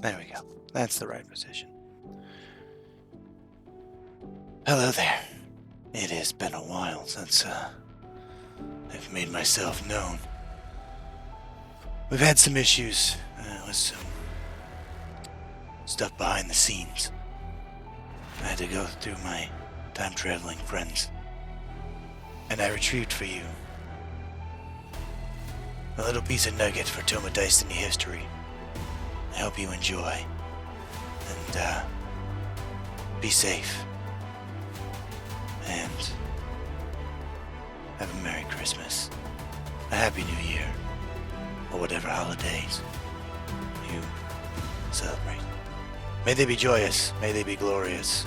There we go. That's the right position. Hello there. It has been a while since I've made myself known. We've had some issues with some stuff behind the scenes. I had to go through my time-traveling friends. And I retrieved for you a little piece of nugget for Toma Destiny history. I hope you enjoy. And, be safe. And have a Merry Christmas. A Happy New Year. Or whatever holidays you celebrate. May they be joyous. May they be glorious.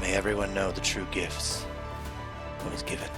May everyone know the true gifts that was given.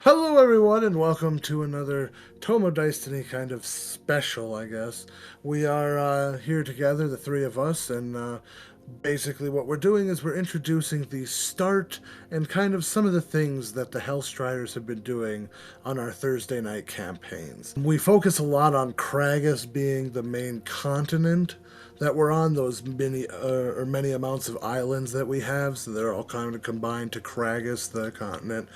Hello everyone and welcome to another Toma Destiny kind of special, I guess. We are here together, the three of us, and basically what we're doing is we're introducing the start and kind of some of the things that the Hellstriders have been doing on our Thursday night campaigns. We focus a lot on Kragus being the main continent that we're on, those many amounts of islands that we have, so they're all kind of combined to Kragus, the continent.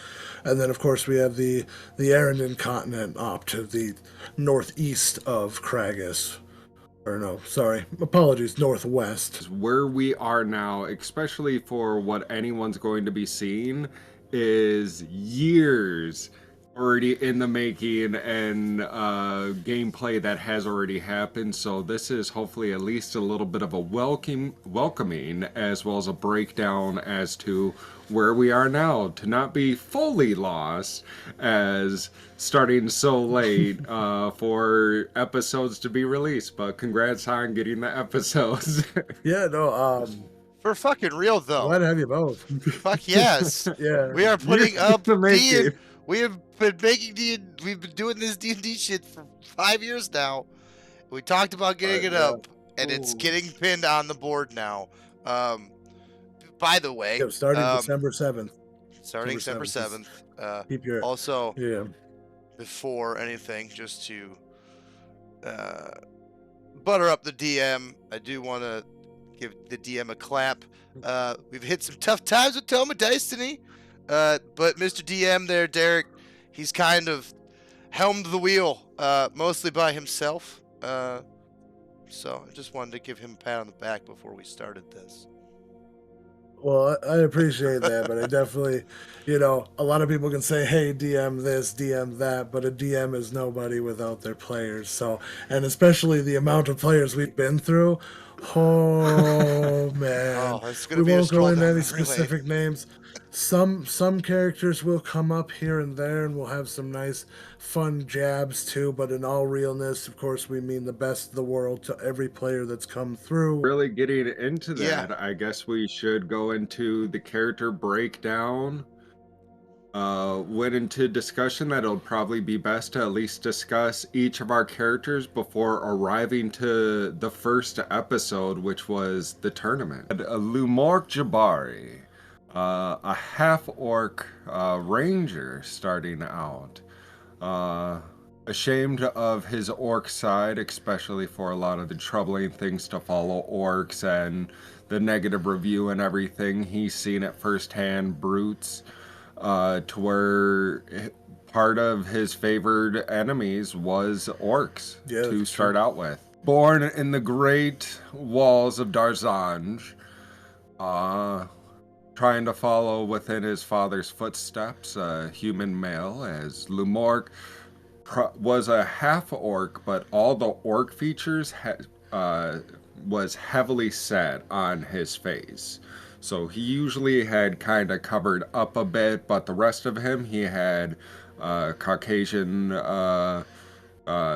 And then, of course, we have the Arendon continent up to the northeast of Kragus. Or no, sorry, apologies, northwest. Where we are now, especially for what anyone's going to be seeing, is years already in the making and gameplay that has already happened. So this is hopefully at least a little bit of a welcoming as well as a breakdown as to where we are now, to not be fully lost as starting so late for episodes to be released. But congrats on getting the episodes. Yeah, no, For fucking real, though. glad to have you both. Fuck yes. Yeah. We are putting up the making. We have been making we've been doing this D&D shit for 5 years now. We talked about getting it up, and it's getting pinned on the board now. By the way, Yep, starting December 7th. Starting December 7th. Keep your Also, yeah. before anything, just to butter up the DM, I do want to give the DM a clap. We've hit some tough times with Toma Destiny, but Mr. DM there, Derek, he's kind of helmed the wheel, mostly by himself. So I just wanted to give him a pat on the back before we started this. Well, I appreciate that, but I definitely, a lot of people can say, hey, DM this, DM that, but a DM is nobody without their players. So, and especially the amount of players we've been through, oh, man. It's We gonna be a won't go scroll into down any memory lane. specific names. Some characters will come up here and there, and we'll have some nice, fun jabs too. But in all realness, of course, we mean the best of the world to every player that's come through. Really getting into that, Yeah. I guess we should go into the character breakdown. Went into discussion that it'll probably be best to at least discuss each of our characters before arriving to the first episode, which was the tournament. Lumork Jabari, a half-orc ranger starting out. Ashamed of his orc side, especially for a lot of the troubling things to follow orcs and the negative review and everything. He's seen it firsthand, brutes, to where part of his favored enemies was orcs to start out with. Born in the great walls of Darzanj, trying to follow within his father's footsteps, a human male, as Lumork was a half-orc, but all the orc features was heavily set on his face. So he usually had kind of covered up a bit, but the rest of him, he had Caucasian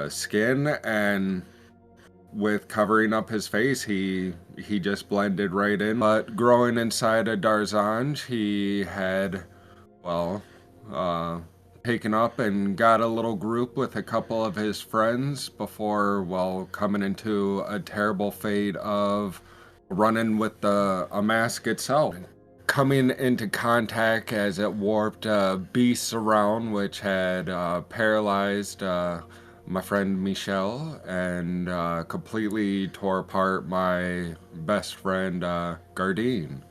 skin and with covering up his face, he just blended right in. But growing inside of Darzanj, he had, well, taken up and got a little group with a couple of his friends before, well, coming into a terrible fate of running with a mask itself. Coming into contact as it warped beasts around, which had paralyzed my friend Michelle and completely tore apart my best friend Gardine.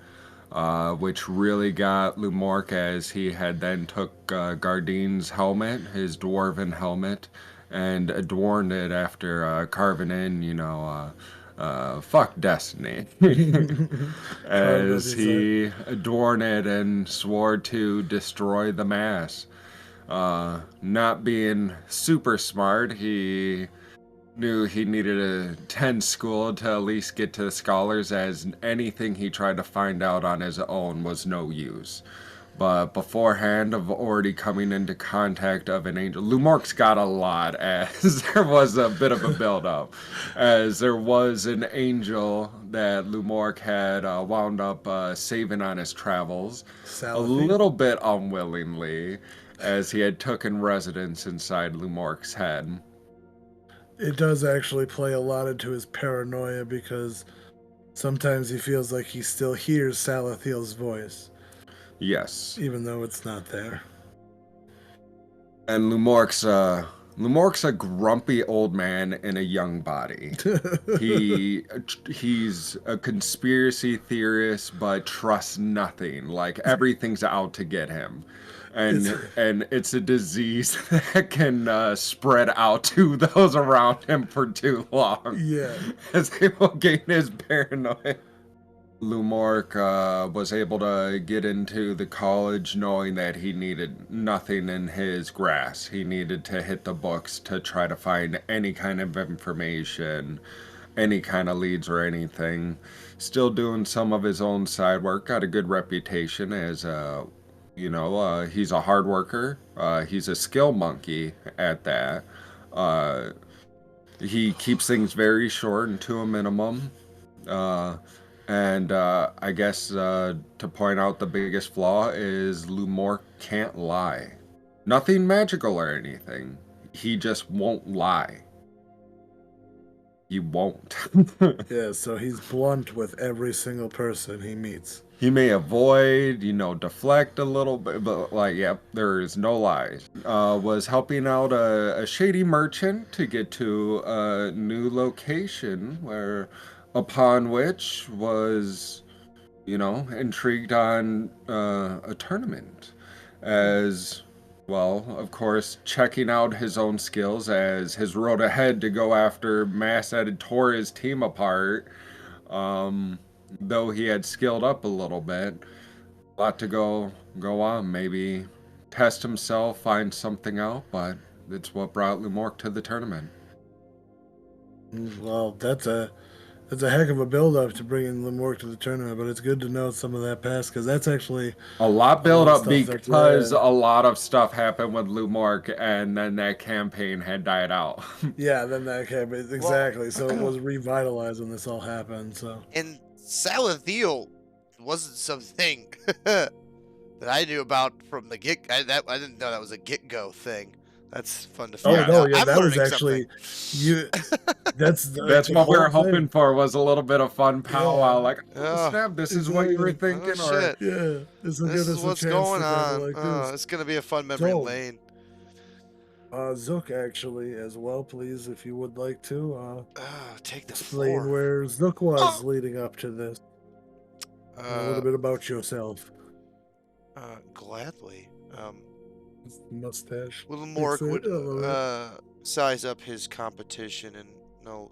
Which really got Lumork as he had then took Gardine's helmet, his dwarven helmet, and adorned it after carving in, fuck Destiny. As he adorned it and swore to destroy the mass. Not being super smart, he knew he needed to attend school to at least get to the scholars, as anything he tried to find out on his own was no use. But beforehand of already coming into contact of an angel, Lumork's got a lot, as there was a bit of a build-up, as there was an angel that Lumork had wound up saving on his travels, a little bit unwillingly, as he had taken residence inside Lumork's head. It does actually play a lot into his paranoia, because sometimes he feels like he still hears Salathiel's voice. Yes. Even though it's not there. And Lumork's a grumpy old man in a young body. He's a conspiracy theorist, but trusts nothing. Like, everything's out to get him. And it's a disease that can spread out to those around him for too long. Yeah. As they will gain his paranoia. Lumork was able to get into the college knowing that he needed nothing in his grasp. He needed to hit the books to try to find any kind of information, any kind of leads or anything. Still doing some of his own side work. Got a good reputation as he's a hard worker. He's a skill monkey at that. He keeps things very short and to a minimum. And I guess to point out the biggest flaw is Lumork can't lie. Nothing magical or anything. He just won't lie. He won't. Yeah, so he's blunt with every single person he meets. He may avoid, deflect a little bit, but there is no lies. Was helping out a shady merchant to get to a new location upon which was, intrigued on a tournament. As well, of course, checking out his own skills as his road ahead to go after Mass-Ed tore his team apart. Though he had skilled up a little bit, a lot to go on. Maybe test himself, find something out, but it's what brought Lumork to the tournament. Well, that's a heck of a build-up to bring in Lumork to the tournament, but it's good to know some of that past, because that's actually a lot build-up, because a lot of stuff happened with Lumork, and then that campaign had died out. Yeah, then that campaign, exactly. So it was revitalized when this all happened. So. And Salathiel wasn't something that I knew about from the get. I didn't know that was a get-go thing. That's fun to find out. Oh no, yeah, that was actually you. That's what we were hoping for, was a little bit of fun powwow. Like, snap! This is what you were thinking, shit. Yeah, this is what's going on. It's gonna be a fun memory lane. Zook, actually, as well, please, if you would like to take the explain floor. where Zook was leading up to this. A little bit about yourself. Gladly. Mustache. Lumork would size up his competition and no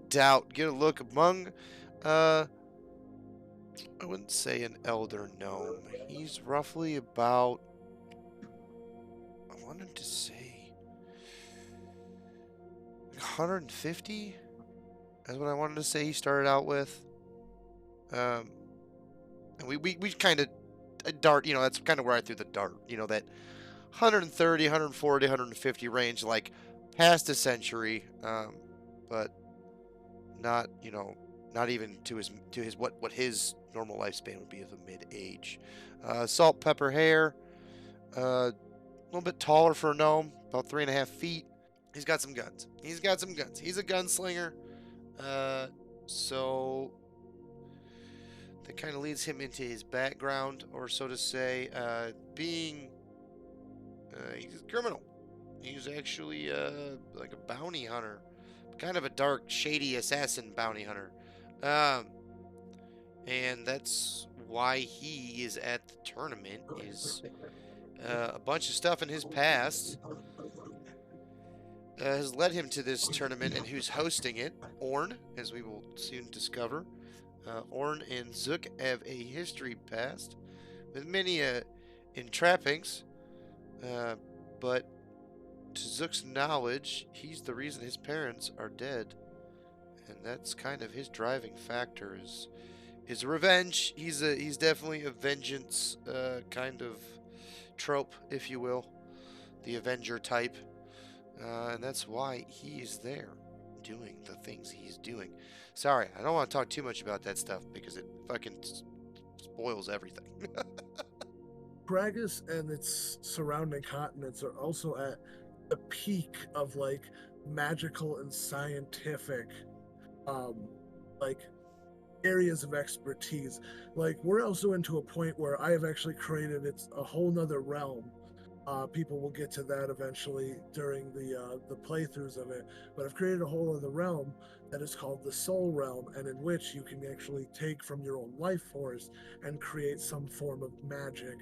doubt get a look among I wouldn't say an elder gnome. He's roughly about, I wanted to say 150. That's what I wanted to say he started out with. And we kind of dart, that's kind of where I threw the dart, that 130, 140, 150 range, like past a century. But not not even to his what his normal lifespan would be of a mid-age. Salt, pepper hair, a little bit taller for a gnome, about 3.5 feet. He's got some guns. He's a gunslinger. So that kind of leads him into his background, or so to say, being he's a criminal. He's actually like a bounty hunter, kind of a dark, shady assassin bounty hunter. Um, and that's why he is at the tournament. Is a bunch of stuff in his past has led him to this tournament, and who's hosting it? Orn, as we will soon discover. Orn and Zook have a history past with many entrappings, but to Zook's knowledge, he's the reason his parents are dead, and that's kind of his driving factor is revenge. He's definitely a vengeance kind of trope, if you will, the Avenger type, and that's why he's there doing the things he's doing. Sorry, I don't want to talk too much about that stuff because it fucking spoils everything. Gragas and its surrounding continents are also at the peak of like magical and scientific like areas of expertise. Like we're also into a point where I have actually created a whole nother realm. People will get to that eventually during the playthroughs of it. But I've created a whole other realm that is called the Soul Realm, and in which you can actually take from your own life force and create some form of magic,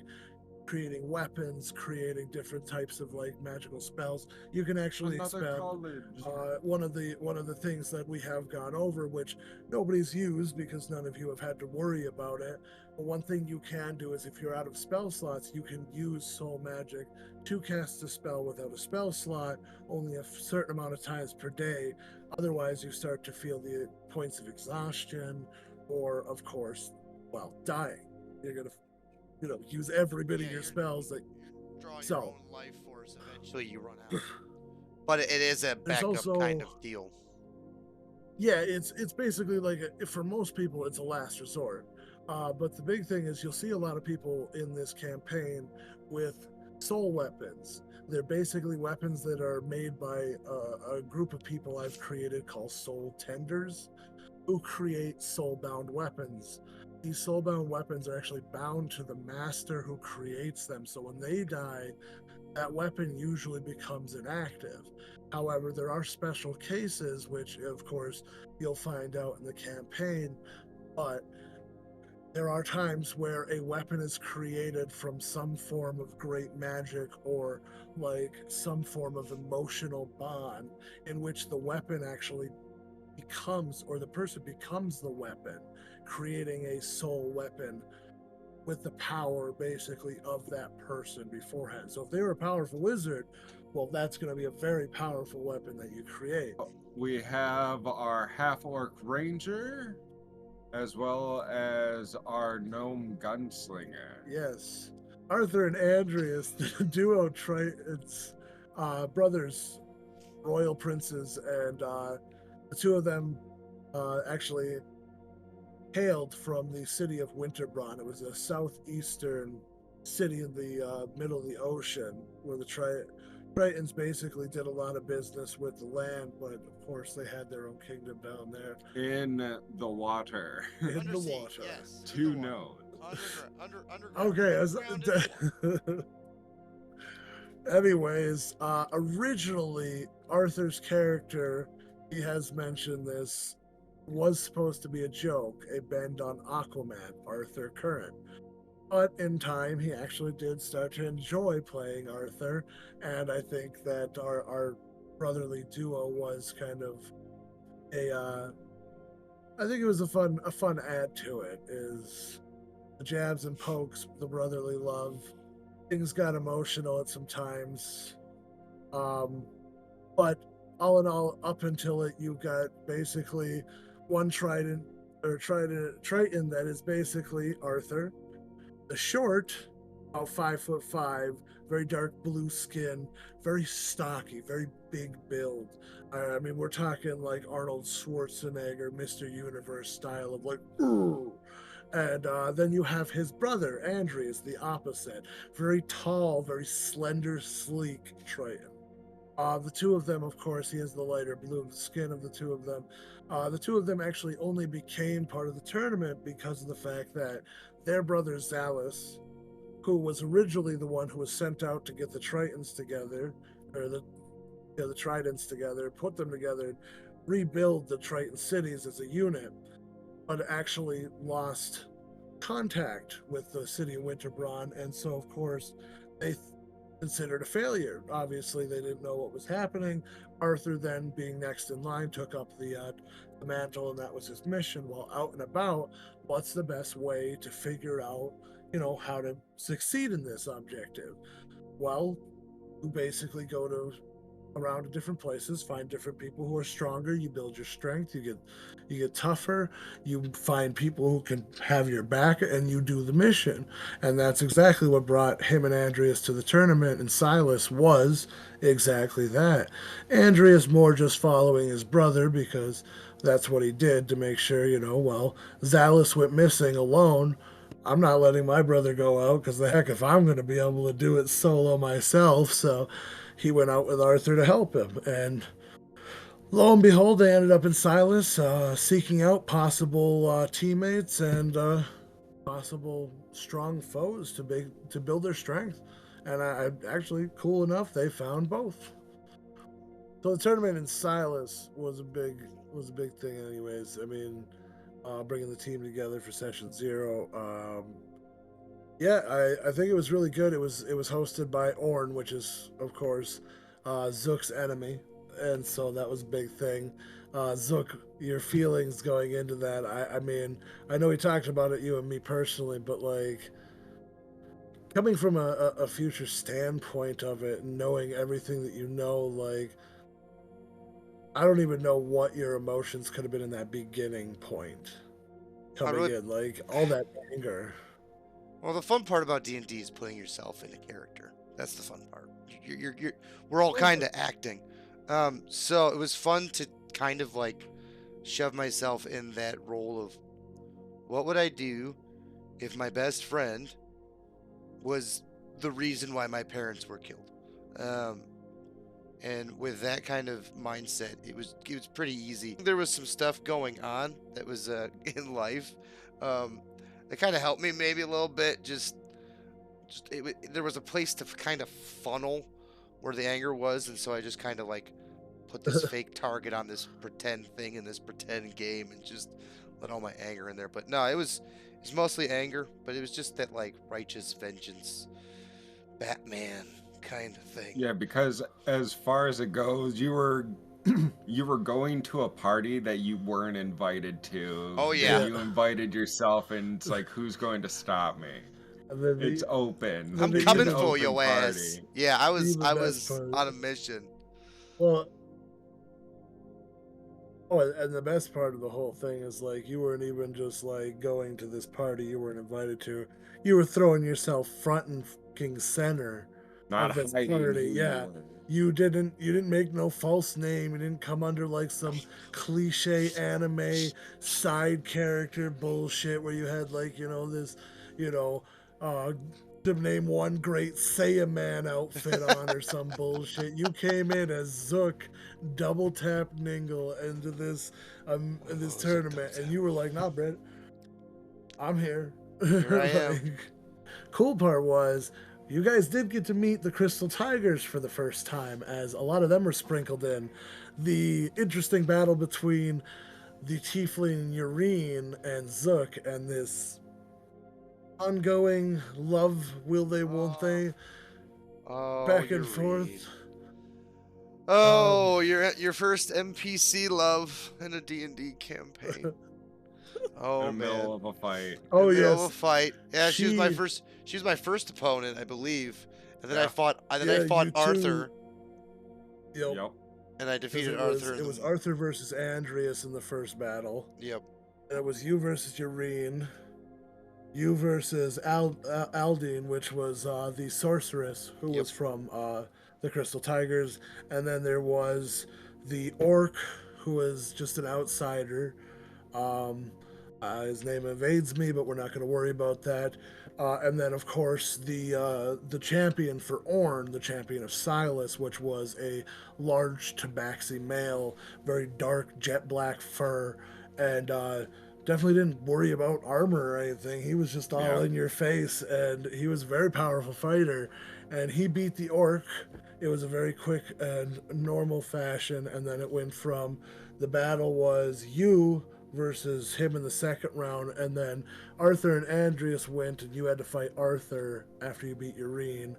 creating weapons, creating different types of like magical spells. You can actually expend one of the things that we have gone over, which nobody's used because none of you have had to worry about it. But one thing you can do is if you're out of spell slots, you can use soul magic to cast a spell without a spell slot, only a certain amount of times per day. Otherwise, you start to feel the points of exhaustion, or of course, well, dying. You're gonna use every bit of your spells that you're drawing your own life force. Eventually, you run out. But it is a there's backup also, kind of deal. yeah, it's basically like for most people, it's a last resort. But the big thing is you'll see a lot of people in this campaign with soul weapons. They're basically weapons that are made by a group of people I've created called soul tenders, who create soul-bound weapons. These soul-bound weapons are actually bound to the master who creates them. So when they die, that weapon usually becomes inactive. However, there are special cases, which of course you'll find out in the campaign, but there are times where a weapon is created from some form of great magic or like some form of emotional bond in which the weapon actually becomes, or the person becomes the weapon, creating a soul weapon with the power basically of that person beforehand. So if they were a powerful wizard, well, that's going to be a very powerful weapon that you create. We have our half-orc ranger, as well as our gnome gunslinger. Yes. Arthur and Andreas, the duo Tritons, brothers, royal princes, and the two of them actually hailed from the city of Winterbraun. It was a southeastern city in the middle of the ocean where the Tritons basically did a lot of business with the land, but of course they had their own kingdom down there. In the water. In Undersea, the water. yes. To know. Underground. Okay. Anyways, originally Arthur's character, he has mentioned this, was supposed to be a joke, a bend on Aquaman, Arthur Current. But in time, he actually did start to enjoy playing Arthur, and I think that our brotherly duo was kind of I think it was a fun add to it, is the jabs and pokes, the brotherly love. Things got emotional at some times. But all in all, up until it, you've got basically one Triton that is basically Arthur. The short about 5'5", very dark blue skin, very stocky, very big build. I mean, we're talking like Arnold Schwarzenegger, Mr. Universe style of like, ooh. And then you have his brother, Andreas, the opposite. Very tall, very slender, sleek Triton. The two of them, of course, he has the lighter blue skin of the two of them. The two of them actually only became part of the tournament because of the fact that their brother Zalus, who was originally the one who was sent out to get the Tritons together, or the Tridents together, put them together, rebuild the Triton cities as a unit, but actually lost contact with the city of Winterbraun, and so of course they considered a failure. Obviously, they didn't know what was happening. Arthur, then being next in line, took up the mantle, and that was his mission. While out and about, what's the best way to figure out, how to succeed in this objective? Well, you basically go to around to different places, find different people who are stronger. You build your strength. You get tougher. You find people who can have your back, and you do the mission. And that's exactly what brought him and Andreas to the tournament. And Silas was exactly that. Andreas more just following his brother because that's what he did to make sure, well, Zalus went missing alone. I'm not letting my brother go out because the heck if I'm going to be able to do it solo myself. So he went out with Arthur to help him. And lo and behold, they ended up in Silas, seeking out possible teammates and possible strong foes to build their strength. And I actually, cool enough, they found both. So the tournament in Silas was a big thing, anyways. I mean, bringing the team together for session 0. Yeah, I think it was really good. It was hosted by Orn, which is of course Zook's enemy, and so that was a big thing. Zook, your feelings going into that? I mean, I know we talked about it, you and me personally, but like coming from a future standpoint of it, and knowing everything that you know, like I don't even know what your emotions could have been in that beginning point coming in, like all that anger. Well, the fun part about D&D is putting yourself in a character. That's the fun part. We're all kind of acting. So it was fun to kind of like shove myself in that role of what would I do if my best friend was the reason why my parents were killed. And with that kind of mindset, it was pretty easy. There was some stuff going on that was in life. It kind of helped me maybe a little bit. There was a place to kind of funnel where the anger was, and so I just kind of like put this fake target on this pretend thing in this pretend game, and just let all my anger in there. But no, it's mostly anger, but it was just that like righteous vengeance, Batman kind of thing. Yeah, because as far as it goes, you were going to a party that you weren't invited to. Oh yeah. You invited yourself, and it's like, who's going to stop me? It's open. I'm It's coming an for open your ass. party. Yeah, I was part. on a mission. Well, and the best part of the whole thing is like you weren't even just like going to this party you weren't invited to. You were throwing yourself front and fucking center Not of this hiding party. who Yeah. you were. You didn't make no false name. You didn't come under like some cliche anime side character bullshit where you had like, this, to name one great Saiyaman outfit on or some bullshit. You came in as Zook, double tap Ningle into this tournament, and you were like, "Nah, Brett, I'm here." Here I am. Like, cool part was you guys did get to meet the Crystal Tigers for the first time, as a lot of them were sprinkled in. The interesting battle between the Tiefling Urine and Zook, and this ongoing love, will they, won't they, back and forth. Oh, you're at your first NPC love in a D&D campaign. Oh In the man. middle of a fight. Oh in the middle yes, of a fight. Yeah, she was my She- first. She was my first opponent, I believe. And then I Yeah. fought. I Yeah, fought you two- Arthur, Yep. Yep. and I 'Cause defeated it was, Arthur. it was Arthur versus Andreas in the first battle. Yep. And it was you versus Urine. You versus Aldine, which was the sorceress who Yep. was from the Crystal Tigers, and then there was the orc who was just an outsider. Um, his name evades me, but we're not going to worry about that. And then, of course, the champion for Orn, the champion of Silas, which was a large tabaxi male, very dark jet black fur, and definitely didn't worry about armor or anything. He was just all Yeah. in your face, and he was a very powerful fighter. And he beat the orc. It was a very quick and normal fashion, and then it went from the battle was you versus him in the second round, and then Arthur and Andreas went, and you had to fight Arthur after you beat Urine.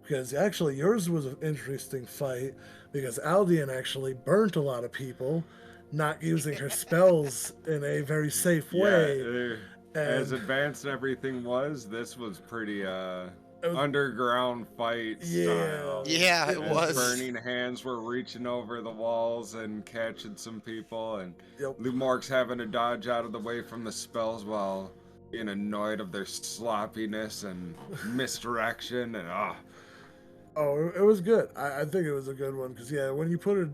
Because actually, yours was an interesting fight because Aldian actually burnt a lot of people, not using her spells in a very safe way. As And advanced everything was, this was pretty it was, underground fight style. Yeah, it As was. burning hands were reaching over the walls and catching some people, and Yep. Lumork's having to dodge out of the way from the spells while being annoyed of their sloppiness and misdirection, and Oh, it was good. I think it was a good one because yeah, when you put it,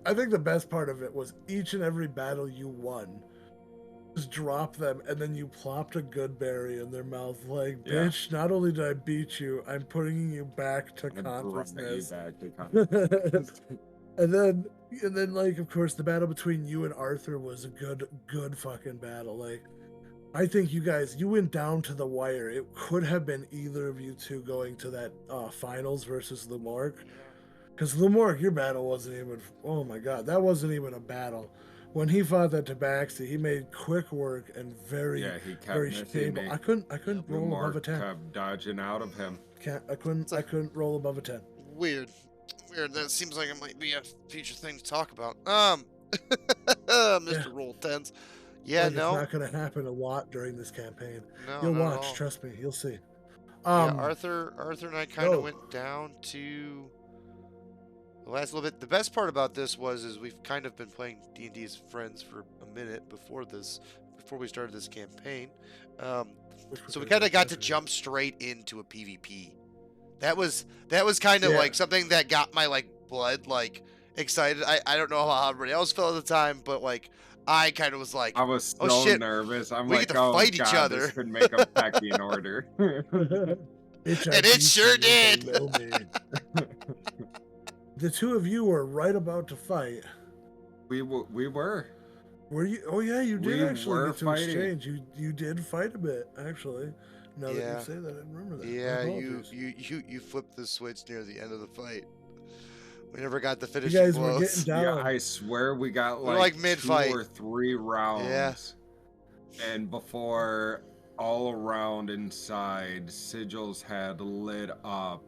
I think the best part of it was each and every battle you won. Just drop them and then you plopped a good berry in their mouth like, Yeah. bitch, not only did I beat you, I'm putting you back to and brought you consciousness. back to consciousness. and then like of course the battle between you and Arthur was a good fucking battle. Like I think you went down to the wire. It could have been either of you two going to that finals versus Lumork. Because Lumork, your battle wasn't even, oh my god, that wasn't even a battle. When he fought that Tabaxi, he made quick work and very, Yeah, he kept very missing stable. me. I couldn't roll above a Lumork 10. kept dodging out of him. I couldn't roll above a 10. Weird. That seems like it might be a future thing to talk about. Mr. Roll Tens. Yeah, Like, no. It's not going to happen a lot during this campaign. No, You'll not at watch, all. trust me, you'll see. Yeah, Arthur and I kind of go. went down to the last little bit. The best part about this is we've kind of been playing D&D as friends for a minute before we started this campaign. So we kind of got to jump straight into a PvP. That was kind of Yeah. like something that got my like blood like excited. I don't know how everybody else felt at the time, but like I kind of was like, I was so oh shit, nervous. I'm we like, get to oh fight each god, other. this could make a pecking order. And it sure did. The two of you were right about to fight. we were. Were you? Oh yeah, you did We actually were get to fighting. exchange. You did fight a bit actually. Now that Yeah. you say that, I didn't remember that. Yeah, My you apologies. flipped the switch near the end of the fight. We never got the You finishing guys were blows. getting down. Yeah, I swear we got We're, like, like, mid-fight. 2 or 3 rounds. And before all around inside, sigils had lit up,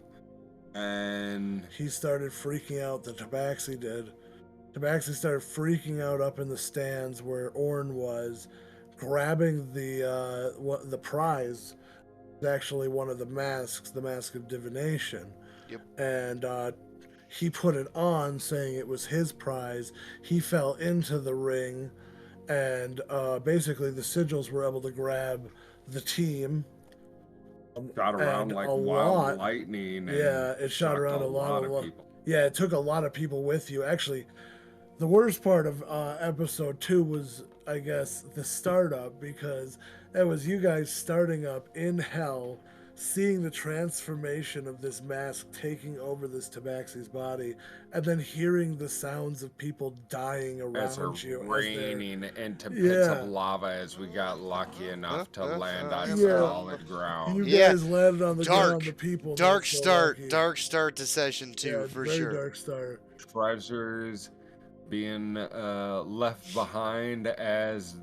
and He started freaking out. The Tabaxi did. Tabaxi started freaking out up in the stands where Orn was, grabbing the prize. Actually, one of the masks, the mask of divination. Yep. And he put it on, saying it was his prize. He fell into the ring, and basically the sigils were able to grab the team. shot around And like a wild lot. lightning. And Yeah, it shot shocked around a lot of of people. Yeah, it took a lot of people with you. Actually, the worst part of episode 2 was, I guess, the startup, because that was you guys starting up in hell, seeing the transformation of this mask taking over this Tabaxi's body, and then hearing the sounds of people dying As they're around you. raining into pits Yeah. of lava as we got lucky enough to land on Yeah. solid ground. You Yeah. guys landed on the Dark. ground, the people. Dark not so start. lucky. Dark start to session 2 Yeah, for very sure. dark start. Treasures being left behind as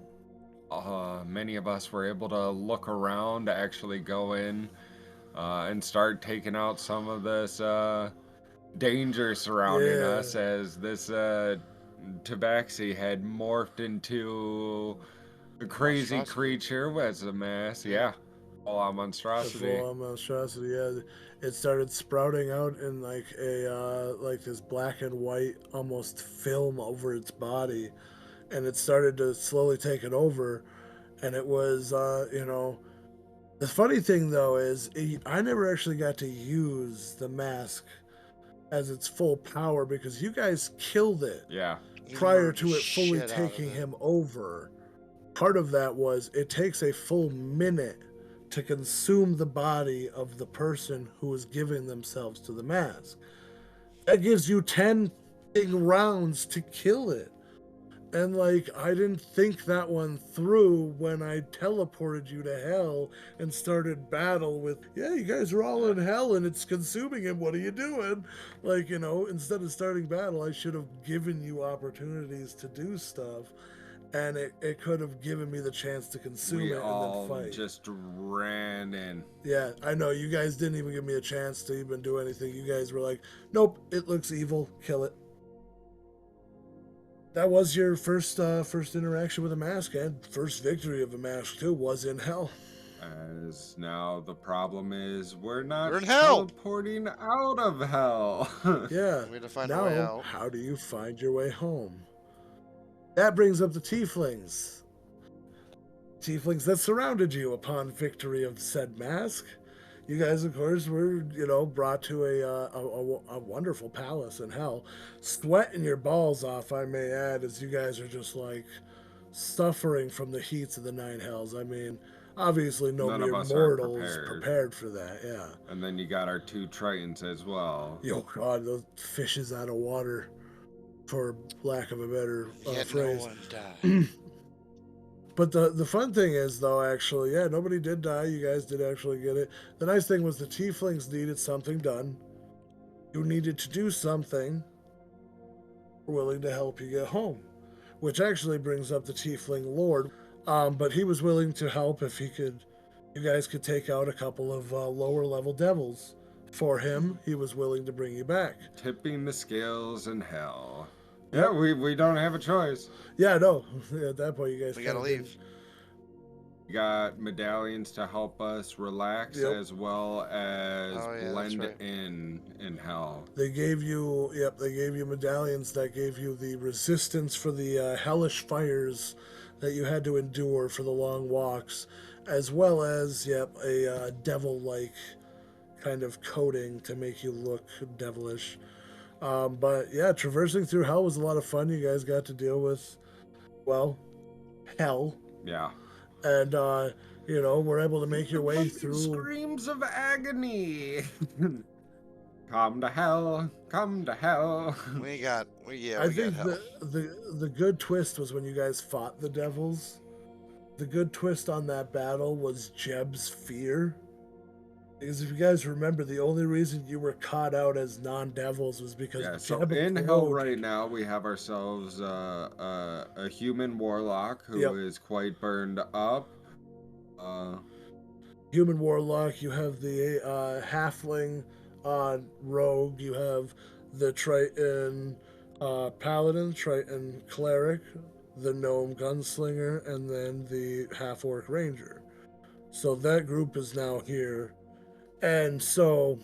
many of us were able to look around to actually go in and start taking out some of this danger surrounding Yeah. us, as this Tabaxi had morphed into a crazy Monstrosity. creature as a mass. Yeah, all out The monstrosity. full-on monstrosity. Yeah, it started sprouting out in like a like this black and white almost film over its body, and it started to slowly take it over, and it was The funny thing though is I never actually got to use the mask as its full power because you guys killed it Yeah. You prior murdered the to it fully shit out of taking it. him over. Part of that was it takes a full minute to consume the body of the person who is giving themselves to the mask. That gives you 10 big rounds to kill it. And like, I didn't think that one through when I teleported you to hell and started battle with, yeah, you guys are all in hell and it's consuming him. What are you doing? Like, instead of starting battle, I should have given you opportunities to do stuff. And it could have given me the chance to consume We it and all then fight. just ran in. Yeah, I know. You guys didn't even give me a chance to even do anything. You guys were like, nope, it looks evil. Kill it. That was your first interaction with a mask, and first victory of a mask too was in hell. As now the problem is we're not We're in hell. teleporting out of hell. Yeah. We had to find a way Now, out. how do you find your way home? That brings up the tieflings. Tieflings that surrounded you upon victory of said mask. You guys, of course, were brought to a wonderful palace in hell, sweating your balls off. I may add, as you guys are just like suffering from the heats of the nine hells. I mean, obviously, no None mere of us are mortal is prepared for that. Yeah. And then you got our 2 Tritons as well. Yo, God, those fishes out of water, for lack of a better Yet phrase. no one died. But the fun thing is, though, actually, yeah, nobody did die. You guys did actually get it. The nice thing was the tieflings needed something done. You needed to do something. Willing to help you get home, which actually brings up the tiefling lord. But he was willing to help if he could. You guys could take out a couple of lower level devils for him. He was willing to bring you back. Tipping the scales in hell. Yeah, we don't have a choice. Yeah, no. At that point, you guys We gotta kinda leave. We got medallions to help us relax Yep. as well as Oh, yeah, that's blend right. in hell. They gave you, they gave you medallions that gave you the resistance for the hellish fires that you had to endure for the long walks, as well as, a devil-like kind of coating to make you look devilish. But yeah, traversing through hell was a lot of fun. You guys got to deal with, well, hell. Yeah. And, we're able to make your way through. Screams of agony. Come to hell. Come to hell. We got I think hell. the good twist was when you guys fought the devils. The good twist on that battle was Jeb's fear. Because if you guys remember, the only reason you were caught out as non-devils was because Yeah, so Jeb in hell approached- right now we have ourselves a human warlock who is Yep. quite burned up. Human warlock. You have the halfling rogue. You have the Triton paladin, Triton cleric, the gnome gunslinger, and then the half orc ranger. So that group is now here, and so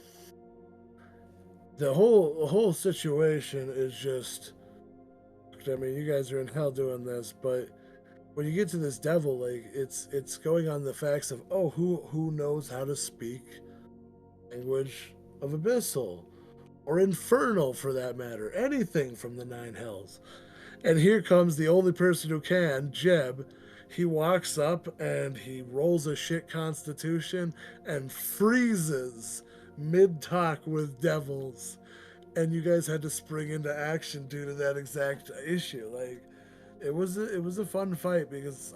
the whole situation is just. I mean, you guys are in hell doing this, but when you get to this devil lake, it's going on the facts of who knows how to speak language of abyssal or infernal for that matter, anything from the nine hells. And here comes the only person who can, Jeb. He walks up and he rolls a shit constitution and freezes mid-talk with devils. And you guys had to spring into action due to that exact issue. Like, it was a fun fight because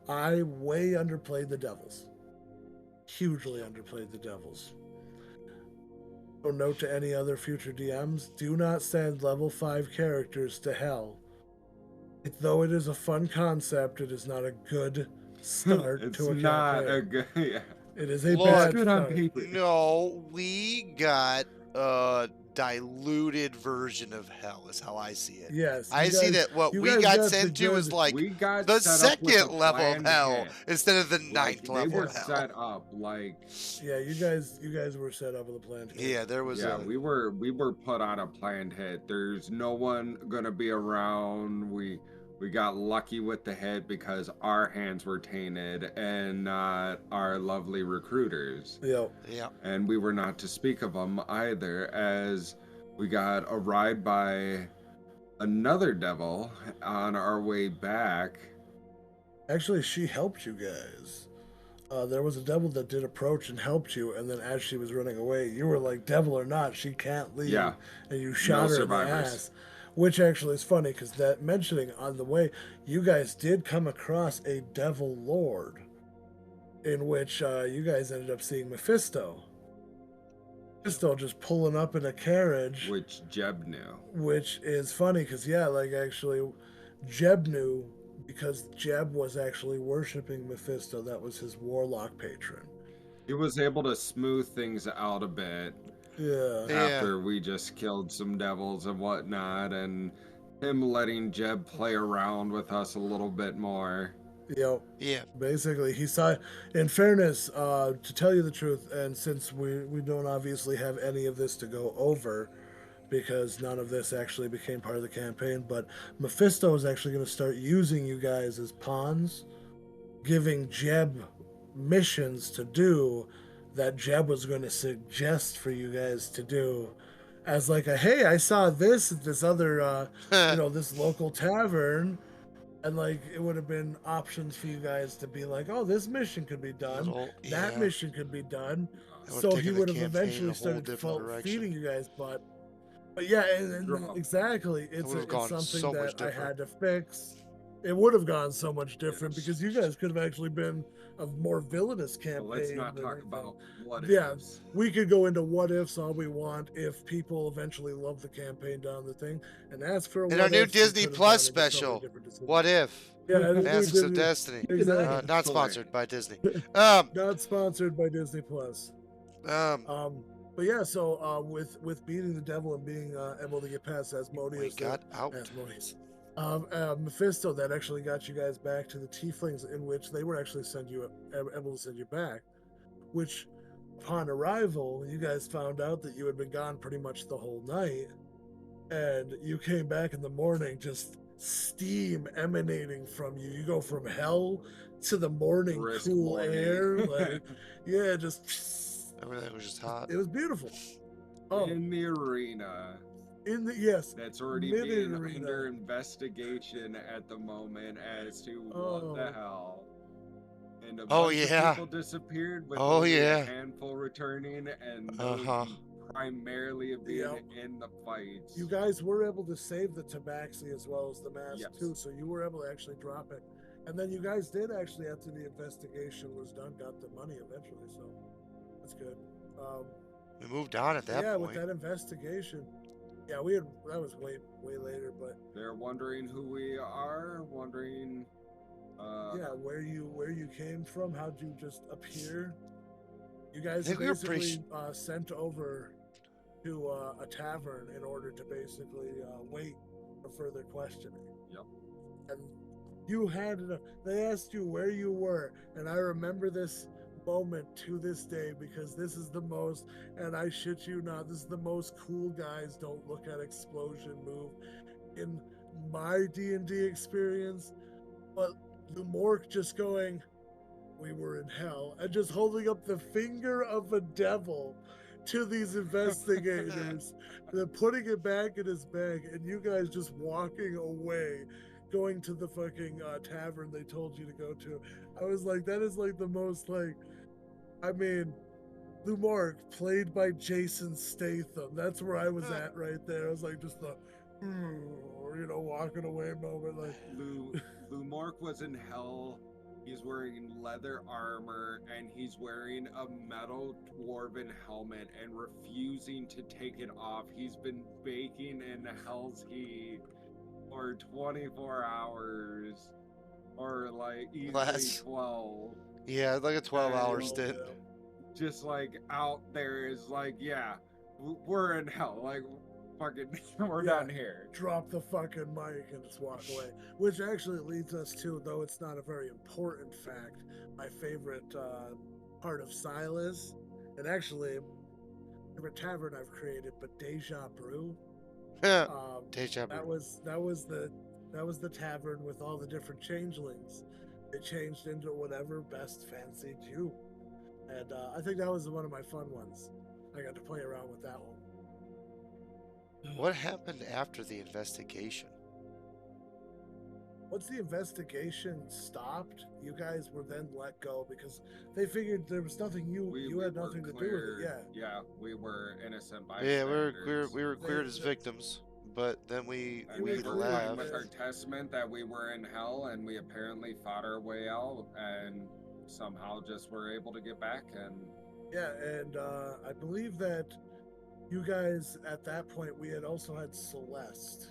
I way underplayed the devils. Hugely underplayed the devils. So note to any other future DMs, do not send level 5 characters to hell. Though it is a fun concept, it is not a good start It's to a not campaign. a good. Yeah. It is a Lord, bad Good on start. paper. No, we got a diluted version of hell is how I see it. Yes. I you see guys- that what you we guys got the sent to is good- like We got the set up with a second level of planned hell hit. instead of the Like, ninth they level were of hell. set up like Yeah, you guys were set up with a plan. Yeah, there was yeah, a we were put on a planned hit. There's no one gonna be around. We We got lucky with the hit because our hands were tainted and not our lovely recruiters. Yep. Yeah. And we were not to speak of them either, as we got a ride by another devil on our way back. Actually, she helped you guys. There was a devil that did approach and helped you, and then as she was running away, you were like, devil or not, she can't leave. Yeah. And you shot her survivors. in the ass. Which actually is funny, because that mentioning on the way, you guys did come across a devil lord, in which you guys ended up seeing Mephisto. Mephisto just pulling up in a carriage. Which Jeb knew. Which is funny, because, yeah, like, actually, Jeb knew, because Jeb was actually worshiping Mephisto. That was his warlock patron. He was able to smooth things out a bit. Yeah. After we just killed some devils and whatnot, and him letting Jeb play around with us a little bit more. Yep. Yeah. Basically, he saw. In fairness, to tell you the truth, and since we don't obviously have any of this to go over, because none of this actually became part of the campaign, but Mephisto is actually going to start using you guys as pawns, giving Jeb missions to do that Jeb was going to suggest for you guys to do, as like a, hey, I saw this at this other this local tavern, and like it would have been options for you guys to be like, oh, this mission could be done, that mission could be done. So he would have eventually started feeding you guys, but yeah, and exactly, it's something so that I had to fix. It would have gone so much different, because you guys could have actually been a more villainous campaign. Well, let's not talk about what Yeah, ifs. we could go into what ifs all we want if people eventually love the campaign down the thing and ask for a In our new Disney Plus special, What If? Yeah, Essence of Destiny. Exactly. Not sponsored by Disney. Not sponsored by Disney Plus. But yeah, so with beating the devil and being able to get past Asmodeus, Mephisto, that actually got you guys back to the Tieflings, in which they were actually able to send you back. Which, upon arrival, you guys found out that you had been gone pretty much the whole night, and you came back in the morning, just steam emanating from you. You go from hell to the morning cool air, like yeah, just everything was just hot. It was beautiful. In the arena. That's already being under investigation at the moment as to what the hell. And a bunch of people disappeared with only a handful returning, and those primarily being in the fights. You guys were able to save the tabaxi as well as the mask too, so you were able to actually drop it. And then you guys did actually, after the investigation was done, got the money eventually, so that's good. We moved on at that point. Yeah, with that investigation. Yeah, that was way later, but they're wondering who we are, wondering where you came from, how'd you just appear? You guys basically sent over to a tavern in order to basically wait for further questioning. Yep. And they asked you where you were, and I remember this moment to this day, because this is the most, and I shit you not, this is the most cool guys don't look at explosion move in my D&D experience. But Lumork just going, we were in hell, and just holding up the finger of a devil to these investigators, and then putting it back in his bag, and you guys just walking away, going to the fucking tavern they told you to go to. I was like, that is like the most, like, I mean, Lumork, played by Jason Statham. That's where I was at right there. I was like, just the, walking away moment. Like, Lumork was in hell. He's wearing leather armor, and he's wearing a metal dwarven helmet and refusing to take it off. He's been baking in hell's heat for 24 hours, or like easily 12. Yeah, like a 12-hour stint. Just like out there is like, yeah, we're in hell. Like, fucking, we're done here. Drop the fucking mic and just walk away. Which actually leads us to, though it's not a very important fact, my favorite part of Silas, and actually, favorite tavern I've created, but Deja Brew. Deja Brew. That was That was the tavern with all the different changelings. They changed into whatever best fancied you. And I think that was one of my fun ones. I got to play around with that one. What happened after the investigation? Once the investigation stopped, you guys were then let go because they figured there was nothing you had nothing to do with it. Yeah, we were innocent Yeah, bystanders. we were cleared They- as they- victims, but then we And You we were were cleared, fine with yeah. our testament that we were in hell, and we apparently fought our way out, and somehow just were able to get back. And Yeah, and I believe that you guys at that point we had also had Celeste.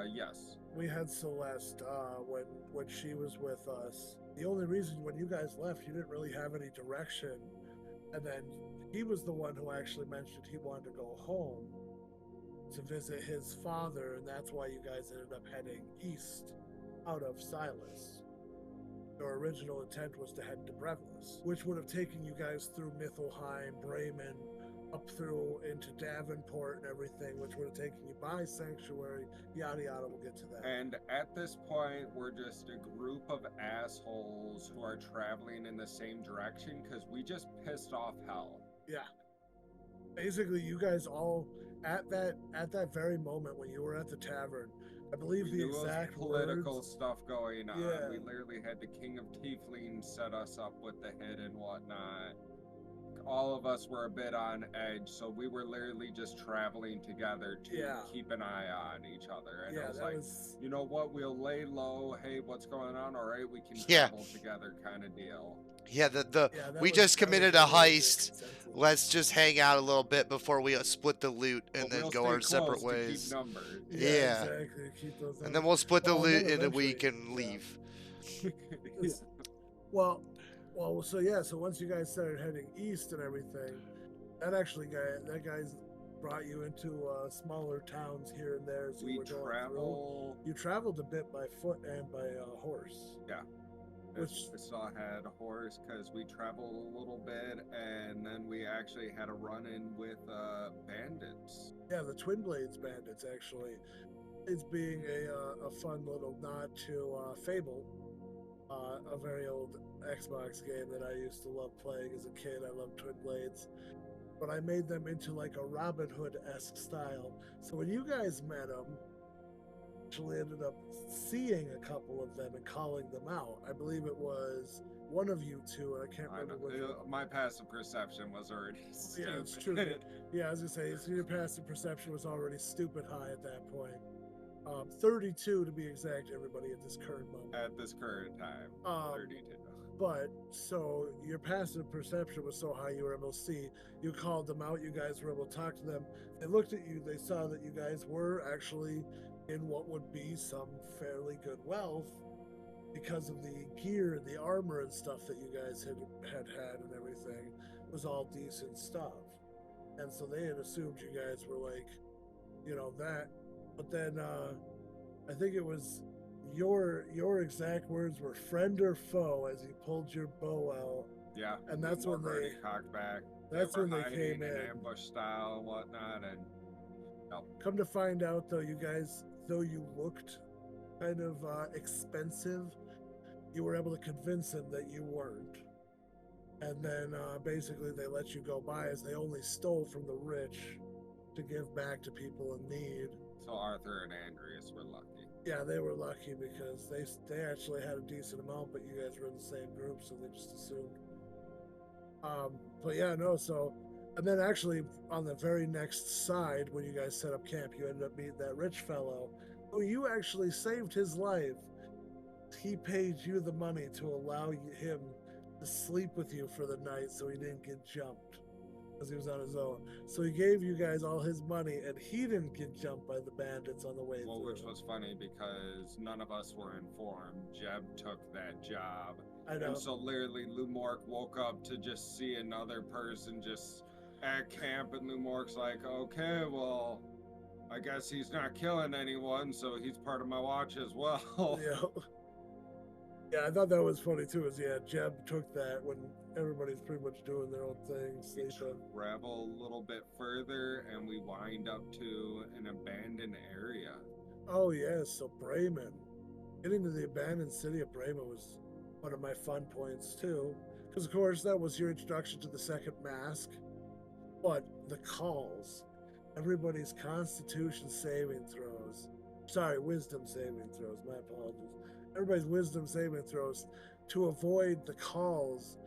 yes, We had Celeste when she was with us. The only reason when you guys left, you didn't really have any direction, and then he was the one who actually mentioned he wanted to go home to visit his father, and that's why you guys ended up heading east out of Silas. Your original intent was to head to Brevlis, which would have taken you guys through Mithelheim, Bremen, up through into Davenport and everything, which would have taken you by Sanctuary, yada yada. We'll get to that. and at this point, we're just a group of assholes who are traveling in the same direction because we just pissed off hell. Yeah. Basically, you guys all at that very moment when you were at the tavern, I believe We the knew it was exact political words. stuff going on. Yeah. We literally had the King of Tieflings set us up with the hit and whatnot. All of us were a bit on edge, so we were literally just traveling together to Yeah. keep an eye on each other. And Yeah, it was that like, was you know what, we'll lay low. Hey, what's going on? All right, we can Yeah. travel together, kind of deal. Yeah, yeah. That we was- just that was committed a really the heist. consensus. Let's just hang out a little bit before we split the loot and But then we'll go stay our separate close to ways. keep numbers. Yeah. Exactly. Keep those. And then we'll split the Well, and then loot in a eventually- week and yeah. leave. Yeah. Well, so yeah, so once you guys started heading east and everything, that guy's brought you into smaller towns here and there as you We were going through. travel. You traveled a bit by foot and by horse. Which we still had a horse because we traveled a little bit, and then we actually had a run-in with bandits. Yeah, the Twin Blades Bandits actually. It's being a fun little nod to Fable, a very old Xbox game that I used to love playing as a kid. I loved Twin Blades. But I made them into like a Robin Hood-esque style. So when you guys met them, actually ended up seeing a couple of them and calling them out. I believe it was one of you two, and I can't I remember which know, one. my passive perception was already stupid. Yeah, it's true. Yeah, I was gonna say, so your passive perception was already stupid high at that point. 32 to be exact, everybody, at this current moment. At this current time, 32. But so your passive perception was so high you were able to see. You called them out. You guys were able to talk to them. They looked at you. They saw that you guys were actually in what would be some fairly good wealth because of the gear and the armor and stuff that you guys had and everything was all decent stuff. And so they had assumed you guys were like, that. But then I think it was your exact words were friend or foe as you pulled your bow out. Yeah, And that's we when were already they- cocked back. That's were when they hiding came in. ambush style and whatnot, and Come to find out, though, you guys, though you looked kind of expensive, you were able to convince them that you weren't. And then basically they let you go by as they only stole from the rich to give back to people in need. so Arthur and Andreas were lucky. Yeah, they were lucky because they actually had a decent amount, but you guys were in the same group, so they just assumed. But yeah, no, so, and then actually on the very next side, when you guys set up camp, you ended up meeting that rich fellow who you actually saved his life. He paid you the money to allow him to sleep with you for the night so he didn't get jumped because he was on his own. So he gave you guys all his money and he didn't get jumped by the bandits on the way Well, through. which was funny because none of us were informed. Jeb took that job. I know. And so literally Lumork woke up to just see another person just at camp, and Lumork's like, okay, well, I guess he's not killing anyone, so he's part of my watch as well. Yeah. Yeah, I thought that was funny too. Is Jeb took that when everybody's pretty much doing their own thing, We sleeping. travel a little bit further, and we wind up to an abandoned area. Oh yes, so Bremen. Getting to the abandoned city of Bremen was one of my fun points too, because of course that was your introduction to the second mask. But the calls, everybody's Constitution saving throws. Sorry, wisdom saving throws. My apologies. Everybody's wisdom saving throws to avoid the calls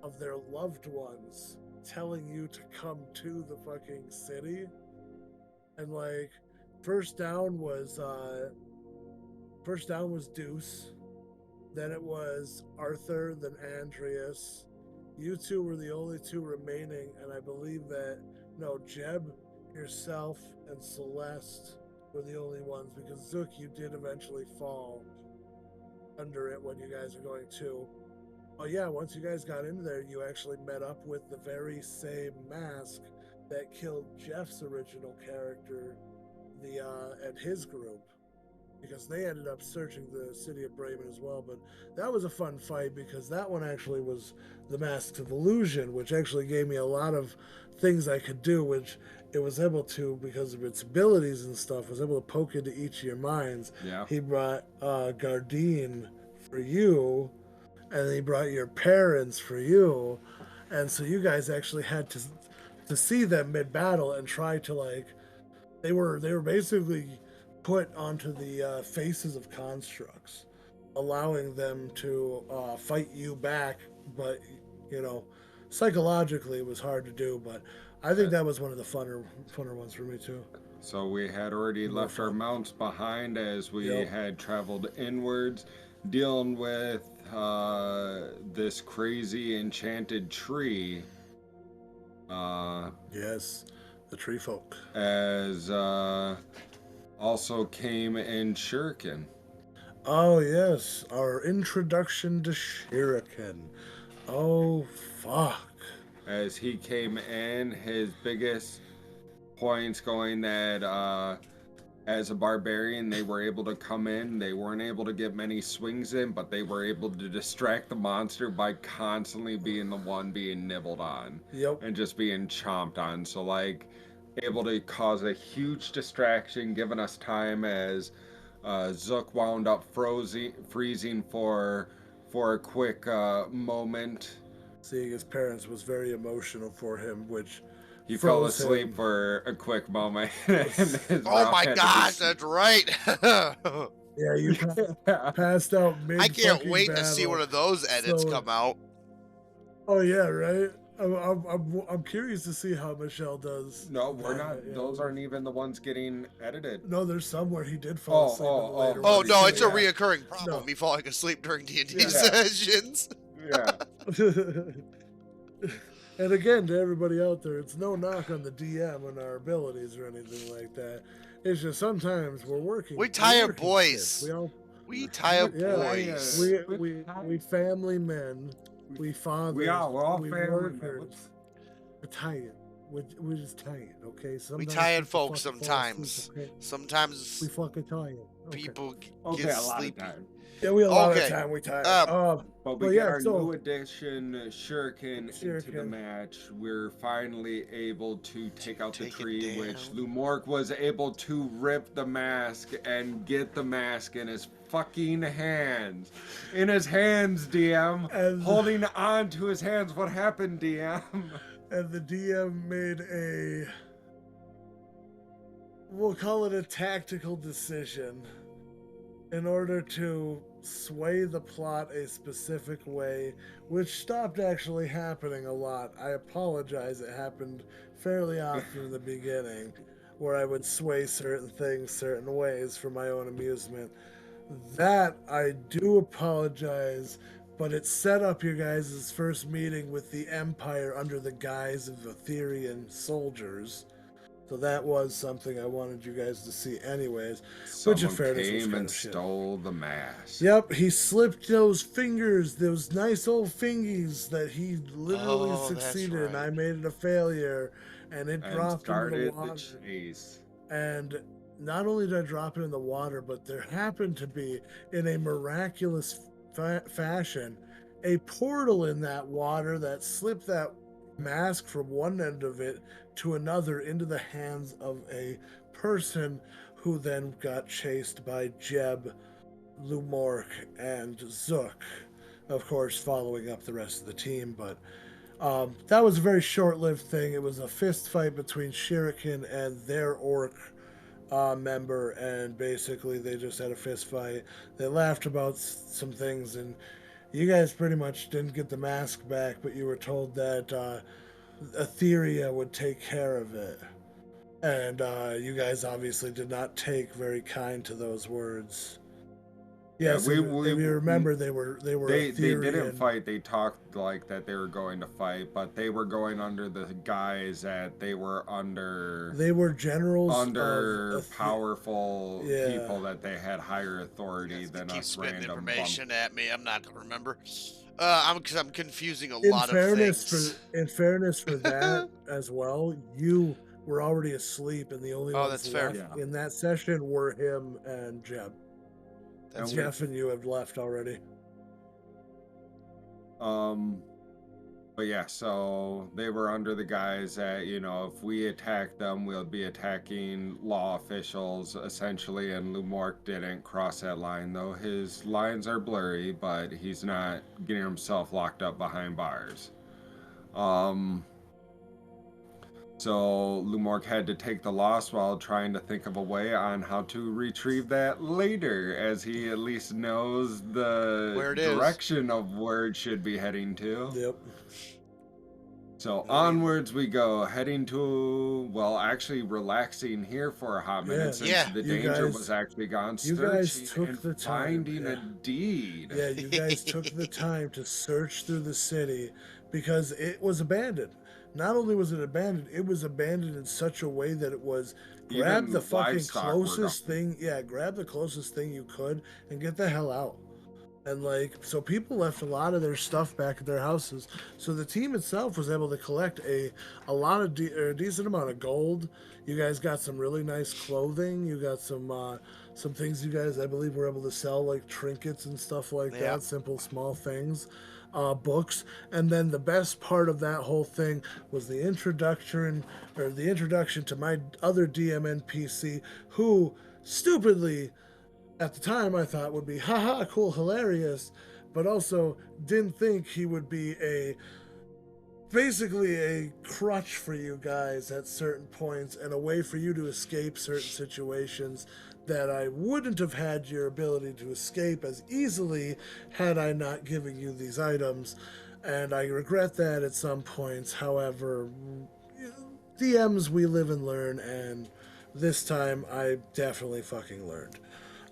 of their loved ones telling you to come to the fucking city. And like, first down was Deuce. Then it was Arthur, then Andreas. You two were the only two remaining, and I believe that no, Jeb, yourself, and Celeste were the only ones because Zook, you did eventually fall under it when you guys were going to. But yeah, once you guys got into there, you actually met up with the very same mask that killed Jeff's original character, and his group, because they ended up searching the city of Bremen as well. But that was a fun fight because that one actually was the Masks of Illusion, which actually gave me a lot of things I could do, which it was able to, because of its abilities and stuff, was able to poke into each of your minds. Yeah. He brought Gardine for you, and he brought your parents for you. And so you guys actually had to see them mid-battle and try to, like, they were basically put onto the faces of constructs, allowing them to fight you back. But you know, psychologically, it was hard to do. But I think that was one of the funner ones for me too. So we had already More left our fun. mounts behind as we Yep. had traveled inwards, dealing with this crazy enchanted tree. Yes, the tree folk. As also came in Shuriken. Oh yes, our introduction to Shuriken. Oh fuck. As he came in, his biggest points going that as a barbarian, they were able to come in. They weren't able to get many swings in, but they were able to distract the monster by constantly being the one being nibbled on. Yep. And just being chomped on. So, like, able to cause a huge distraction, giving us time as Zook wound up freezing for a quick moment. Seeing his parents was very emotional for him, which He fell froze asleep him. for a quick moment. And his Oh mouth my had to gosh, be- that's right. Yeah, you passed out mid. I can't fucking wait to battle. see one of those edits So- come out. Oh yeah, right. I'm curious to see how Michelle does. No, we're that, not. yeah. Those aren't even the ones getting edited. No, there's some where he did fall asleep in the later Oh ones, no, too, it's a yeah. reoccurring problem. No. Me falling asleep during D&D Yeah. sessions. Yeah. And again, to everybody out there, it's no knock on the DM and our abilities or anything like that. It's just sometimes we're working. We we're tired working boys. shit. We all We tired Yeah. boys. we family men. We fathers. We're all we family workers. members. We're tired. We're just tired, okay? We Sometimes tired people folks fucking fall asleep, sometimes. okay? Sometimes We fucking tired. Okay. people Okay, get a lot sleepy. of time. Yeah, we a lot Okay, of time we tired. But we Well, get yeah, our so- new addition, Shuriken, into the Shuriken. match. We're finally able to take out the Take it tree, which down. Lumork was able to rip the mask and get the mask in his fucking hands. In his hands, DM. And- Holding on to his hands. What happened, DM? And the DM made we'll call it a tactical decision in order to sway the plot a specific way, which stopped actually happening a lot. I apologize, it happened fairly often in the beginning, where I would sway certain things certain ways for my own amusement. That I do apologize, but it set up your guys' first meeting with the Empire under the guise of Etherean soldiers. So that was something I wanted you guys to see anyways. Which in Someone fairness was came kind and of shit. stole the mask. Yep, he slipped those fingers, those nice old fingies that he literally Oh, that's succeeded, and right. I made it a failure, and it And dropped into the started water. the chase. And not only did I drop it in the water, but there happened to be, in a miraculous fashion, a portal in that water that slipped that mask from one end of it to another into the hands of a person who then got chased by Jeb, Lumork, and Zook, of course, following up the rest of the team. But that was a very short-lived thing. It was a fist fight between Shuriken and their orc member, and basically they just had a fist fight. They laughed about some things, and you guys pretty much didn't get the mask back, but you were told that Etheria would take care of it. And you guys obviously did not take very kind to those words. Yes, if you remember, they they didn't fight. They talked like that they were going to fight, but they were going under the guise that they were under. They were generals under powerful people that they had higher authority than us random information at me. I'm not gonna remember. I'm confusing a lot of things. In fairness for that as well, you were already asleep, and the only ones left in that session were him and Jeb. And Jeff and you have left already. But yeah, so they were under the guise that, you know, if we attack them, we'll be attacking law officials, essentially, and Lumork didn't cross that line, though his lines are blurry, but he's not getting himself locked up behind bars. So Lumork had to take the loss while trying to think of a way on how to retrieve that later, as he at least knows the direction of where it should be heading to. Yep. So onwards we go, heading to, well, actually relaxing here for a hot minute since the danger was actually gone. You guys took the time. Finding a deed. Yeah, you guys took the time to search through the city because it was abandoned. Not only was it abandoned, it was abandoned in such a way that it was grab the fucking closest thing. Yeah, grab the closest thing you could and get the hell out. And so people left a lot of their stuff back at their houses. So the team itself was able to collect a lot of a decent amount of gold. You guys got some really nice clothing. You got some things you guys, I believe, were able to sell, like trinkets and stuff like that. Simple, small things. Books, and then the best part of that whole thing was the introduction to my other DM NPC, who stupidly at the time I thought would be haha cool, hilarious, but also didn't think he would be basically a crutch for you guys at certain points and a way for you to escape certain situations that I wouldn't have had your ability to escape as easily had I not given you these items. And I regret that at some points. However, DMs, we live and learn, and this time I definitely fucking learned.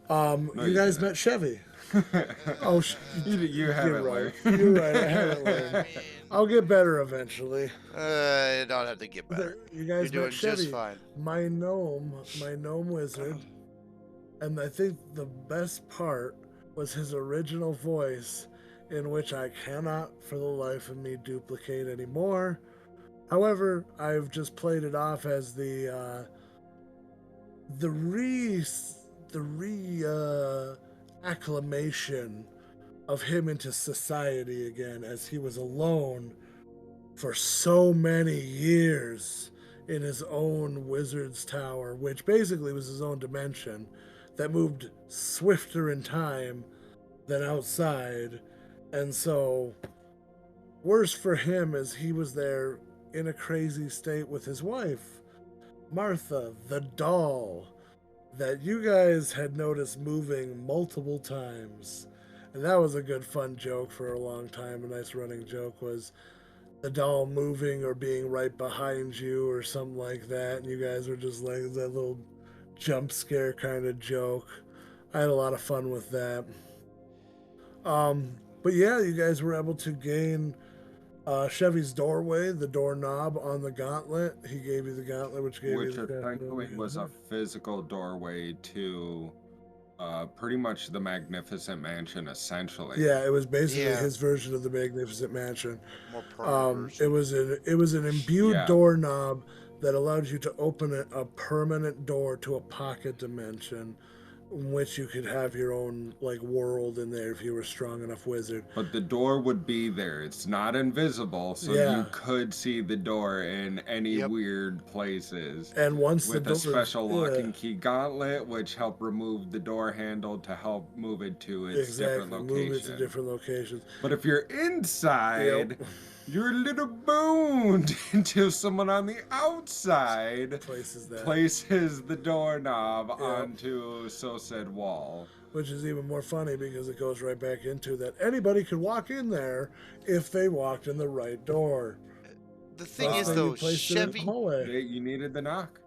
You guys met Chevy. Oh, you haven't learned. You're right, I haven't learned. I'll get better eventually. I don't have to get better. You guys You're met doing Chevy, just fine. my gnome wizard. And I think the best part was his original voice, in which I cannot for the life of me duplicate anymore. However, I've just played it off as the acclamation of him into society again, as he was alone for so many years in his own wizard's tower, which basically was his own dimension that moved swifter in time than outside. And so, worse for him, as he was there in a crazy state with his wife, Martha, the doll, that you guys had noticed moving multiple times. And that was a good fun joke for a long time. A nice running joke was the doll moving or being right behind you or something like that. And you guys were just like that little jump scare kind of joke. I had a lot of fun with that. But yeah, you guys were able to gain Chevy's doorway, the doorknob on the gauntlet. He gave you the gauntlet, which essentially was a physical doorway to pretty much the Magnificent Mansion, essentially. Yeah, it was basically his version of the Magnificent Mansion. More permanent version. It was an imbued doorknob that allowed you to open a permanent door to a pocket dimension. in which you could have your own like world in there if you were a strong enough wizard. But the door would be there. It's not invisible, so Yeah. you could see the door in any Yep. weird places. And once With the a doors, special lock yeah, and key gauntlet, which help remove the door handle to help move it to its different exactly, location. move it to different locations. But if you're inside, Yep. you're a little boned until someone on the outside Places that, places the doorknob Yep. onto so said wall. which is even more funny because it goes right back into that anybody could walk in there if they walked in the right door. The thing Uh, is, Then though, you placed it in the Chevy. hallway. You needed the knock.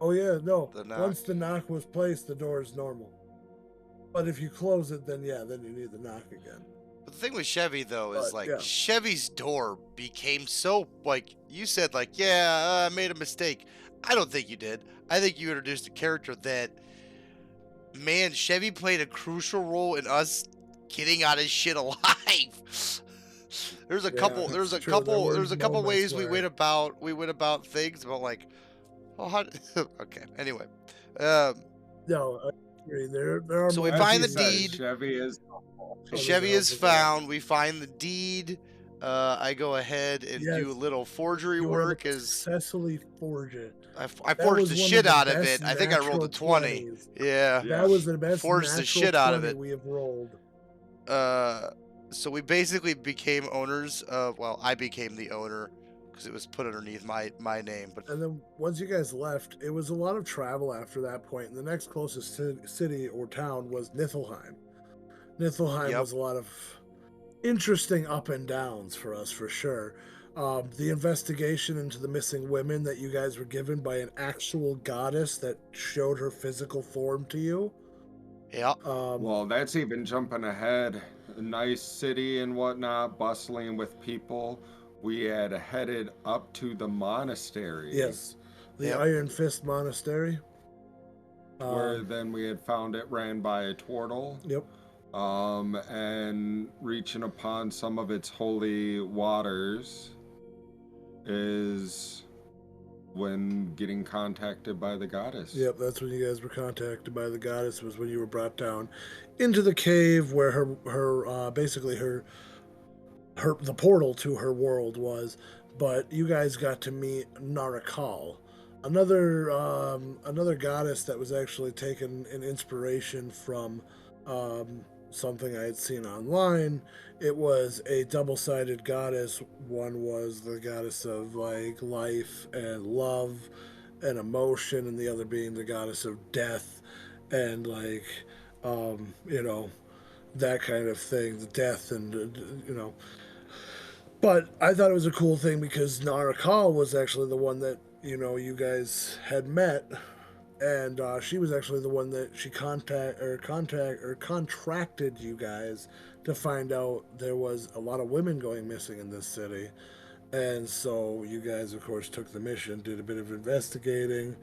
Oh yeah, no. The knock. Once the knock was placed, the door is normal. But if you close it, then yeah, then you need the knock again. But the thing with Chevy, though, is But, like yeah. Chevy's door became so like you said, like, yeah, I made a mistake. I don't think you did. I think you introduced a character that, man, Chevy played a crucial role in us getting out of shit alive. There's a Yeah, couple. There's a it's true. couple. There There's were a couple moments ways we where- went about things about like, oh, how? Okay. Anyway, No, I agree. There are. So we moments find the where- deed. Chevy is Chevy is helpful, yeah. found. We find the deed. I go ahead and do a Yes. little forgery You were able work to as successfully forge it. I That forged was the one shit the out of best it. I think I rolled a natural 20. 20s. Yeah. Yeah. That was the best Forged the natural shit out of 20 it. we have rolled. So we basically became owners of. Well, I became the owner because it was put underneath my name. But And then once you guys left, it was a lot of travel after that point. And the next closest city or town was Niflheim. Niflheim Yep. was a lot of interesting up and downs for us, for sure. The investigation into the missing women that you guys were given by an actual goddess that showed her physical form to you. yeah, Well, that's even jumping ahead. A nice city and whatnot, bustling with people. We had headed up to the monastery. Yes, the Yep. Iron Fist Monastery. Where then we had found it ran by a turtle. Yep. And reaching upon some of its holy waters is when getting contacted by the goddess. Yep, that's when you guys were contacted by the goddess. Was when you were brought down into the cave where her basically her the portal to her world was. But you guys got to meet Narakal, another goddess that was actually taken an inspiration from something I had seen online. It was a double-sided goddess. One was the goddess of like life and love and emotion, and the other being the goddess of death and like that kind of thing, the death and. But I thought it was a cool thing because Narakal was actually the one that you guys had met, and she was actually the one that she contracted you guys to find out there was a lot of women going missing in this city. And so you guys, of course, took the mission, did a bit of investigating,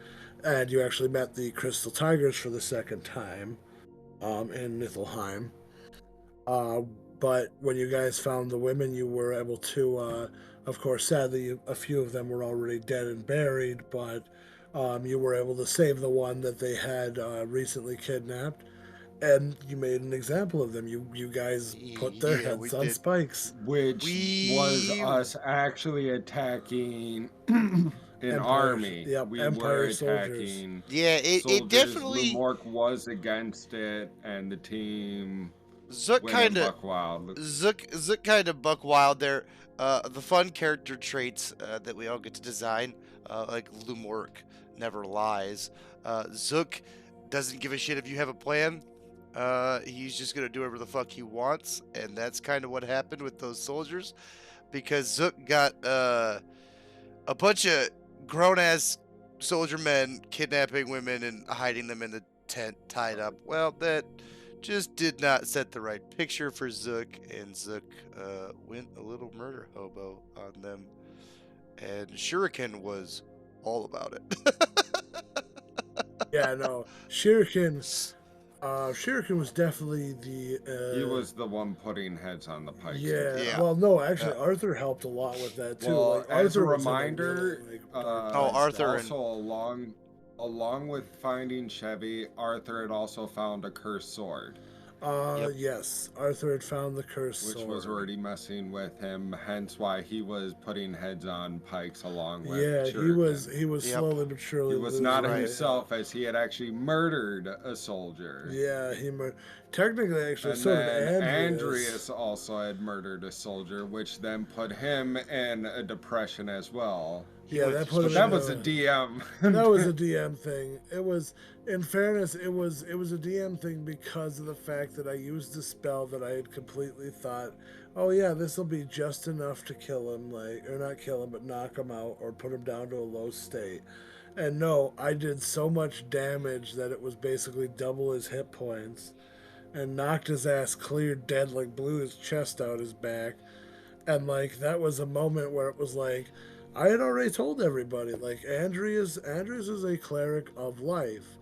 and you actually met the Crystal Tigers for the second time in Niflheim. But when you guys found the women, you were able to, of course, sadly, a few of them were already dead and buried, but you were able to save the one that they had recently kidnapped, and you made an example of them. You guys put their Yeah, we heads on did. spikes. Which was We- us actually attacking an Empire- army. yep, We Empire were soldiers. attacking yeah, it soldiers. definitely Lumork was against it, and the team Zook went kind of buck wild. Zook kind of buck wild there. The fun character traits that we all get to design, like Lumork never lies. Zook doesn't give a shit if you have a plan. He's just gonna do whatever the fuck he wants, and that's kind of what happened with those soldiers, because Zook got a bunch of grown-ass soldier men kidnapping women and hiding them in the tent tied up. Well, that just did not set the right picture for Zook, and Zook went a little murder hobo on them, and Shuriken was all about it. Yeah, no, Shuriken was definitely the. He was the one putting heads on the pikes. Yeah. Yeah. Well, no, actually, Arthur helped a lot with that too. Well, like, as a Arthur was in reminder, really, dark Oh, place. Arthur and- also along with finding Chevy, Arthur had also found a cursed sword. Yep. Yes, Arthur had found the cursed Which sword. was already messing with him, hence why he was putting heads on pikes along with Yeah, Shuriken. he was Yep. slowly but surely. He was losing not it. himself, as he had actually murdered a soldier. Yeah, technically, actually, And so did then Andreas. also had murdered a soldier, which then put him in a depression as well. Yeah, that put him. But that in was a DM. That was a DM thing. It was, in fairness, it was a DM thing because of the fact that I used a spell that I had completely thought, oh yeah, this will be just enough to kill him, like, or not kill him, but knock him out or put him down to a low state. And no, I did so much damage that it was basically double his hit points, and knocked his ass clear dead, like blew his chest out his back, and like that was a moment where it was like I had already told everybody, like Andreas is a cleric of life.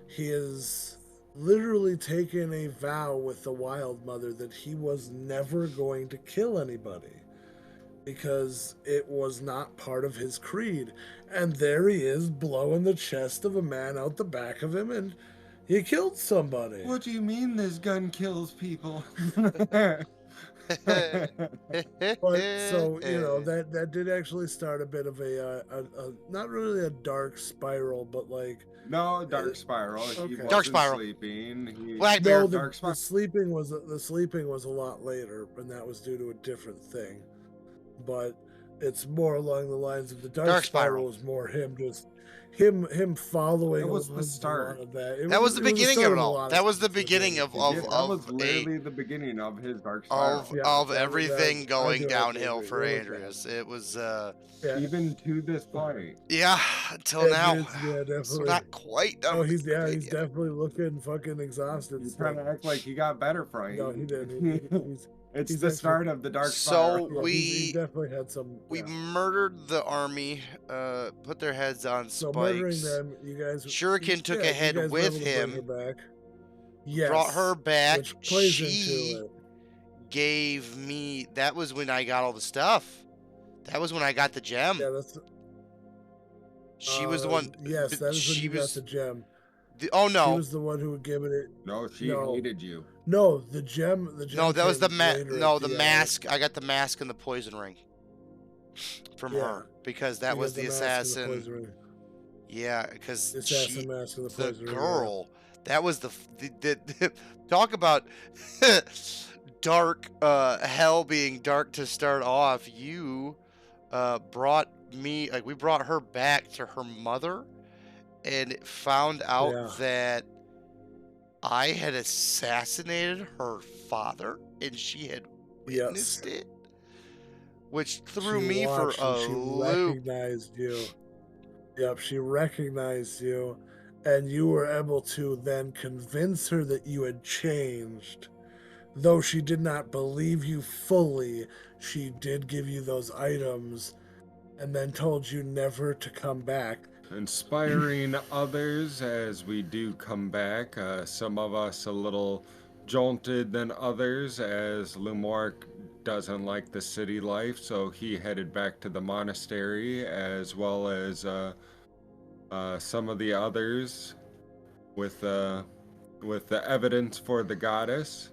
He has literally taken a vow with the Wild Mother that he was never going to kill anybody because it was not part of his creed. And there he is blowing the chest of a man out the back of him, and he killed somebody. What do you mean this gun kills people? But so that did actually start a bit of a not really a dark spiral, but like No, dark spiral. He Okay. wasn't Dark spiral. sleeping. Blackbeard. no, Dark the spiral. sleeping was a lot later, and that was due to a different thing. But it's more along the lines of the dark spiral was more him just him following. That was the a start. lot of that. That was the beginning start of it a all. lot That was the things. beginning of Yeah, that was literally the beginning of his dark spiral. Yeah, of that- everything that- going I do downhill agree. for It was Andreas. It was Yeah. Even to this point. yeah, until now. Yeah, definitely. So not quite done. Oh, with he's the campaign he's yet. definitely looking fucking exhausted. He's trying to act like he got better from you. No, he didn't. It's he's the actually- start of the dark So spiral. Yeah, he definitely had some. We Yeah. murdered the army, put their heads on So spikes. murdering them, you guys. Shuriken took a you head guys were with able to bring him, her back. Yes, brought her back. which plays She into it. gave me. That was when I got all the stuff. That was when I got the gem. Yeah, that's. She was the one. Yes, that is when she you was. got the gem. Oh She no! was the one who had given it. No, she No. hated you. No, the gem. The gem. No, that was the came mask. later No, at the end. mask. I got the mask and the poison ring from Yeah. her because that You was got the mask and the assassin. poison ring. Yeah, because The assassin mask and the the poison ring. yeah. girl. That was the talk about dark hell being dark to start off. You brought me we brought her back to her mother and found out Yeah. that I had assassinated her father and she had Yes. witnessed it, which threw She me for watched a and she loop. recognized you. Yep, she recognized you, and you were able to then convince her that you had changed. Though she did not believe you fully, she did give you those items and then told you never to come back. Inspiring others as we do come back. Some of us a little jolted than others, as Lumork doesn't like the city life, so he headed back to the monastery, as well as some of the others with the evidence for the goddess.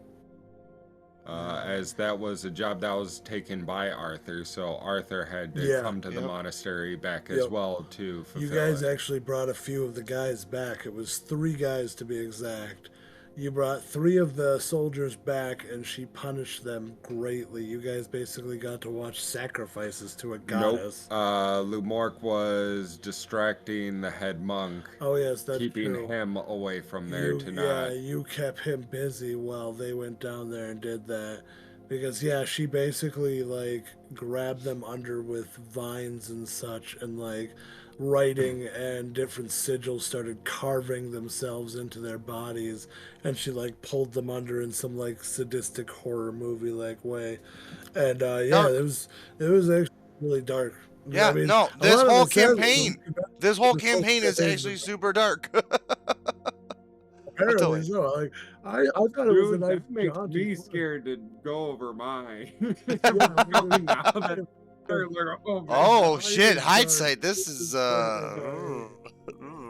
As that was a job that was taken by Arthur, so Arthur had to come to the Yep. monastery back as Yep. well to fulfill You guys it. actually brought a few of the guys back. It was 3 guys to be exact. You brought 3 of the soldiers back, and she punished them greatly. You guys basically got to watch sacrifices to a goddess. Nope. Lumork was distracting the head monk, Oh yes, that's keeping true. him away from there to not. You kept him busy while they went down there and did that. Because yeah, she basically like grabbed them under with vines and such, and like writing and different sigils started carving themselves into their bodies, and she like pulled them under in some like sadistic horror movie like way. And yeah, Dark. it was actually really dark. Yeah, I mean, no, a this lot of whole it says- campaign, this whole this whole campaign is campaign actually is- super dark. Apparently it. so. Like I thought it was a Dude, nice that makes jaunt me and fun. scared to go over mine. Yeah, Now that they're like, oh, my Oh God. shit, dark. hindsight. This is It's dark.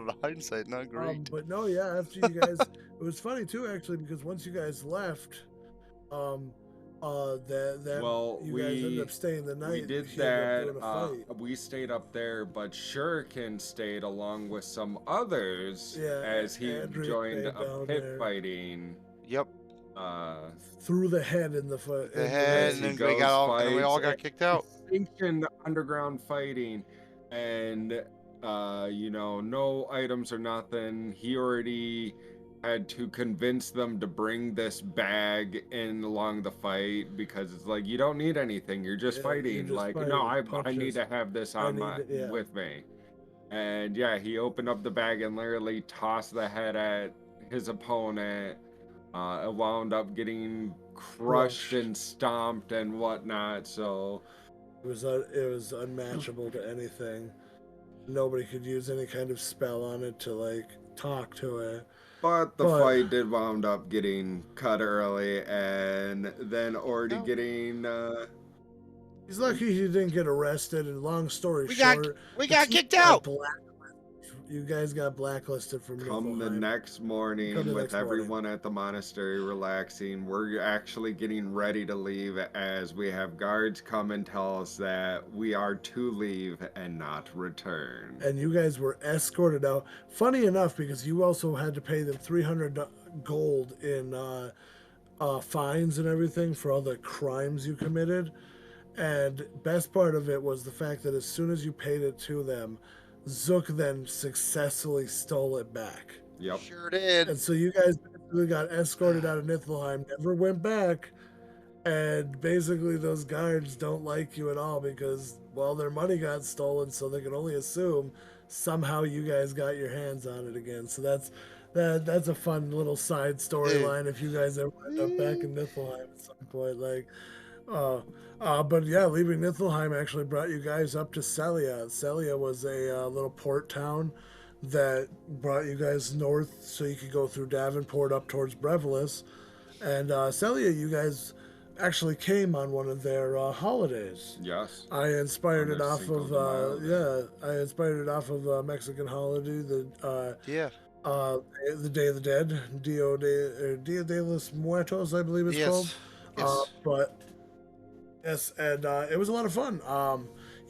in hindsight, not great. But no, yeah, after you guys, it was funny too, actually, because once you guys left, that Well, you guys ended up staying the night. we did he ended up doing that. a fight. We stayed up there, but Shuriken stayed along with some others Yeah, as he Andrea joined stayed a down pit there. fighting. Yep. Through the head in the foot. The head, He and goes, then we all got fights, kicked out. sanctioned underground fighting, and no items or nothing. He already had to convince them to bring this bag in along the fight because it's like you don't need anything. You're just fighting. You're just No, fighting, I need punches. to have this I on need with me. And yeah, he opened up the bag and literally tossed the head at his opponent. It wound up getting crushed and stomped and whatnot. So it was unmatchable to anything. Nobody could use any kind of spell on it to like talk to it. But the fight did wound up getting cut early, and then already getting. He's lucky he didn't get arrested. And long story short, we got kicked out. You guys got blacklisted from Come the Niflheim. next morning, with everyone at the monastery relaxing, we're actually getting ready to leave as we have guards come and tell us that we are to leave and not return. And you guys were escorted out. Funny enough, because you also had to pay them 300 gold in fines and everything for all the crimes you committed. And best part of it was the fact that as soon as you paid it to them, Zook then successfully stole it back. Yep. Sure did. And so you guys basically got escorted out of Niflheim, never went back. And basically those guards don't like you at all because, well, their money got stolen, so they can only assume somehow you guys got your hands on it again. So that's a fun little side storyline if you guys ever end up back in Niflheim at some point. But yeah, leaving Niflheim actually brought you guys up to Celia. Celia was a little port town that brought you guys north so you could go through Davenport up towards Brevolis. And Celia, you guys actually came on one of their holidays. Yes. I inspired it off of Mexican holiday, the Day of the Dead, Dia de los Muertos, I believe it's called. Yes, and it was a lot of fun.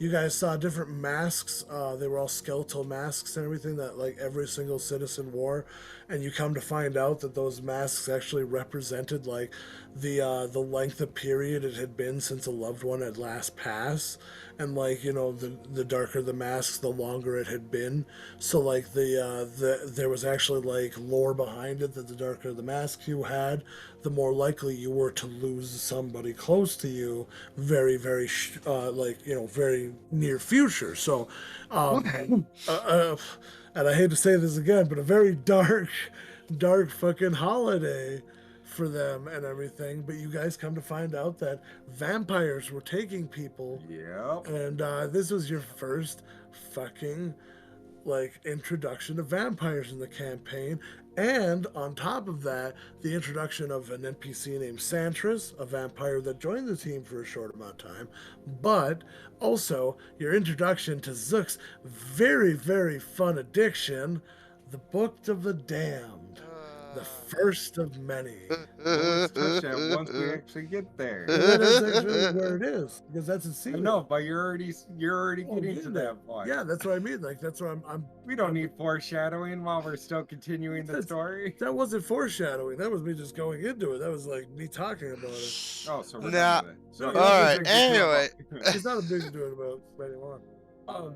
You guys saw different masks. They were all skeletal masks and everything that like every single citizen wore, and you come to find out that those masks actually represented like the length of period it had been since a loved one had last passed, and like the darker the masks, the longer it had been. So like there was actually like lore behind it that the darker the mask you had, the more likely you were to lose somebody close to you very, very, very near future. So, and I hate to say this again, but a very dark fucking holiday for them and everything. But you guys come to find out that vampires were taking people. Yep. And this was your first fucking introduction to vampires in the campaign. And on top of that, the introduction of an NPC named Santris, a vampire that joined the team for a short amount of time, but also your introduction to Zook's very, very fun addiction, the Book of the Damned, the first of many. Let's touch that once we actually get there. That is actually where it is, because that's a secret. No, but you're already getting to that point. Yeah, that's what I mean. Like that's what I'm. We don't need foreshadowing while we're still continuing the story. That wasn't foreshadowing. That was me just going into it. That was like me talking about it. Oh, so we're done with it. So, all right. Anyway, it's not a big deal about anymore. No,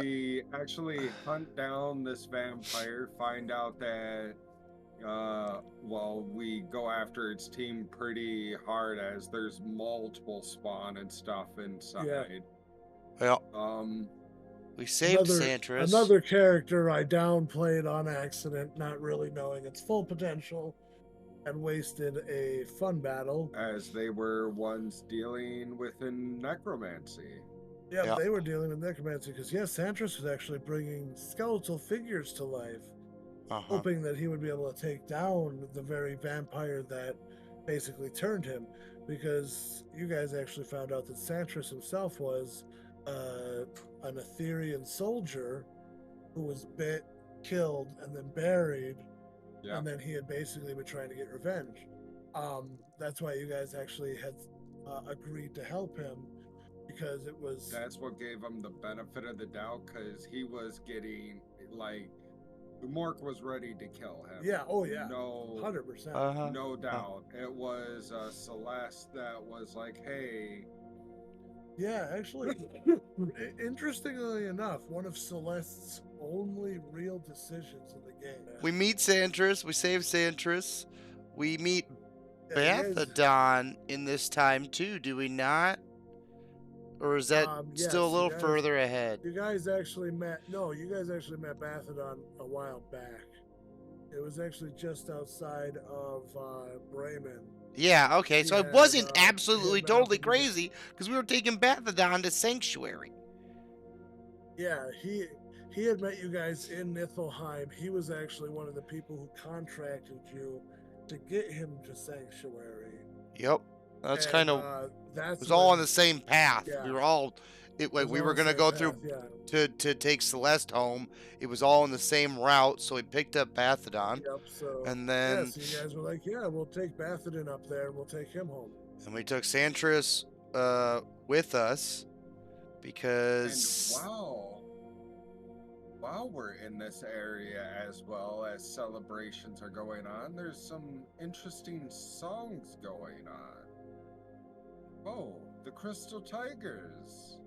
we actually hunt down this vampire, find out that we go after its team pretty hard as there's multiple spawn and stuff inside. Yeah. Well, we saved Santris. Another character I downplayed on accident, not really knowing its full potential, and wasted a fun battle. As they were ones dealing with necromancy. Yeah, they were dealing with necromancy because Santris was actually bringing skeletal figures to life. Hoping that he would be able to take down the very vampire that basically turned him, because you guys actually found out that Santris himself was an Etherean soldier who was bit killed and then buried, Yeah. and then he had basically been trying to get revenge. That's why you guys actually had agreed to help him, because it was That's what gave him the benefit of the doubt, because he was getting, like, Mork was ready to kill him. yeah, oh yeah, No, 100%. Uh-huh. no doubt. It was Celeste that was like, hey, Yeah, actually, interestingly enough, one of Celeste's only real decisions in the game. We meet Santris. We save Santris. We meet Yeah, you guys- Bathadon in this time too, do we not? Or is that yes, still a you little guys- further ahead? You guys actually met. No, you guys actually met Bathadon a while back. It was actually just outside of Bremen. Yeah, okay, so I Yeah, wasn't he had absolutely met up totally with you guys. crazy because we were taking Bathadon to Sanctuary. Yeah, he had met you guys in Niflheim. He was actually one of the people who contracted you to get him to Sanctuary. Yep, that's And, kind of that's it was all on when- the same path. Yeah. We were all it like was we all were the gonna same go path, through yeah. to take Celeste home. It was all in the same route, so we picked up Bathadon, Yep. So and yeah, then so you guys were like, yeah, we'll take Bathadon up there and we'll take him home. and we took Santris with us and because while we're in this area as well as celebrations are going on, there's some interesting songs going on. Oh, the Crystal Tigers.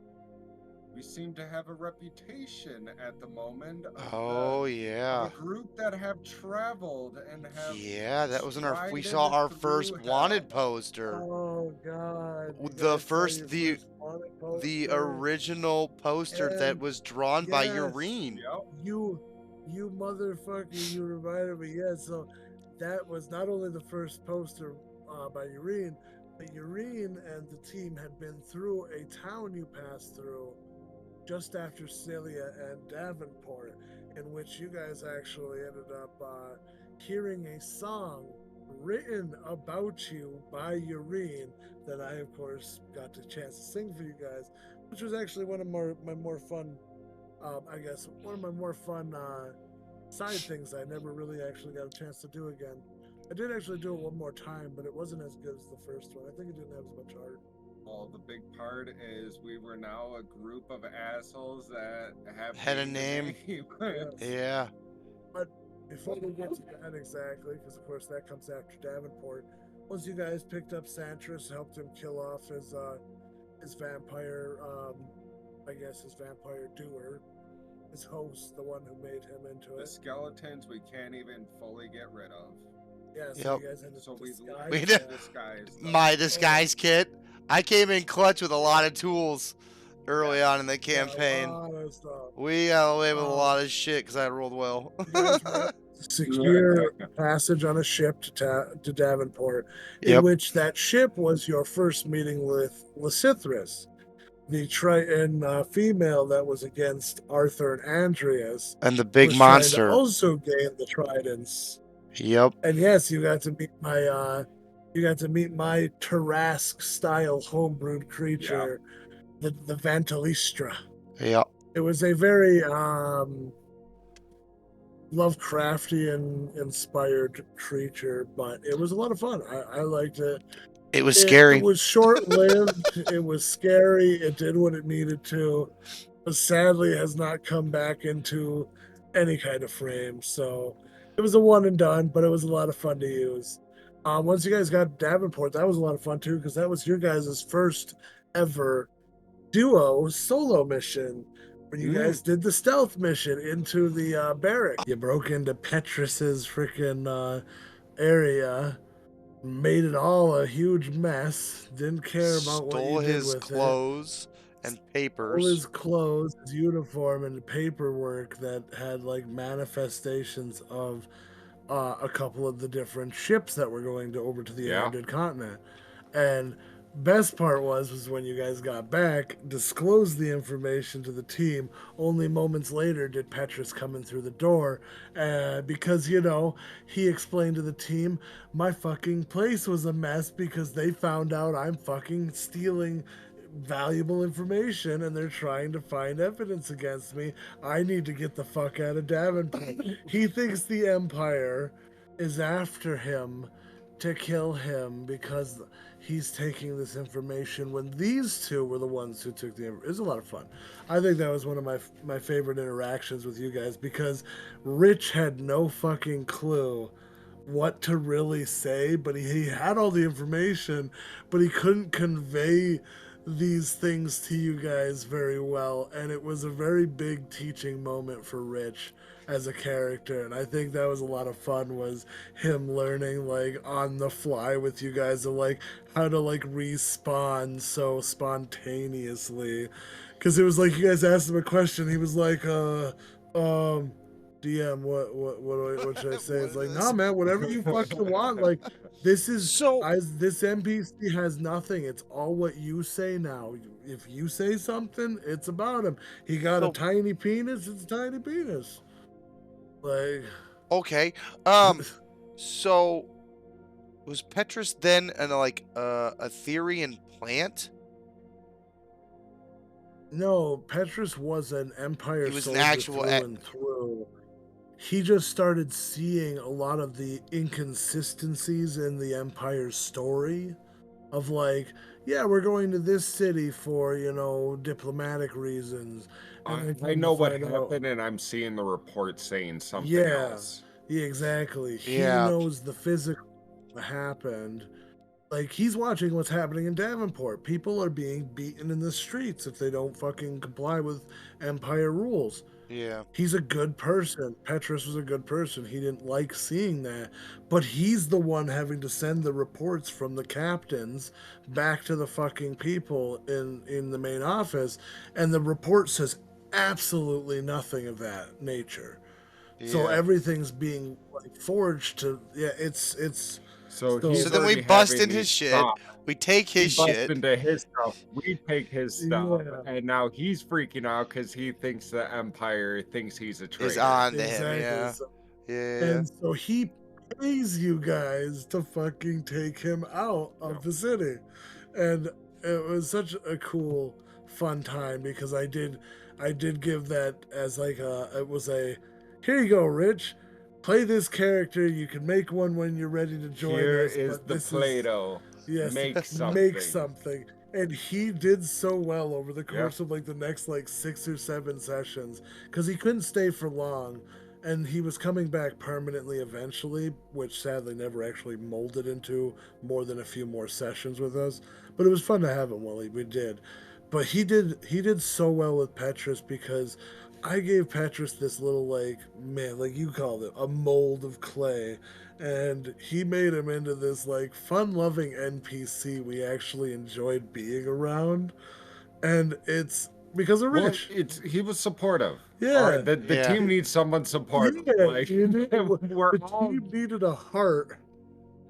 We seem to have a reputation at the moment of yeah. a group that have traveled and have Yeah, that was in our. We strided saw our first through wanted hell. poster. Oh God! you The guys saw first- your the- first wanted The poster? original poster that And was drawn by yes, Urine. Yep. you motherfucker! You reminded me. Yeah, so that was not only the first poster by Urine, but Urine and the team had been through a town you passed through just after Celia and Davenport, in which you guys actually ended up hearing a song written about you by Urine that I, of course, got the chance to sing for you guys, which was actually one of my more fun, I guess, one of my more fun side things I never really actually got a chance to do again. I did actually do it one more time, but it wasn't as good as the first one. I think it didn't have as much art. Well, the big part is we were now a group of assholes that have Had a gained name. Yes. Yeah. But before we get to that exactly, because of course that comes after Davenport, once you guys picked up Santris, helped him kill off his vampire, I guess his vampire doer, his host, the one who made him into The it. skeletons we can't even fully get rid of. Yeah, so Yep. you guys had to So we disguise We that. disguised them. My disguise kit. I came in clutch with a lot of tools early Yes. on in the Yeah, a campaign. lot of stuff. We got away with a lot of shit because I rolled well. You guys met secure passage on a ship to Davenport, in Yep. which that ship was your first meeting with Lysithris, the Triton female that was against Arthur and Andreas, And the big was trying to monster. also gain the tridents. Yep. And yes, you got to meet my Tarask style homebrewed creature, the Vantalistra. Yep. It was a very Lovecraftian inspired creature, but it was a lot of fun. I liked it. It was scary. It was short lived. It was scary. It did what it needed to, but sadly has not come back into any kind of frame. So it was a one and done, but it was a lot of fun to use. Once you guys got Davenport, that was a lot of fun too, because that was your guys' first ever duo solo mission, when you guys did the stealth mission into the barrack. You broke into Petrus's freaking area, made it all a huge mess, didn't care about what you Stole did his with clothes and it. All papers. his clothes, his uniform, and paperwork that had like manifestations of a couple of the different ships that were going to over to the Yeah. Arid continent. And best part was when you guys got back, disclosed the information to the team. Only moments later did Petrus come in through the door, because he explained to the team, my fucking place was a mess because they found out I'm fucking stealing valuable information, and they're trying to find evidence against me. I need to get the fuck out of Davenport. He thinks the Empire is after him to kill him because he's taking this information when these two were the ones who took the. It was a lot of fun. I think that was one of my favorite interactions with you guys because Rich had no fucking clue what to really say, but he had all the information, but he couldn't convey these things to you guys very well, and it was a very big teaching moment for Rich as a character, and I think that was a lot of fun, was him learning like on the fly with you guys of like how to like respawn so spontaneously, because it was like you guys asked him a question, he was like DM, what should I say? It's like, nah, man, whatever you fucking want. Like, this is this NPC has nothing. It's all what you say now. If you say something, it's about him. He got a tiny penis. It's a tiny penis. Like, okay. So was Petrus then like a Aetherian plant? no, Petrus was an Empire He was an soldier actual through and through. He just started seeing a lot of the inconsistencies in the Empire's story of like, yeah, we're going to this city for, diplomatic reasons. And I know what happened, and I'm seeing the report saying something else. Yeah, exactly. He Yeah. knows the physical what happened. Like, he's watching what's happening in Davenport. People are being beaten in the streets if they don't fucking comply with Empire rules. Yeah. He's a good person. Petrus was a good person. He didn't like seeing that. But he's the one having to send the reports from the captains back to the fucking people in the main office. And the report says absolutely nothing of that nature. Yeah. So everything's being like forged to it's So then we bust in his shit. We take his shit. Bust into his stuff. We take his stuff, and now he's freaking out because he thinks the Empire thinks he's a traitor. Is on to him, yeah. Yeah. And so he pays you guys to fucking take him out of the city, and it was such a cool, fun time because I did give that as like it was a, here you go, Rich. Play this character. You can make one when you're ready to join Here us. is the Play-Doh. Yes, make something. Make something. And he did so well over the course of like the next like 6 or 7 sessions because he couldn't stay for long, and he was coming back permanently eventually, which sadly never actually molded into more than a few more sessions with us. But it was fun to have him while we did. But he did so well with Petrus because I gave Petrus this little like you called it, a mold of clay, and he made him into this like fun-loving NPC we actually enjoyed being around, and it's because of Rich. Well, he was supportive. Yeah, the team needs someone supportive. Like, the team needed a heart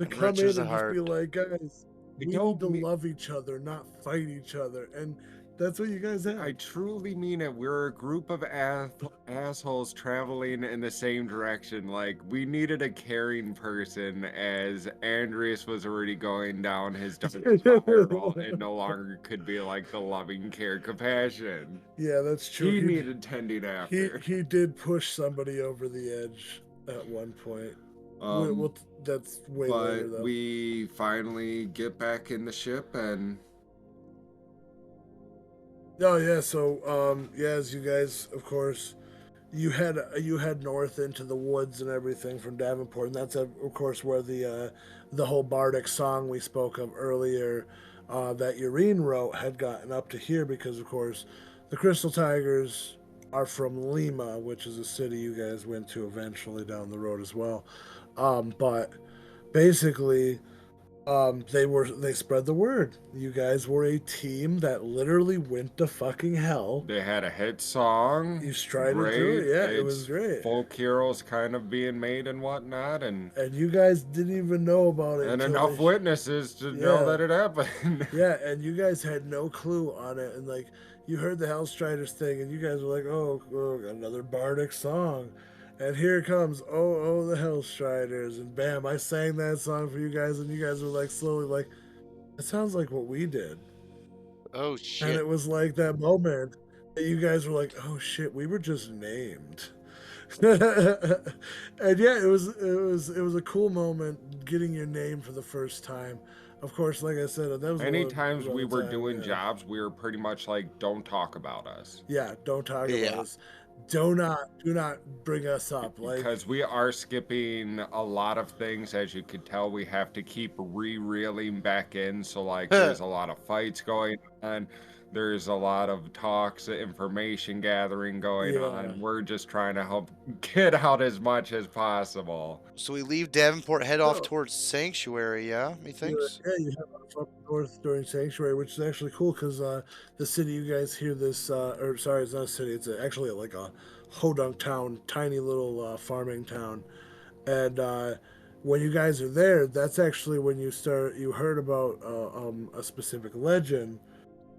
to come in and just be like, guys, we need to love each other, not fight each other, and that's what you guys have. I truly mean it. We're a group of assholes traveling in the same direction. Like, we needed a caring person, as Andreas was already going down his dark spiral and no longer could be like the loving care compassion. Yeah, that's true. He needed tending after. He did push somebody over the edge at one point. That's way later, though. We finally get back in the ship and. Oh yeah, so as you guys, of course, you head north into the woods and everything from Davenport, and that's of course where the whole bardic song we spoke of earlier that Urine wrote had gotten up to here, because of course the Crystal Tigers are from Lima, which is a city you guys went to eventually down the road as well. But basically, they spread the word. You guys were a team that literally went to fucking hell. They had a hit song. You strided through it. Yeah, it was great. Folk heroes kind of being made and whatnot, and you guys didn't even know about it. And enough witnesses to know that it happened. Yeah, and you guys had no clue on it, and like you heard the Hellstriders thing, and you guys were like, oh another bardic song. And here comes, oh, the Hellstriders, and bam, I sang that song for you guys, and you guys were like slowly like, it sounds like what we did. Oh And shit. it was like that moment that you guys were like, "Oh shit, we were just named." And yeah, it was a cool moment getting your name for the first time. Of course, like I said, that was a Many long, times we long were time. doing Yeah, jobs, we were pretty much like, don't talk about us. yeah. Don't talk about Yeah. us. Do not bring us up. Like, Because we are skipping a lot of things, as you could tell, we have to keep re-reeling back in. So, like, there's a lot of fights going on. There's a lot of talks, information gathering going yeah. on. We're just trying to help get out as much as possible. So we leave Davenport, head off So, towards Sanctuary, yeah? Methinks? yeah, you have up north during Sanctuary, which is actually cool because the city you guys hear this, or sorry, it's not a city. It's actually like a hodunk town, tiny little farming town. And when you guys are there, that's actually when you heard about a specific legend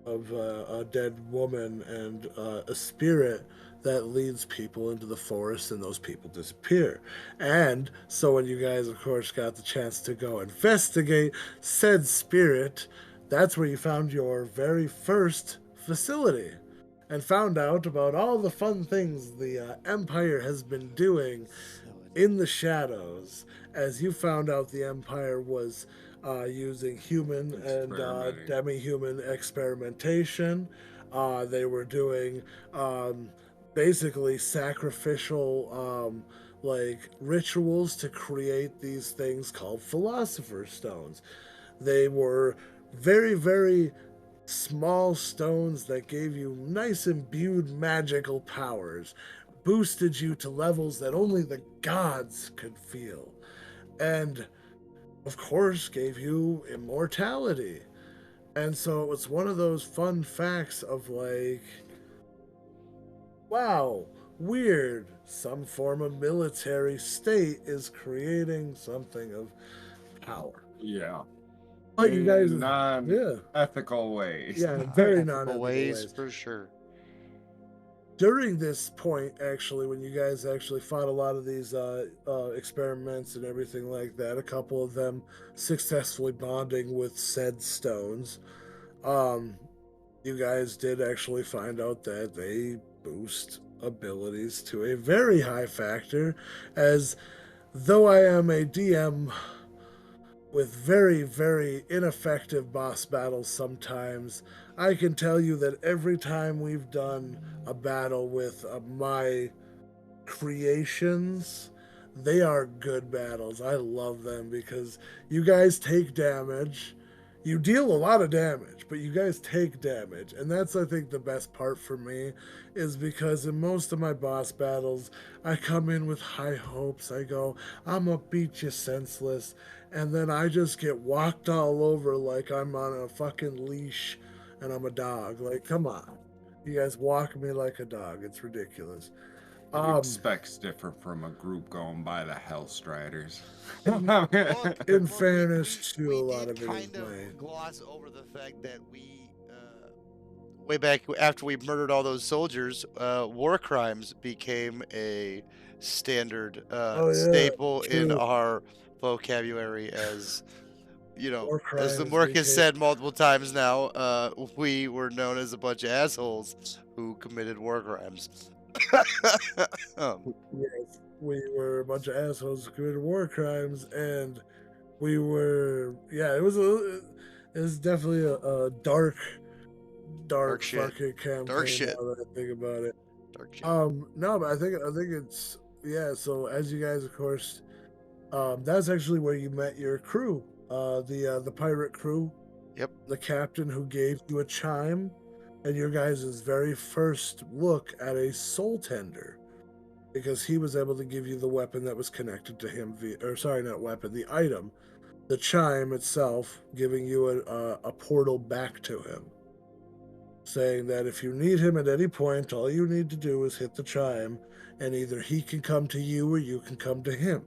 of a dead woman and a spirit that leads people into the forest, and those people disappear. And so when you guys, of course, got the chance to go investigate said spirit, that's where you found your very first facility and found out about all the fun things the Empire has been doing in the shadows. As you found out, the Empire was using human and Experimenting. demi-human experimentation. They were doing basically sacrificial like rituals to create these things called philosopher's stones. They were very, very small stones that gave you nice imbued magical powers, boosted you to levels that only the gods could feel, and of course gave you immortality. And so it was one of those fun facts of like, wow, weird, some form of military state is creating something of power. Yeah. But you guys, In yeah, non-ethical ways. yeah, very Ethical non-ethical ways, ways. for sure. During this point, actually, when you guys actually fought a lot of these experiments and everything like that, a couple of them successfully bonding with said stones, um, you guys did actually find out that they boost abilities to a very high factor. As though I am a DM with very, very ineffective boss battles sometimes, I can tell you that every time we've done a battle with my creations, they are good battles. I love them because you guys take damage. You deal a lot of damage, but you guys take damage. And that's, I think, the best part for me, is because in most of my boss battles, I come in with high hopes. I go, I'm gonna beat you senseless. And then I just get walked all over like I'm on a fucking leash and I'm a dog. Like, come on. You guys walk me like a dog. It's ridiculous. The spec's different from a group going by the Hellstriders. In fairness to a lot did of it is kind of my gloss over the fact that we, way back after we murdered all those soldiers, war crimes became a standard oh yeah, staple in true. our vocabulary. As you know, War as the crimes Mork has became said multiple times now, we were known as a bunch of assholes who committed war crimes. yes, we were a bunch of assholes who committed war crimes, and we were it was definitely a dark Dark shit. fucking Dark campaign shit. now that I think about it. Dark shit. No, but I think it's, yeah. So as you guys, of course, that's actually where you met your crew, the pirate crew. Yep. The captain who gave you a chime, and your guys' very first look at a soul tender, because he was able to give you the weapon that was connected to him or sorry, not weapon, the item, the chime itself, giving you a portal back to him, saying that if you need him at any point, all you need to do is hit the chime, and either he can come to you or you can come to him.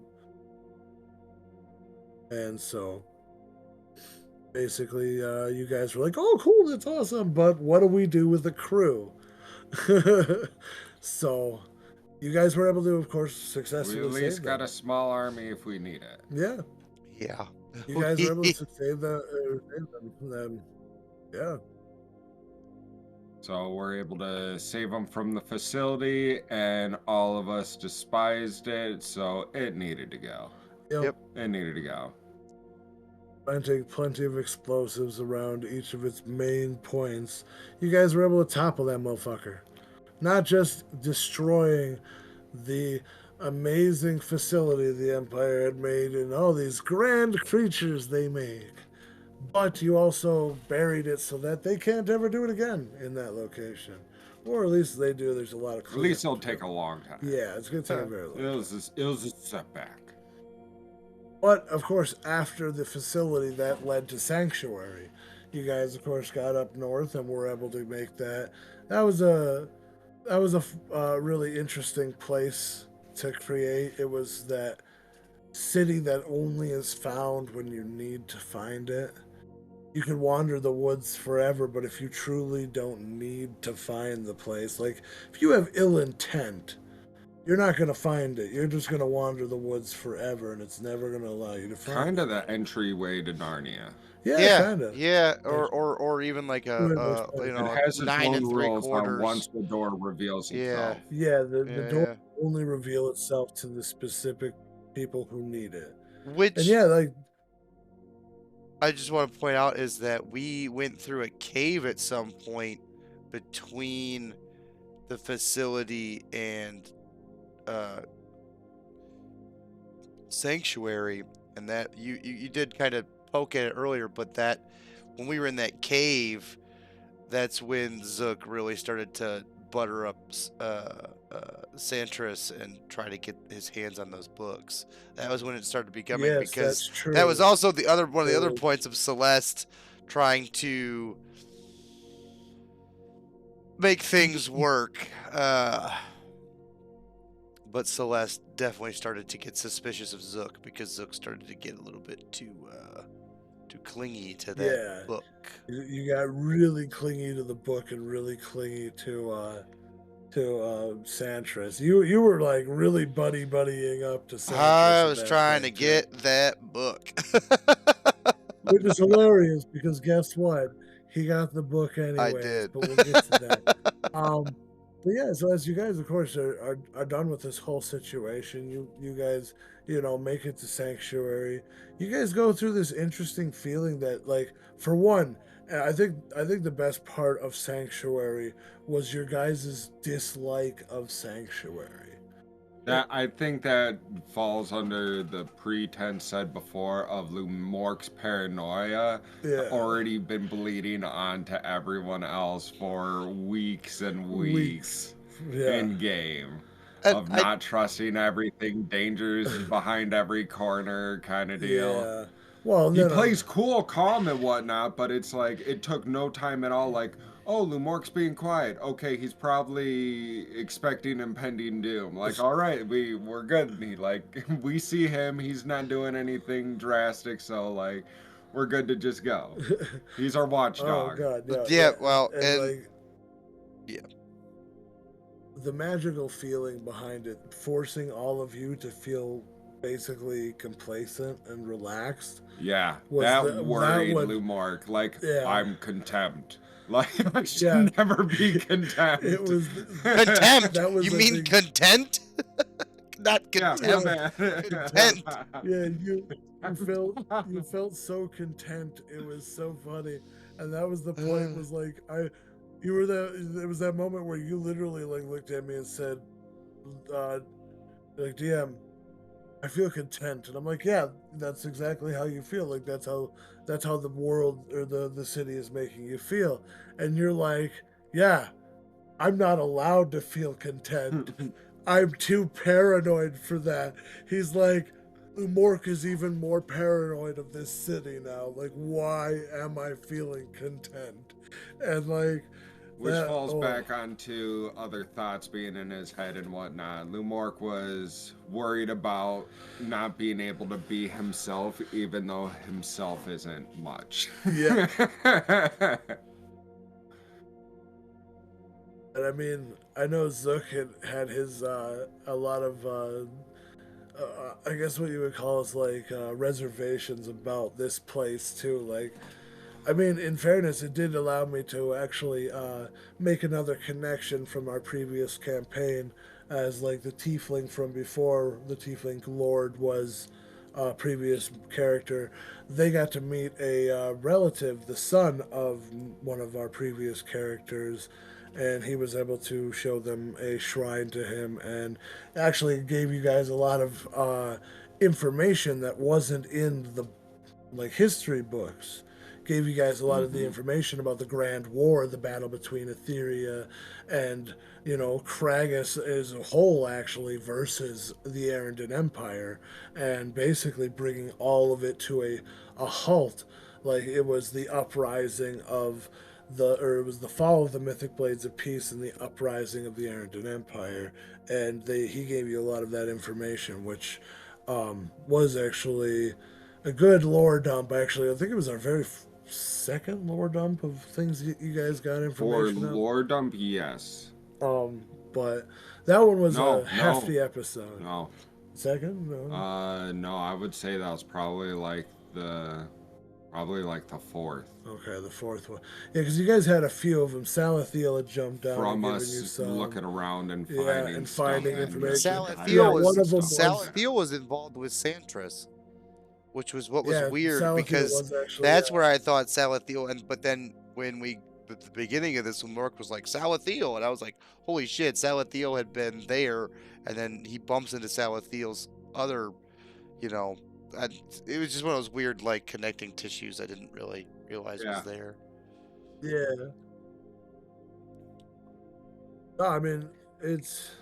And so basically, you guys were like, "Oh, cool, that's awesome," but what do we do with the crew? So you guys were able to, of course, We successfully at least save got them. a small army if we need it. Yeah, Yeah. you guys were able to save them. Yeah. So we're able to save them from the facility, and all of us despised it, so it needed to go. Yep. It needed to go. Planting plenty of explosives around each of its main points, you guys were able to topple that motherfucker. Not just destroying the amazing facility the Empire had made and all these grand creatures they make, but you also buried it so that they can't ever do it again in that location. Or at least they do. There's a lot of At least cleanup it'll to take do. a long time. Yeah, it's going to take a very long time. It was a setback. But, of course, after the facility, that led to Sanctuary. You guys, of course, got up north and were able to make that. That was a really interesting place to create. It was that city that only is found when you need to find it. You can wander the woods forever, but if you truly don't need to find the place, like if you have ill intent, you're not going to find it. You're just going to wander the woods forever, and it's never going to allow you to find Kind it. of the entryway to Narnia. Yeah, kind of. Yeah, or even like a It a has its 9 own rules on 3/4. once the door reveals itself. Yeah, the Yeah, door only reveal itself to the specific people who need it. Which And yeah, like I just want to point out is that we went through a cave at some point between the facility and uh, Sanctuary, and that you did kind of poke at it earlier, but that when we were in that cave, that's when Zook really started to butter up Santris and try to get his hands on those books. That was when it started becoming, yes, because that's true. that was also the other one of the other Oh. points of Celeste trying to make things work. But Celeste definitely started to get suspicious of Zook because Zook started to get a little bit too clingy to that book. You got really clingy to the book and really clingy to Santris. You were like really buddying up to Santris. I at was that trying to point, too. get that book. Which is hilarious because guess what? He got the book anyways. did. But we'll get to that. But yeah, so as you guys, of course, are done with this whole situation, you guys, make it to Sanctuary. You guys go through this interesting feeling that, like, for one, I think the best part of Sanctuary was your guys' dislike of Sanctuary. I think that falls under the pretense said before of Lumork's paranoia Yeah. already been bleeding on to everyone else for weeks and weeks Yeah. in game. And Of not trusting everything, dangers behind every corner kind of deal. Yeah. Well, He plays cool, calm, and whatnot, but it's like it took no time at all. Like, oh, Lumork's being quiet. Okay, he's probably expecting impending doom. Like, all right, we're good. He, like, we see him. He's not doing anything drastic, so like, we're good to just go. He's our watchdog. Oh God, Yeah, well, and like, yeah. the magical feeling behind it, forcing all of you to feel basically complacent and relaxed. Yeah, Was that worried would- Lumork. Like, Yeah. I'm contempt. Like, I should Yeah. never be contempt. It was Contempt. That was You the mean thing. content? Not Yeah, contempt. man. Content. Yeah, you felt so content. It was so funny, and that was the point. Was like you were there was that moment where you literally like looked at me and said, like DM, I feel content, and I'm like, yeah, that's exactly how you feel. Like that's how the world or the city is making you feel, and you're like, yeah, I'm not allowed to feel content. I'm too paranoid for that. He's like, Mork is even more paranoid of this city now. Like, why am I feeling content? And like, Which falls back onto other thoughts being in his head and whatnot. Lumork was worried about not being able to be himself, even though himself isn't much. Yeah. And I mean, I know Zook had his a lot of I guess what you would call is like reservations about this place too. Like, I mean, in fairness, it did allow me to actually make another connection from our previous campaign, as like the tiefling from before, the tiefling lord was a previous character. They got to meet a relative, the son of one of our previous characters, and he was able to show them a shrine to him, and actually gave you guys a lot of information that wasn't in the like history books. Gave you guys a lot of the information about the Grand War, the battle between Etheria and, Kragus as a whole, actually, versus the Arendon Empire, and basically bringing all of it to a halt. Like, it was the uprising of or it was the fall of the Mythic Blades of Peace and the uprising of the Arendon Empire, and he gave you a lot of that information, which was actually a good lore dump. Actually, I think it was our very second lore dump of things you guys got For information of. lore dump, yes. But that one was No, a hefty episode. No. Second? No. No, I would say that was probably like the fourth. Okay, the fourth one. Yeah, because you guys had a few of them. Salathiel had jumped down From and us given you some. looking around and Yeah, finding and stuff finding and information. Salathiel one of them was. Salathiel was involved with Santris, which was what was Yeah, weird Salathiel because was actually, that's where I thought Salathiel, but then when at the beginning of this, when Lork was like Salathiel, and I was like, holy shit, Salathiel had been there, and then he bumps into Salathiel's other, it was just one of those weird like connecting tissues I didn't really realize was there. Yeah. No, I mean it's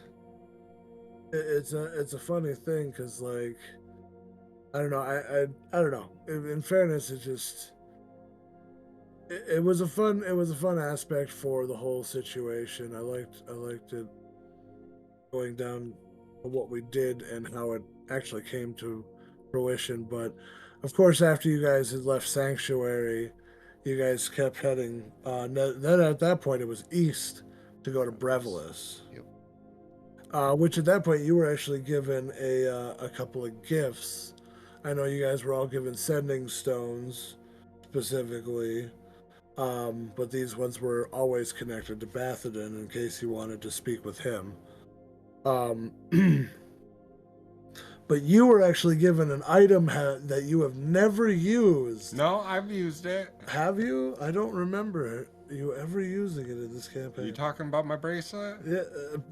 a funny thing because like I don't know I don't know. In fairness, it was a fun aspect for the whole situation. I liked it going down what we did and how it actually came to fruition. But of course, after you guys had left Sanctuary, you guys kept heading. Then at that point, it was east to go to Brevilis. Yep. Which at that point you were actually given a couple of gifts. I know you guys were all given sending stones specifically, but these ones were always connected to Bathodin in case you wanted to speak with him. But you were actually given an item that you have never used. No, I've used it. Have you? I don't remember you ever using it in this campaign. You talking about my bracelet? Yeah,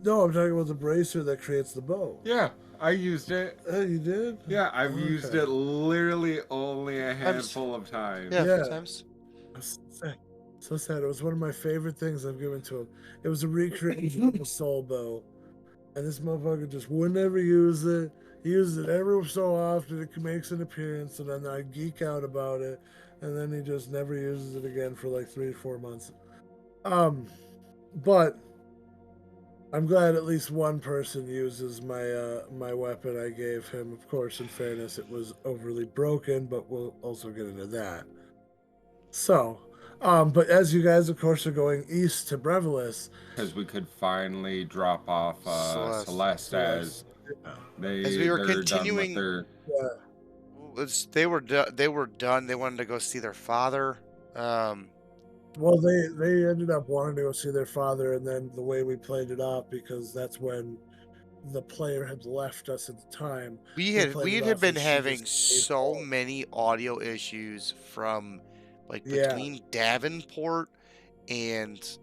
no, I'm talking about the bracer that creates the bow. Yeah, I used it. You did? Yeah, I've used it literally only a handful of times. Yeah, a few times. So sad. It was one of my favorite things I've given to him. It was a recreation of a soul bow. And this motherfucker just would never use it. He uses it every so often. It makes an appearance, and then I geek out about it. And then he just never uses it again for like 3 or 4 months. But I'm glad at least one person uses my weapon I gave him. Of course, in fairness, it was overly broken, but we'll also get into that. So, but as you guys, of course, are going east to Brevilis, because we could finally drop off Celeste as we were continuing. They were done. They wanted to go see their father. Well, they ended up wanting to go see their father, and then the way we played it off, because that's when the player had left us at the time. We had been having so many audio issues from between Davenport and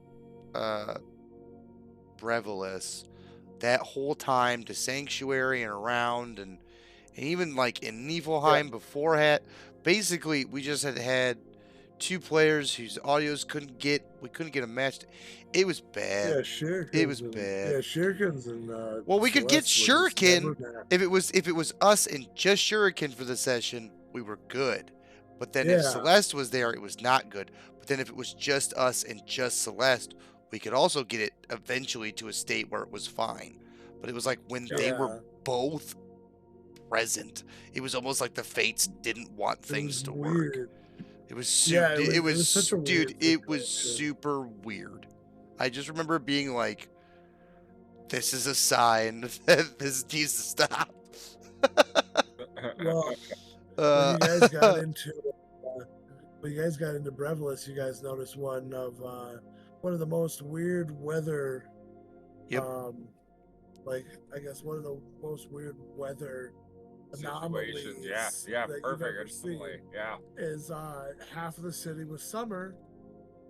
Brevilis that whole time to Sanctuary and around, and even like in Niflheim beforehand. Basically, we just had 2 players whose audios we couldn't get them matched. It was bad. Yeah, Shurikens. It was bad. Yeah, Shurikens and well, we could get Shuriken if it was us and just Shuriken for the session. We were good, but then if Celeste was there, it was not good. But then if it was just us and just Celeste, we could also get it eventually to a state where it was fine. But it was like when they were both present, it was almost like the fates didn't want things to work. It was super. It was such a dude. It was super weird. I just remember being like, "This is a sign that this needs to stop." Well, when you guys got into when you guys got into Brevilis, you guys noticed one of the most weird weather. Yep. Like I guess one of the most weird weather Situations, anomalies yeah, that you've perfect, ever seen instantly, yeah. is half of the city was summer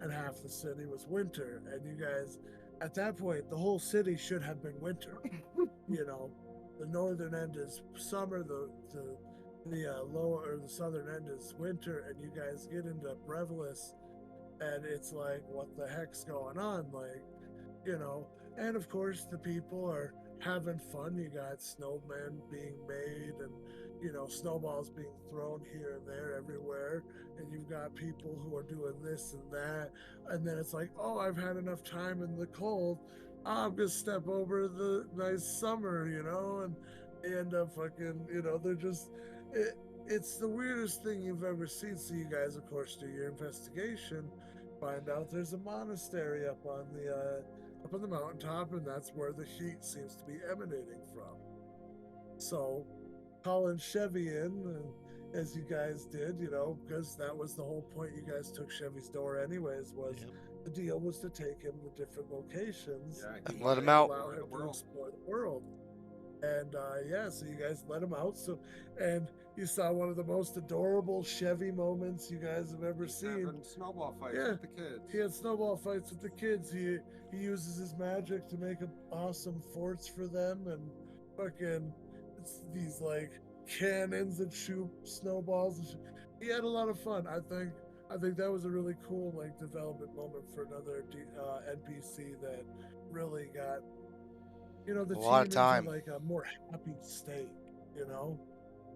and half the city was winter. And you guys, at that point, the whole city should have been winter. You know, the northern end is summer, the lower or the southern end is winter, and you guys get into Brevilis, and it's like, what the heck's going on? Like, you know, and of course the people are having fun. You got snowmen being made and snowballs being thrown here and there everywhere, and you've got people who are doing this and that, and then it's like, oh, I've had enough time in the cold, I'm gonna step over the nice summer, and they end up fucking, they're just it's the weirdest thing you've ever seen. So you guys of course do your investigation, find out there's a monastery up on the mountaintop, and that's where the heat seems to be emanating from. So, calling Chevy in, as you guys did, because that was the whole point. You guys took Chevy's door, anyways. Was Yep. the deal was to take him to different locations Yeah, And let him out. allow him to explore the world. And so you guys let him out. So, and you saw one of the most adorable Chevy moments you guys have ever seen. Having snowball fights Yeah. with the kids. He had snowball fights with the kids. He uses his magic to make awesome forts for them, and fucking it's these like cannons that shoot snowballs. He had a lot of fun. I think that was a really cool like development moment for another NPC that really got the A team lot of time. into like a more happy state.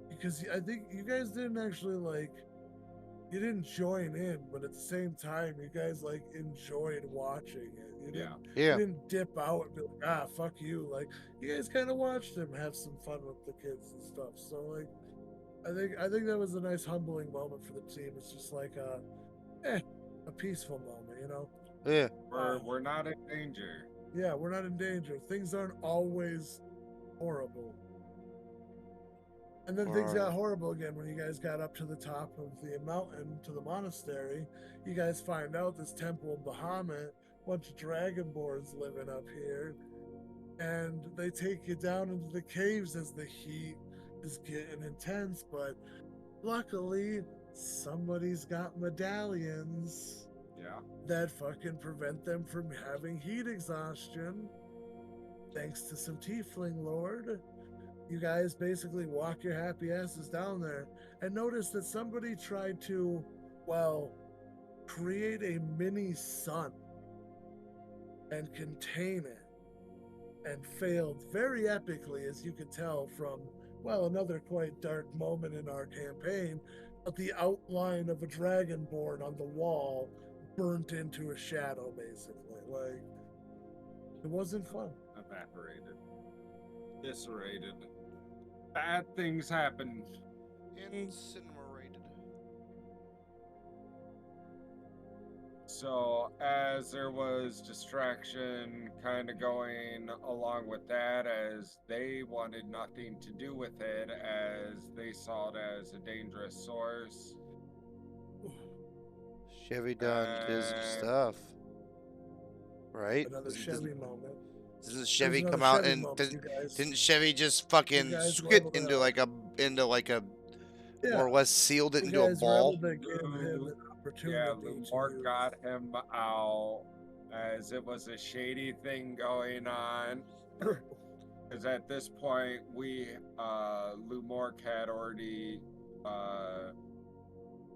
Because I think you guys didn't actually like. You didn't join in, but at the same time, you guys like enjoyed watching it. You Yeah. didn't dip out and be like, fuck you. Like you guys kind of watched them have some fun with the kids and stuff. So like, I think that was a nice humbling moment for the team. It's just like a peaceful moment, Yeah. We're not in danger. Yeah, we're not in danger. Things aren't always horrible. And then things got horrible again when you guys got up to the top of the mountain to the monastery. You guys find out this temple of Bahamut, bunch of dragonborns living up here, and they take you down into the caves as the heat is getting intense. But luckily, somebody's got medallions Yeah. that fucking prevent them from having heat exhaustion, thanks to some tiefling lord. You guys basically walk your happy asses down there and notice that somebody tried to, create a mini sun and contain it, and failed very epically, as you could tell from, another quite dark moment in our campaign. But the outline of a dragonborn on the wall burnt into a shadow, basically. Like, it wasn't fun. Evaporated. Eviscerated. Bad things happen. Incinerated. So, as there was distraction kind of going along with that, as they wanted nothing to do with it, as they saw it as a dangerous source. Chevy done did some stuff. Right? Another Chevy moment. Doesn't Chevy another come out Chevy and moment, you guys. didn't Chevy just fucking guys squid leveled into up. like a Yeah. more or less sealed it You into a guys were ball? able to give him an opportunity. Yeah, to Lumork use- got him out as it was a shady thing going on. Because at this point, Lumork had already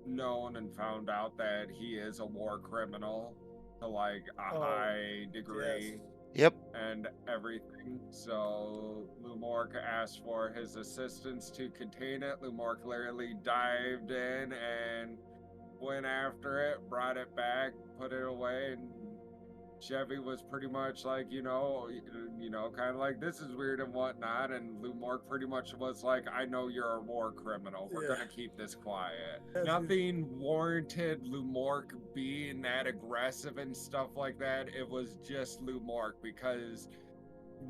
known and found out that he is a war criminal to like a high degree. Yes. Yep. And everything. So Lumork asked for his assistance to contain it. Lumork literally dived in and went after it, brought it back, put it away, and Chevy was pretty much like, kind of like, this is weird and whatnot. And Lumork pretty much was like, I know you're a war criminal. We're going to keep this quiet. Nothing warranted Lumork being that aggressive and stuff like that. It was just Lumork because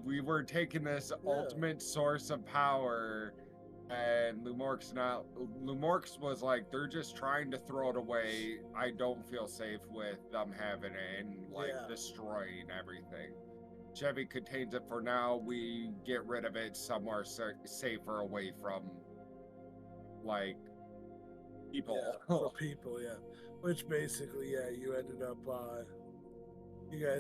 we were taking this ultimate source of power And Lumorks was like, they're just trying to throw it away. I don't feel safe with them having it and like destroying everything. Chevy contains it for now. We get rid of it somewhere safer away from like people. Yeah, for people, yeah. Which basically, yeah, you guys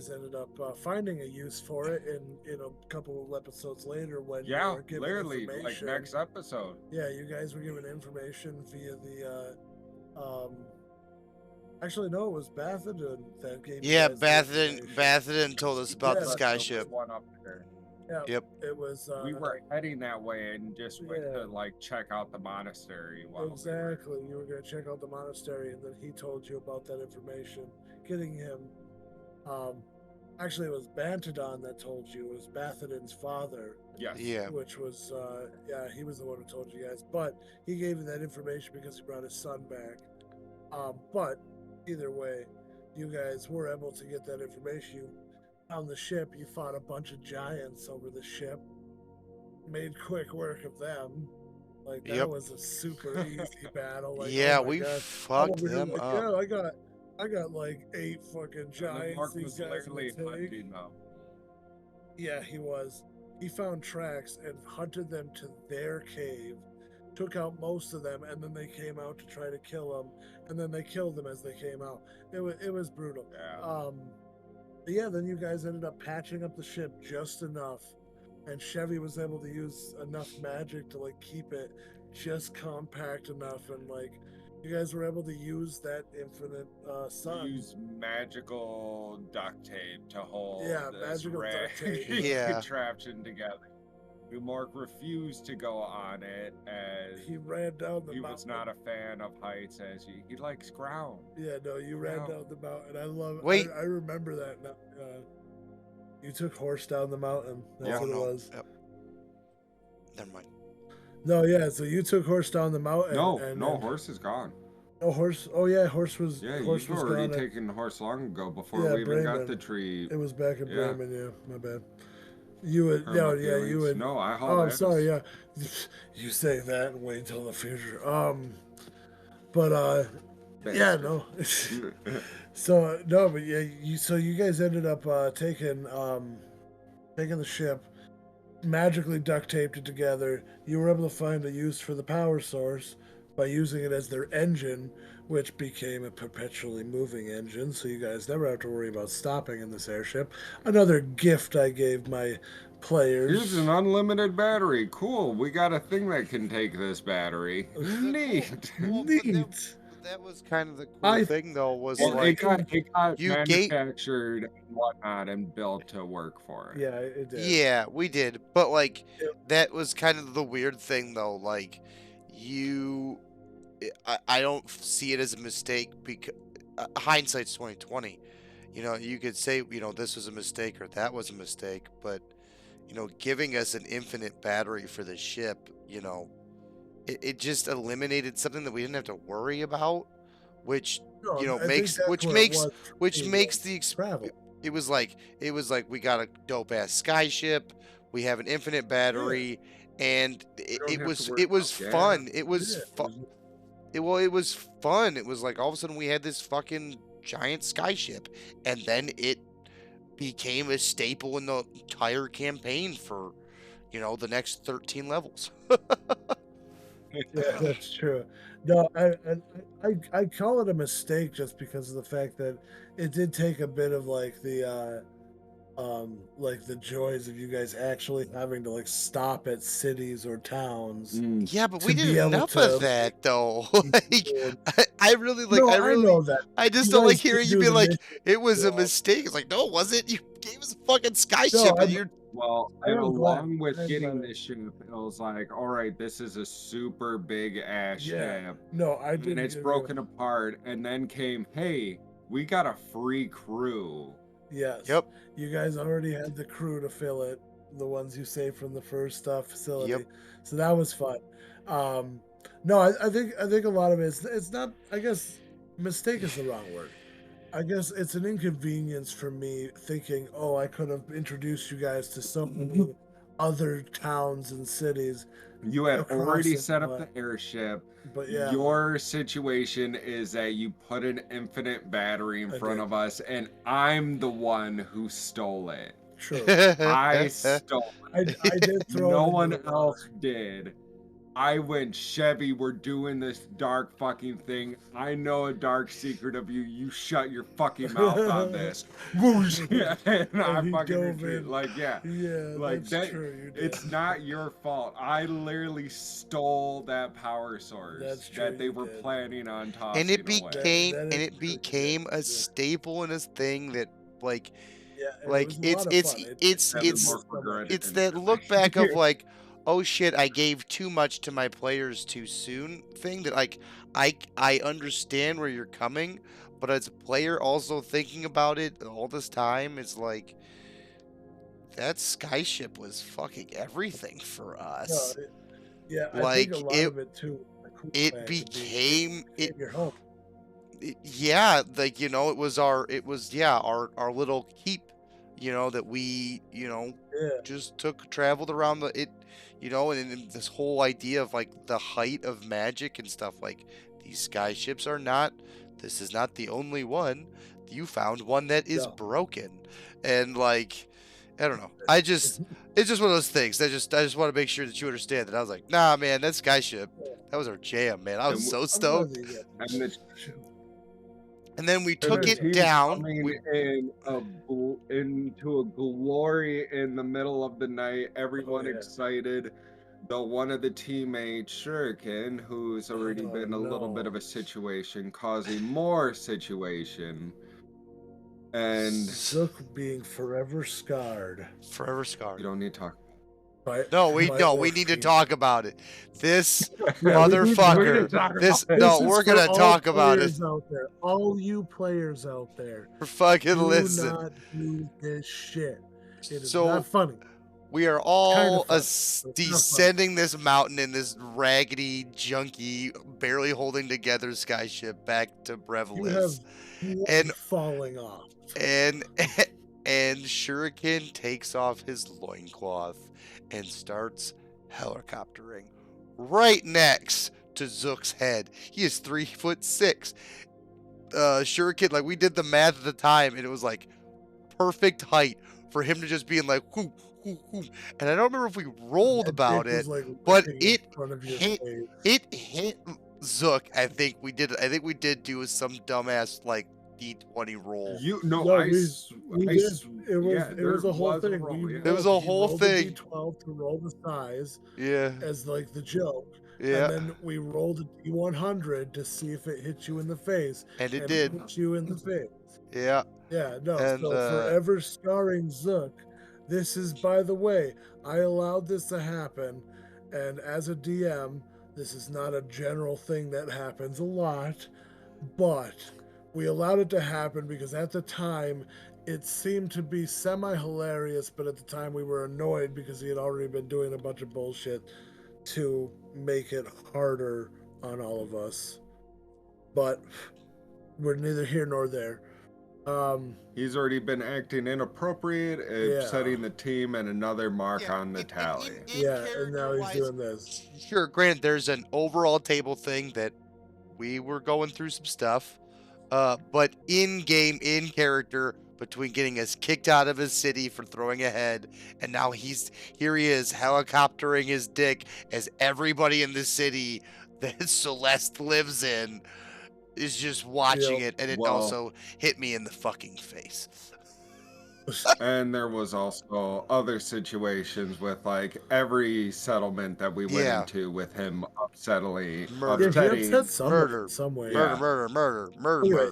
ended up finding a use for it in a couple of episodes later when you were given literally information. like next episode. Yeah, you guys were given information via the actually no, it was Bathodin that gave you guys the information. Bathodin told us about the skyship. One up there. Yeah, Yep. It was we were heading that way and just went to like check out the monastery. Exactly. You were gonna check out the monastery, and then he told you about that information. Getting him actually it was Bantadon that told you. It was Bathodin's father. Yes. Yeah. Which was he was the one who told you guys. But he gave you that information because he brought his son back. But either way, you guys were able to get that information. You found the ship, you fought a bunch of giants over the ship, made quick work of them. Like that was a super easy battle. Like, we fucked them up. Yeah, I got like 8 fucking giants. These guys hunting. Yeah, he was. He found tracks and hunted them to their cave, took out most of them, and then they came out to try to kill them, and then they killed them as they came out. It was brutal. Yeah. Then you guys ended up patching up the ship just enough, and Chevy was able to use enough magic to like keep it just compact enough, and like you guys were able to use that infinite sun. Use magical duct tape to hold this magical duct tape. contraption together. Umork refused to go on it as he ran down the mountain. He was not a fan of heights, as he likes ground. Yeah, no, you ran down the mountain. I love it. Wait. I remember that. You took horse down the mountain. That's what it was. Yep. Never mind. No, yeah, so you took horse down the mountain. No, horse is gone. No, horse. Oh, yeah, horse was. Yeah, horse you was already gone. taken the horse long ago before we even got the tree. It was back in Bremen, yeah, my bad. You would, you would. No, I hauled. Oh, I'm sorry, yeah. You say that and wait until the future. Yeah, no. So no, but yeah, you guys ended up taking the ship, magically duct taped it together. You were able to find a use for the power source by using it as their engine, which became a perpetually moving engine, so you guys never have to worry about stopping in this airship. Another gift I gave my players. Here's an unlimited battery. Cool. We got a thing that can take this battery. Neat. Neat. That was kind of the cool thing, though, was like it got manufactured and whatnot and built to work for it. Yeah, it did. Yeah, we did, but like that was kind of the weird thing, though. Like I don't see it as a mistake because hindsight's 2020. You know, you could say this was a mistake or that was a mistake, but giving us an infinite battery for the ship, it just eliminated something that we didn't have to worry about, which makes the travel. It was like we got a dope ass skyship, we have an infinite battery, and it was fun. It was fun. It was fun. It was like all of a sudden we had this fucking giant skyship, and then it became a staple in the entire campaign for the next 13 levels. Yeah, that's true. No, I call it a mistake just because of the fact that it did take a bit of like the joys of you guys actually having to like stop at cities or towns. Yeah, but we did enough of that though. Like, I really like. No, I know that. I just don't like hearing you be like, "It was a mistake." It's like, no, it wasn't. You gave us a fucking skyship, and you're. Well, and along with getting this ship, it was like, all right, this is a super big ass ship. No, I didn't. And it's broken apart, and then came, hey, we got a free crew. Yes. Yep. You guys already had the crew to fill it, the ones you saved from the first facility. Yep. So that was fun. No, I think a lot of it's not. I guess mistake is the wrong word. I guess it's an inconvenience for me thinking, oh, I could have introduced you guys to so many other towns and cities. You had across already it, set up but- the airship. But yeah, Your situation is that you put an infinite battery in I front did. of us, and I'm the one who stole it. true. I stole I did throw it No into one the water. else did. I went, Chevy, we're doing this dark fucking thing. I know a dark secret of you. You shut your fucking mouth on this. Whoosh! And I he fucking dove retreat. in. Like, yeah. Yeah, Like that's that. true. You did. It's not your fault. I literally stole that power source That's true, that they you were did. planning on tossing And it away. became That and is it true, became yeah. a staple and a thing that like Yeah, and like it was a lot of fun. it's Never it's more regretted it's in that my look back life. of like, oh shit, I gave too much to my players too soon thing that like I understand where you're coming, but as a player also thinking about it all this time is like that skyship was fucking everything for No, us. yeah, I think Like a lot of it too. The cool it fact of became being your home. yeah, like it was our our little keep, that we Yeah, just traveled around and this whole idea of like the height of magic and stuff, like these skyships are not, this is not the only one, you found one that is No. broken, and like I don't know, it's just one of those things. I just want to make sure that you understand that I was like, nah man, that skyship, that was our jam, man. I was so I'm glad stoked. that you got And the And then we And took the it team's down. coming into a glory in the middle of the night. Everyone yeah. excited. Though one of the teammates, Shuriken, who's already Oh, been a little no. bit of a situation, causing more situation. And Zook being forever scarred. Forever you scarred. don't need to talk. No, we orc need to team. talk about it. This Yeah, we need to talk motherfucker. about This it. This no, is we're for gonna all talk about it. players out there, all you players out there. For fucking Do listen. not do this shit. It is So not funny. we are all funny, but it's not funny. descending this mountain in this raggedy, junky, barely holding together skyship back to You have Brevilis. blood And- falling off. And Shuriken takes off his loincloth and starts helicoptering right next to Zook's head. He is 3'6". Shuriken, like we did the math at the time, and it was like perfect height for him to just be in like whoop, whoop, whoop. And I don't remember if we rolled That about dick it, was, like, but ripping in it front of your hit face. it hit Zook. I think we did do some dumbass like D20 roll. No, I we did. s- It was yeah, it was a there whole was a thing. roll, yeah. It was a He whole rolled thing. D12 to roll the size Yeah. as like the joke, Yeah. and then we rolled a D100 to see if it hit you in the face, And it and did. hit you in the face. Yeah. Yeah, no. And, So forever scarring Zook. This is, by the way, I allowed this to happen, and as a DM, this is not a general thing that happens a lot, but we allowed it to happen because at the time it seemed to be semi-hilarious, but at the time we were annoyed because he had already been doing a bunch of bullshit to make it harder on all of us. But we're neither here nor there. He's already been acting inappropriate and Yeah. setting the team at another mark on the tally. Yeah, and now he's doing this. Sure, granted, there's an overall table thing that we were going through some stuff, but in game, in character, between getting us kicked out of his city for throwing a head, and now here he is helicoptering his dick as everybody in the city that Celeste lives in is just watching Yep. it, and it Well- also hit me in the fucking face. And there was also other situations with like every settlement that we went Yeah. into with him upsetting Yeah, he upsetting upset someone Murder. in some way. Yeah. Murder. Anyway.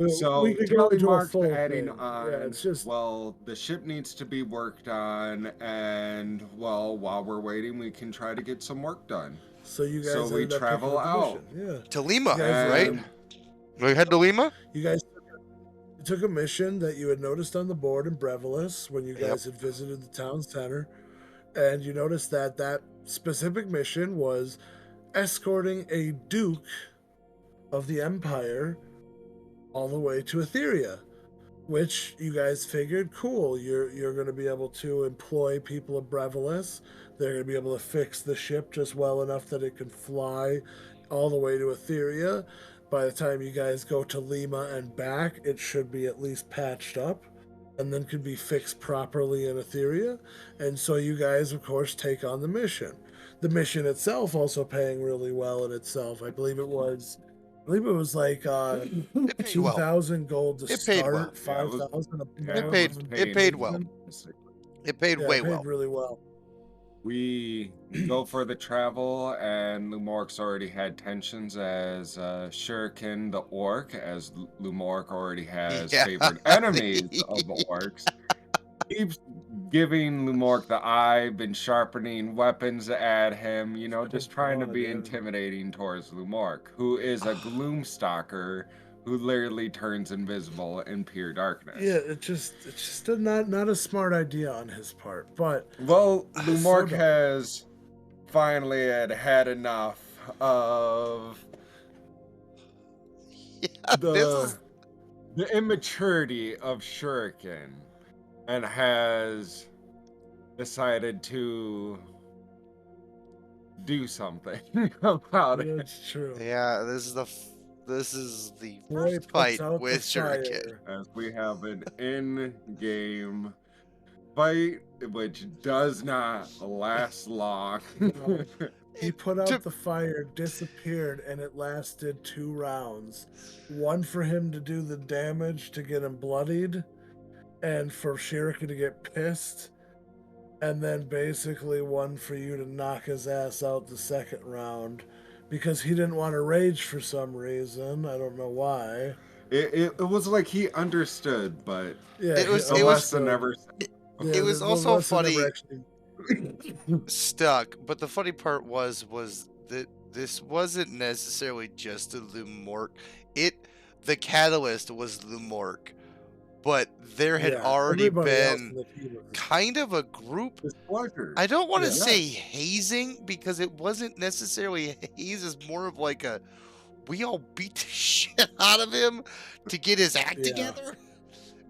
So we could go Tally into a Mark's full adding thing. on, Yeah, it's just well, the ship needs to be worked on, and well, while we're waiting, we can try to get some work done. so you guys. so we ended up travel picking up the out. mission. Yeah, To Lima, You guys right? And We head to Lima? you guys took a mission that you had noticed on the board in Brevilis when you Yep. guys had visited the town center, and you noticed that that specific mission was escorting a duke of the Empire all the way to Etheria. which you guys figured, cool, you're going to be able to employ people of Brevilis. They're going to be able to fix the ship just well enough that it can fly all the way to Etheria. By the time you guys go to Lima and back, it should be at least patched up and then could be fixed properly in Etheria. And so you guys, of course, take on the mission. The mission itself also paying really well in itself. I believe it was like It paid well. 2,000 gold to It paid well. start, 5,000 It paid well. It paid way it paid well. really well. We go for the travel, and Lumork's already had tensions as Shuriken the orc, as Lumork already has Yeah. favorite enemies of orcs. Keeps giving Lumork the eye, been sharpening weapons at him, you know, just trying to God, be yeah. intimidating towards Lumork, who is a gloomstalker who literally turns invisible in pure darkness. Yeah, it's just not a smart idea on his part. But Well, Lumork sort of. has finally had enough of Yeah, this is the immaturity of Shuriken, and has decided to do something about it. It's true. yeah. This is the Boy first puts fight out with the Shuriken. fire. As we have an in-game fight, which does not last long. He put out the fire, disappeared, and it lasted 2 rounds. One for him to do the damage to get him bloodied, and for Shuriken to get pissed, and then basically one for you to knock his ass out the second round because he didn't want to rage for some reason. I don't know why. It was like he understood, but Yeah, It was- the it was- lesson never. it was the also lesson never funny- actually- Stuck, but the funny part was that this wasn't necessarily just a Lumork. The catalyst was Lumork, but there had Yeah, already everybody else in been the team was- kind of a group. Displeasure. I don't want to Yeah. say hazing because it wasn't necessarily a haze. It's more of like a we all beat the shit out of him to get his act Yeah. together.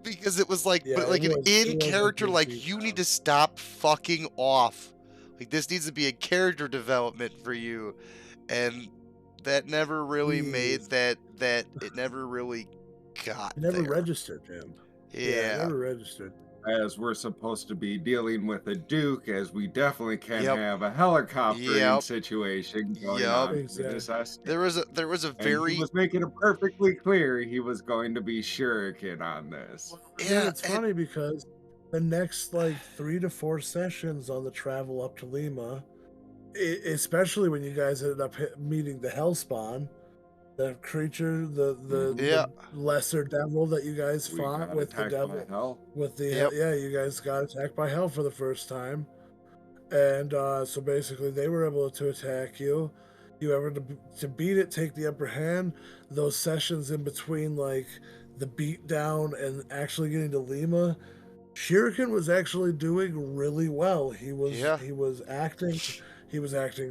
Because it was like, Yeah, but like it an was- it in was a character, big like beat you down. need to stop fucking off. Like this needs to be a character development for you, and that never really made Please. that it never really got It never there. registered, Jim. It Yeah. never registered. As we're supposed to be dealing with a Duke, as we definitely can Yep. have a helicoptering Yep. situation going Yep. on. Exactly. This escort. There was a And very he was making it perfectly clear he was going to be Shuriken on this. Yeah, Yeah, it's and- funny because the next like 3 to 4 sessions on the travel up to Lima, especially when you guys ended up meeting the Hellspawn, the creature, the lesser devil that you guys We fought got with the attacked by devil. hell. With the Yep. yeah, you guys got attacked by hell for the first time, and so basically they were able to attack you. You were able to beat it, take the upper hand. Those sessions in between, like the beat down and actually getting to Lima, Shuriken was actually doing really well. He was Yeah. he was acting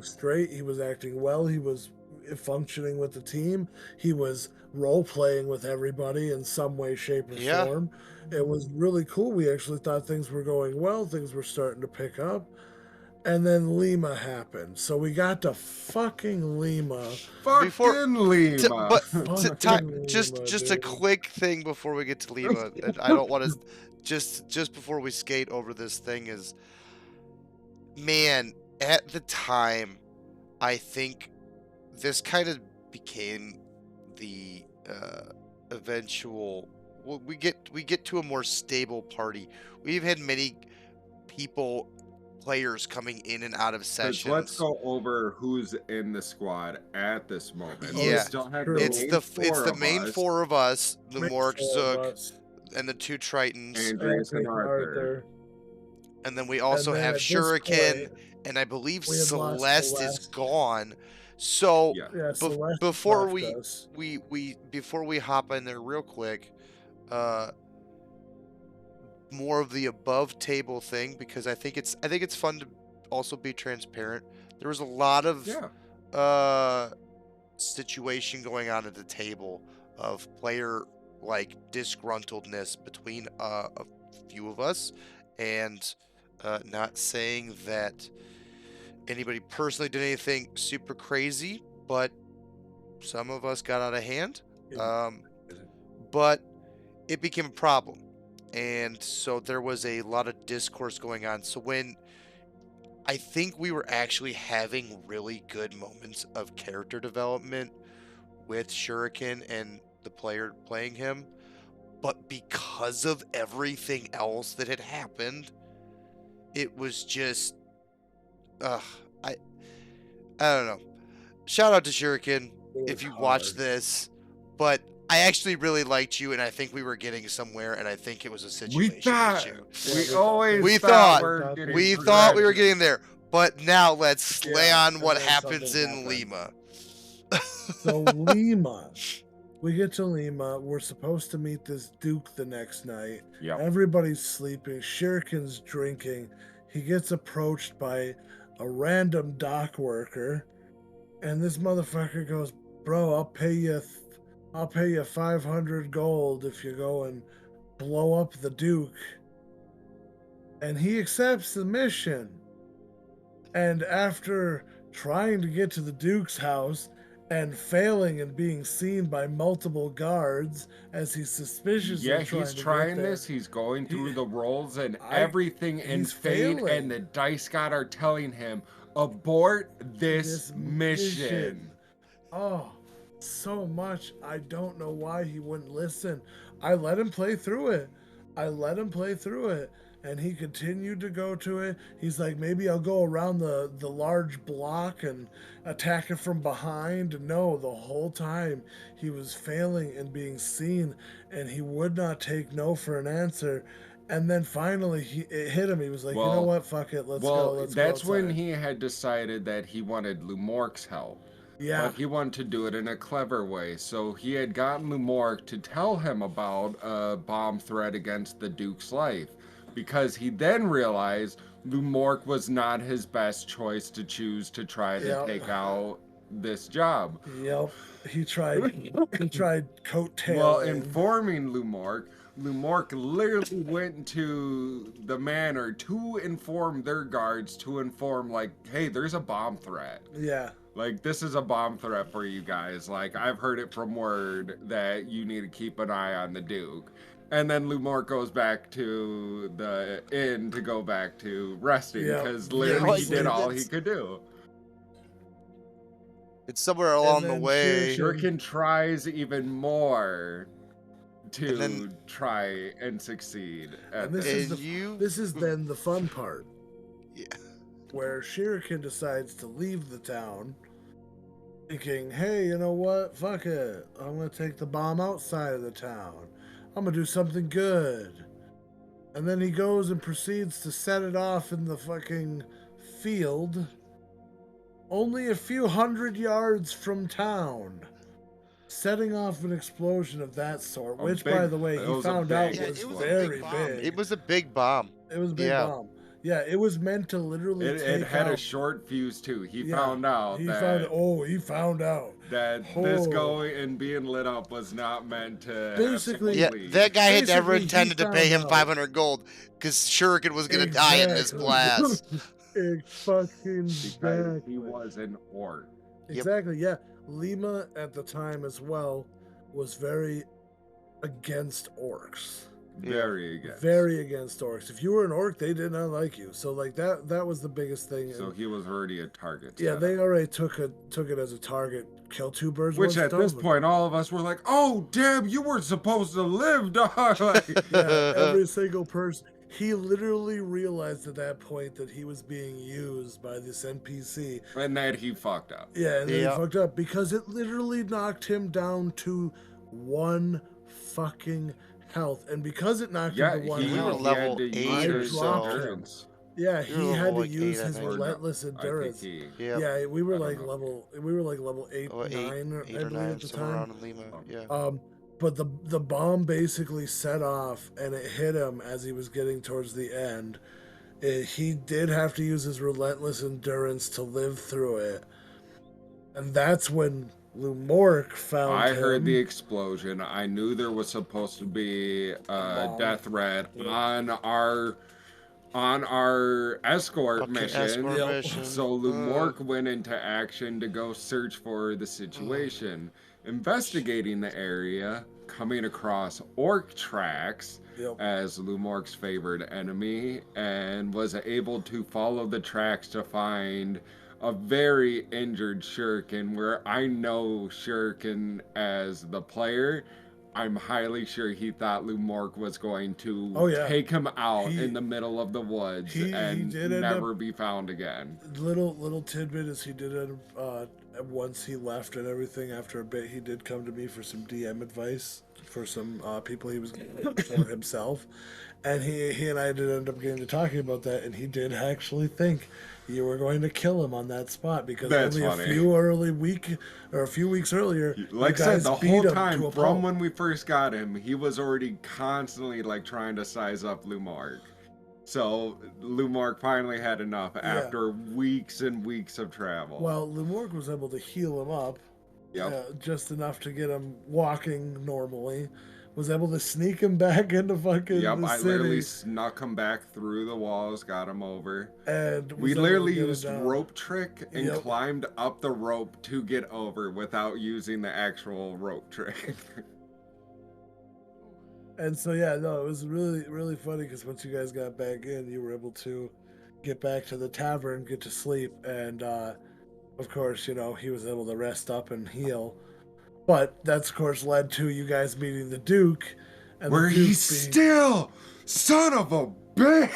straight. He was acting well. He was functioning with the team. He was role playing with everybody in some way, shape, or Yeah. form. It was really cool. We actually thought things were going well. Things were starting to pick up. And then Lima happened. So we got to fucking Lima. Fucking Before- Lima. but Fucking just Lima, a dude. quick thing before we get to Lima. And I don't want to just before we skate over this thing is, man, at the time, I think this kind of became the eventual. Well, we get to a more stable party. We've had many players coming in and out of sessions. Let's go over who's in the squad at this moment. Yeah. We still have True. It's main the main of us, four of us, the Makes Mork, all of Zook, us. and the two Tritons, Andreas and Arthur. and then we also And then have at this Shuriken, point, and I believe we have lost Celeste is Celeste. gone. So Yeah. yeah, Celeste before left we- us. before we hop in there real quick, more of the above table thing, because I think it's fun to also be transparent. There was a lot of Yeah. situation going on at the table of player like disgruntledness between a few of us, and not saying that anybody personally did anything super crazy, but some of us got out of hand. But it became a problem. And so there was a lot of discourse going on. So when I think we were actually having really good moments of character development with Shuriken and the player playing him, but because of everything else that had happened, it was just I I don't know. Shout out to Shuriken if you watch this, but I actually really liked you, and I think we were getting somewhere, and I think it was a situation with you. We thought we were getting there, but now let's lay on what happens in Lima. So Lima, we get to Lima. We're supposed to meet this Duke the next night. Yep. Everybody's sleeping. Shuriken's drinking. He gets approached by a random dock worker, and this motherfucker goes, "Bro, I'll pay you 500 gold if you go and blow up the Duke." And he accepts the mission. And after trying to get to the Duke's house and failing and being seen by multiple guards as he's suspicious Yeah, of trying he's to trying get there, this. He's going through the rolls and everything in he's fate, failing. and the dice god are telling him, abort this mission. Oh, so much. I don't know why he wouldn't listen. I let him play through it. And he continued to go to it. He's like, maybe I'll go around the large block and attack it from behind. No, the whole time he was failing and being seen, and he would not take no for an answer. And then finally, it hit him. He was like, you know what? Fuck it. Let's go. Let's go. That's when he had decided that he wanted Lumork's help. Yeah. But he wanted to do it in a clever way. So he had gotten Lumork to tell him about a bomb threat against the Duke's life, because he then realized Lumork was not his best choice to choose to try to take out this job. Yep. He tried coattailing. Well, informing Lumork literally went to the manor to inform their guards, to inform, like, hey, there's a bomb threat. Yeah. Like, this is a bomb threat for you guys. Like, I've heard it from word that you need to keep an eye on the Duke. And then Lumork goes back to the inn to go back to resting, because literally he did all he could do. It's somewhere along the way. Shuriken tries even more to try and succeed. And this is then the fun part. Yeah. Where Shuriken decides to leave the town, thinking, hey, you know what? Fuck it. I'm going to take the bomb outside of the town. I'm going to do something good. And then he goes and proceeds to set it off in the fucking field, only a few hundred yards from town, setting off an explosion of that sort, which, by the way, he found out was very big. It was a big bomb. It was a big bomb. Yeah, it was meant to literally It had a short fuse, too. He found out that this going and being lit up was not meant to... Basically... Yeah, that guy had never intended to pay him 500 gold, because Shuriken was going to die in this blast. Fucking because he was an orc. Exactly, yeah. Lima, at the time as well, was very against orcs. Very against orcs. If you were an orc, they did not like you. So like that was the biggest thing. So he was already a target. Yeah, they already took it as a target. Kill two birds. Which at this point, all of us were like, "Oh damn, you weren't supposed to live, dog." Like, yeah, every single person. He literally realized at that point that he was being used by this NPC, and that he fucked up. Yeah, and then he fucked up because it literally knocked him down to one fucking health, and because it knocked him to one health, level 8 or so. Yeah, he had to use his relentless endurance. Yeah, we were like level 8, 9, I believe at the time. Yeah. But the bomb basically set off, and it hit him as he was getting towards the end. He did have to use his relentless endurance to live through it, and that's when Lumork found I him. heard the explosion. I knew there was supposed to be a bomb. death threat Yep. on our escort Okay, mission. escort Yep. mission. So Lumork went into action to go search for the situation, investigating the area, coming across orc tracks Yep. as Lumork's favored enemy, and was able to follow the tracks to find a very injured Shuriken, where I know Shuriken as the player. I'm highly sure he thought Lumork was going to take him out in the middle of the woods and never be found again. Little tidbit is he did it once he left and everything. After a bit, he did come to me for some DM advice for some people he was for himself, and he and I did end up getting to talking about that, and he did actually think you were going to kill him on that spot because That's only funny. a few weeks earlier, like I said, the beat whole him time to a from pulp. when we first got him, he was already constantly like trying to size up Lumork. So Lumork finally had enough after weeks and weeks of travel. Well, Lumork was able to heal him up, just enough to get him walking normally. Was able to sneak him back into fucking the I city. literally snuck him back through the walls, got him over. And we was able literally to get him used down. rope trick and climbed up the rope to get over without using the actual rope trick. And so it was really funny because once you guys got back in, you were able to get back to the tavern, get to sleep, and of course, he was able to rest up and heal. But that's of course led to you guys meeting the Duke, and where the Duke he's still son of a bitch.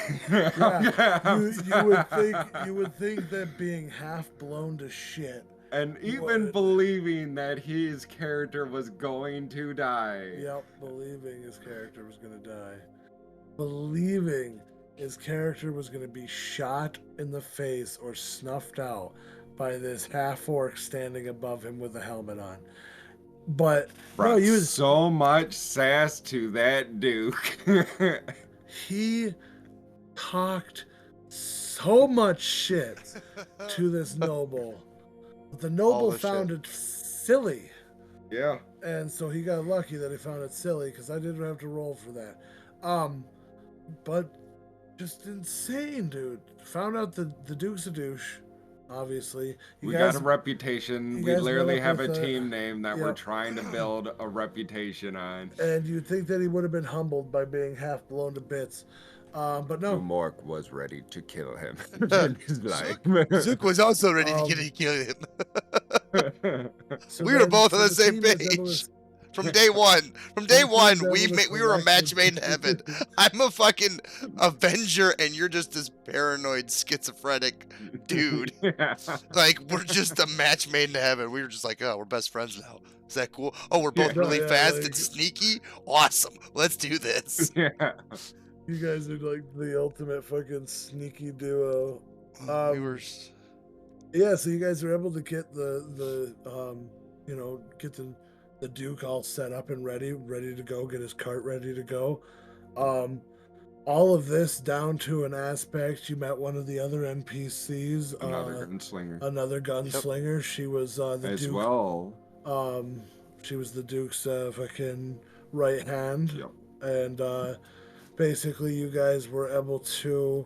you would think that being half blown to shit. And even believing that his character was going to die. Yep, believing his character was going to die. Believing his character was going to be shot in the face or snuffed out by this half-orc standing above him with a helmet on. But brought so much sass to that Duke. He talked so much shit to this noble. The noble found it silly. Yeah. And so he got lucky that he found it silly because I didn't have to roll for that. But just insane, dude. Found out the Duke's a douche, obviously. We got a reputation. We literally have a team name that we're trying to build a reputation on. And you'd think that he would have been humbled by being half blown to bits. But no. Lumork was ready to kill him. Zook was also ready to kill him. So we were both on the same page. From day one. From day one, we were a match made in heaven. I'm a fucking Avenger, and you're just this paranoid, schizophrenic dude. Like, we're just a match made in heaven. We were just like, oh, we're best friends now. Is that cool? Oh, we're both really fast and sneaky? Awesome. Let's do this. You guys are like the ultimate fucking sneaky duo. Yeah, so you guys are able to get get the Duke all set up and ready to go, get his cart ready to go. All of this down to an aspect. You met one of the other NPCs. Another gunslinger. Yep. She was the as Duke. Well. She was the Duke's fucking right hand. Yep. And basically you guys were able to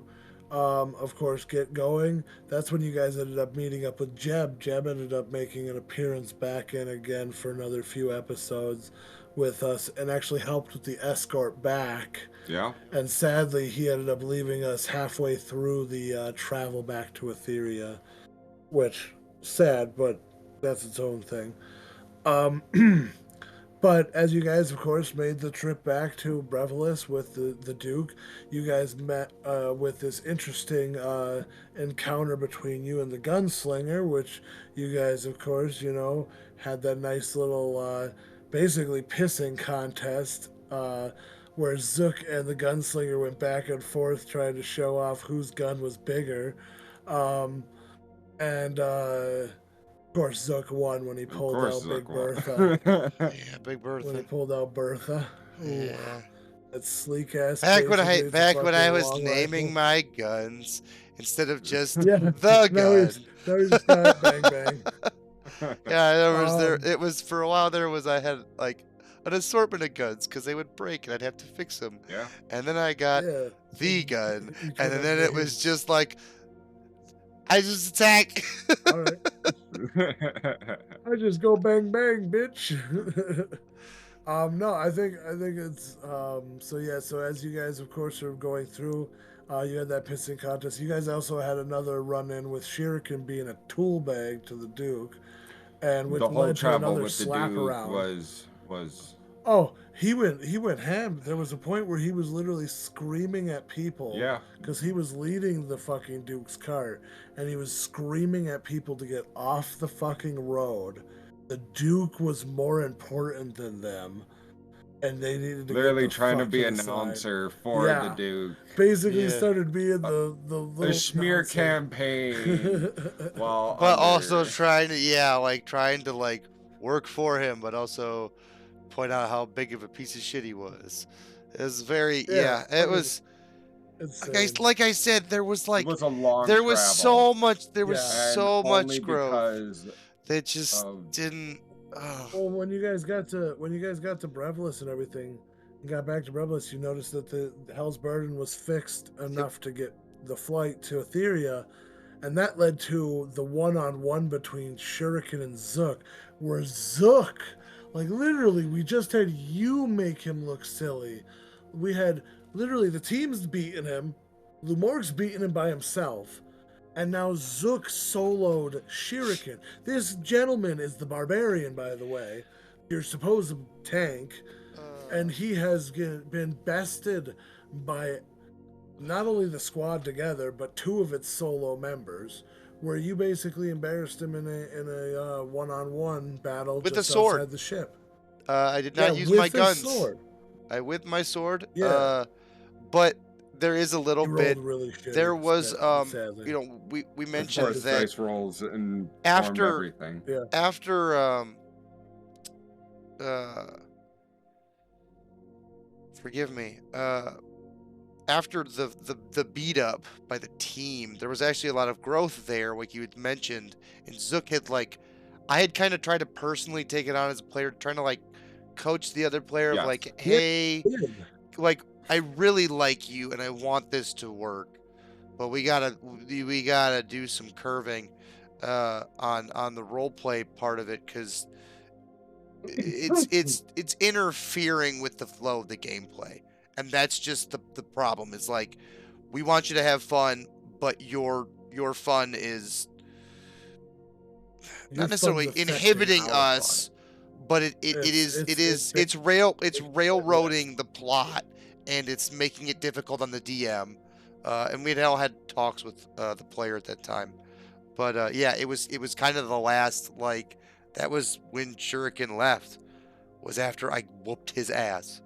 of course get going. That's when you guys ended up meeting up with Jeb. Jeb ended up making an appearance back in again for another few episodes with us and actually helped with the escort back. Yeah. And sadly he ended up leaving us halfway through the travel back to Etheria, which sad, but that's its own thing. But as you guys, of course, made the trip back to Brevilis with the Duke, you guys met with this interesting encounter between you and the gunslinger, which you guys, of course, had that nice little basically pissing contest where Zook and the gunslinger went back and forth trying to show off whose gun was bigger. Of course, Zook won when he pulled out Big Bertha. Yeah, Big Bertha. When he pulled out Bertha. Yeah. That sleek ass. Back when I was naming my guns instead of just the gun. Now he's just got bang bang. Yeah, there. Um, It was for a while. I had like an assortment of guns because they would break and I'd have to fix them. Yeah. And then I got yeah. the gun, You and could then it was upgrade. just like I just attack. All right. I just go bang bang, bitch. No, I think it's so yeah, so as you guys of course are going through, you had that pissing contest. You guys also had another run in with Shuriken being a tool bag to the Duke, and which The whole led to travel another with the slap Duke around. was Oh, he went ham. There was a point where he was literally screaming at people yeah. because he was leading the fucking Duke's cart, and he was screaming at people to get off the fucking road. The Duke was more important than them, and they needed to Literally get the trying to fuck be to an the side. announcer for the Yeah, Duke. basically Yeah. started being the A little smear announcer. campaign while But also under. trying to like work for him, but also point out how big of a piece of shit he was. It was very Yeah, It fucking was insane. like I said, there was It was a long travel, Yeah. and so only much growth because that just of didn't. Oh. Well, when you guys got to Brevlis and everything, and got back to Brevlis, you noticed that the Hell's Burden was fixed enough to get the flight to Etheria, and that led to the one-on-one between Shuriken and Zook, where Zook, like literally, we just had you make him look silly. We had literally the team's beating him, Lumorg's beating him by himself. And now Zook soloed Shuriken. This gentleman is the barbarian, by the way, your supposed tank, and he has been bested by not only the squad together, but two of its solo members, where you basically embarrassed him in a one-on-one battle With a just sword. outside the ship. I did Yeah, not use with my his guns. sword. I with my sword. Yeah. But there is a little He bit. rolled really shitty. There was sadly. you know, we as far mentioned as that dice rolls and after everything. Yeah. after forgive me, after the beat up by the team, there was actually a lot of growth there, like you had mentioned. And Zook had like, I had kind of tried to personally take it on as a player, trying to like coach the other player of Yes. like, Yeah. hey, like I really like you and I want this to work, but we gotta do some curving on the role play part of it, because it's interfering with the flow of the gameplay, and that's just the problem. Is like, we want you to have fun, but your fun is Your not necessarily fun's affecting inhibiting our us, but it's fun. railroading the plot, and it's making it difficult on the DM. And we had all had talks with the player at that time, but yeah, it was kind of the last, like, that was when Shuriken left, was after I whooped his ass.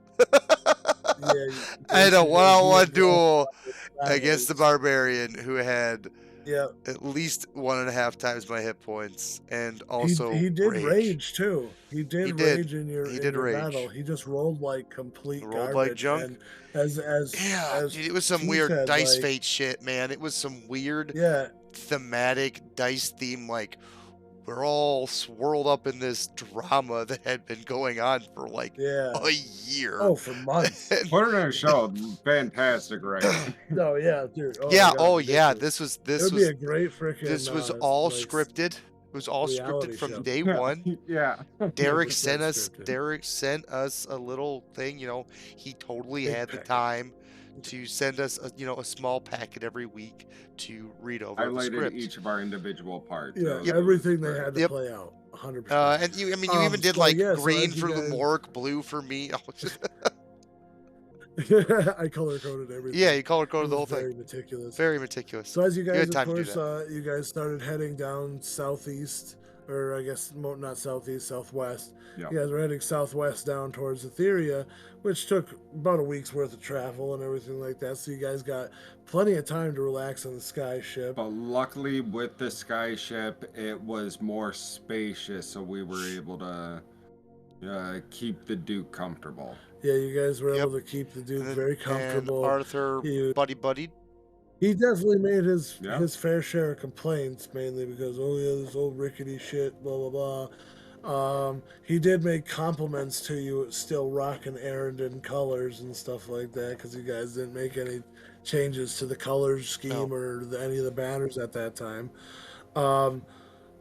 Yeah, I had a basically, one-on-one you duel lost against the battles. barbarian who had Yeah, at least 1.5 times my hit points, and he also he did rage. rage too. He did He did. rage in your He in did your rage. battle. He just rolled like complete Rolled like garbage. junk. And as Yeah, as dude, it was some Keith weird said, dice like, fate shit, man. It was some weird yeah, thematic dice theme, like, we're all swirled up in this drama that had been going on for like yeah. a year. Oh, for months. And- Put it in a show. Fantastic, right? No, yeah, dude. Oh, yeah, my God, oh yeah, ridiculous. It would be a great freaking. this was all like, scripted. It was all reality scripted from show. day one. Yeah. Derek 100% sent scripted. us a little thing, he totally Big had the packet. time to send us a small packet every week to read over the Highlighted script. each of our individual parts. Yeah, so everything they had to Yep. play out. 100%. And you even did so, like yeah, so green as you for guys- Lamork, blue for me. I color coded everything. Yeah, you color It coded the was whole very thing. meticulous. Very meticulous. So as you had guys, of time to do course, you guys started heading down southeast, or I guess not southeast, southwest. Yeah. You guys were heading southwest down towards Etheria, which took about a week's worth of travel and everything like that. So you guys got plenty of time to relax on the sky ship. But luckily, with the sky ship, it was more spacious, so we were able to keep the Duke comfortable. Yeah, you guys were Yep. able to keep the dude And- very and comfortable. Arthur He- buddied. He definitely made Yeah. his fair share of complaints, mainly because this old rickety shit, blah blah blah. He did make compliments to you, still rocking Arendon colors and stuff like that, because you guys didn't make any changes to the color scheme No. or any of the banners at that time. Um,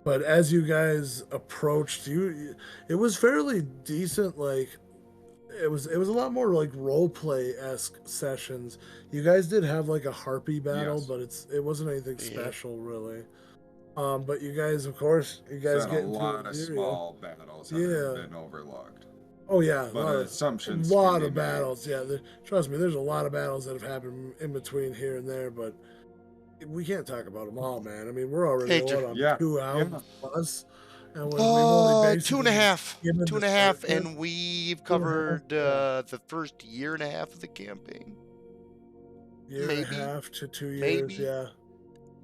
but as you guys approached, it was fairly decent. Like it was a lot more like role play esque sessions. You guys did have like a harpy battle, Yes. but it wasn't anything Yeah. special really. But you guys, of course, you So guys a get into lot of Etheria. small battles that have Yeah. been overlooked. Oh yeah, But a assumptions can lot be of made. battles. Yeah, trust me, there's a lot of battles that have happened in between here and there, but we can't talk about them all, man. I mean, we're already Hey, on Yeah. 2 hours Yeah. plus, and we've only Two and a basically half. given Two the and a half, surface. and we've 2.5, covered yeah, the first year and a half of the campaign. year and a Maybe, half to 2 years, maybe, yeah.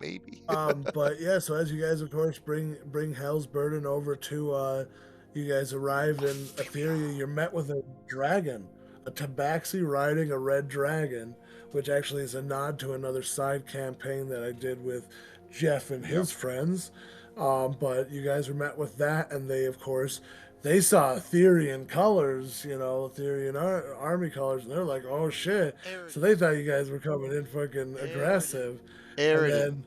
maybe. But yeah, so as you guys, of course, bring Hell's Burden over to, you guys arrive in Etheria. You're met with a dragon, a tabaxi riding a red dragon, which actually is a nod to another side campaign that I did with Jeff and his friends. But you guys were met with that, and they, of course, they saw Etherian colors, Etherian army colors, and they're like, "Oh shit!" So they thought you guys were coming in fucking aggressive, and Aridin.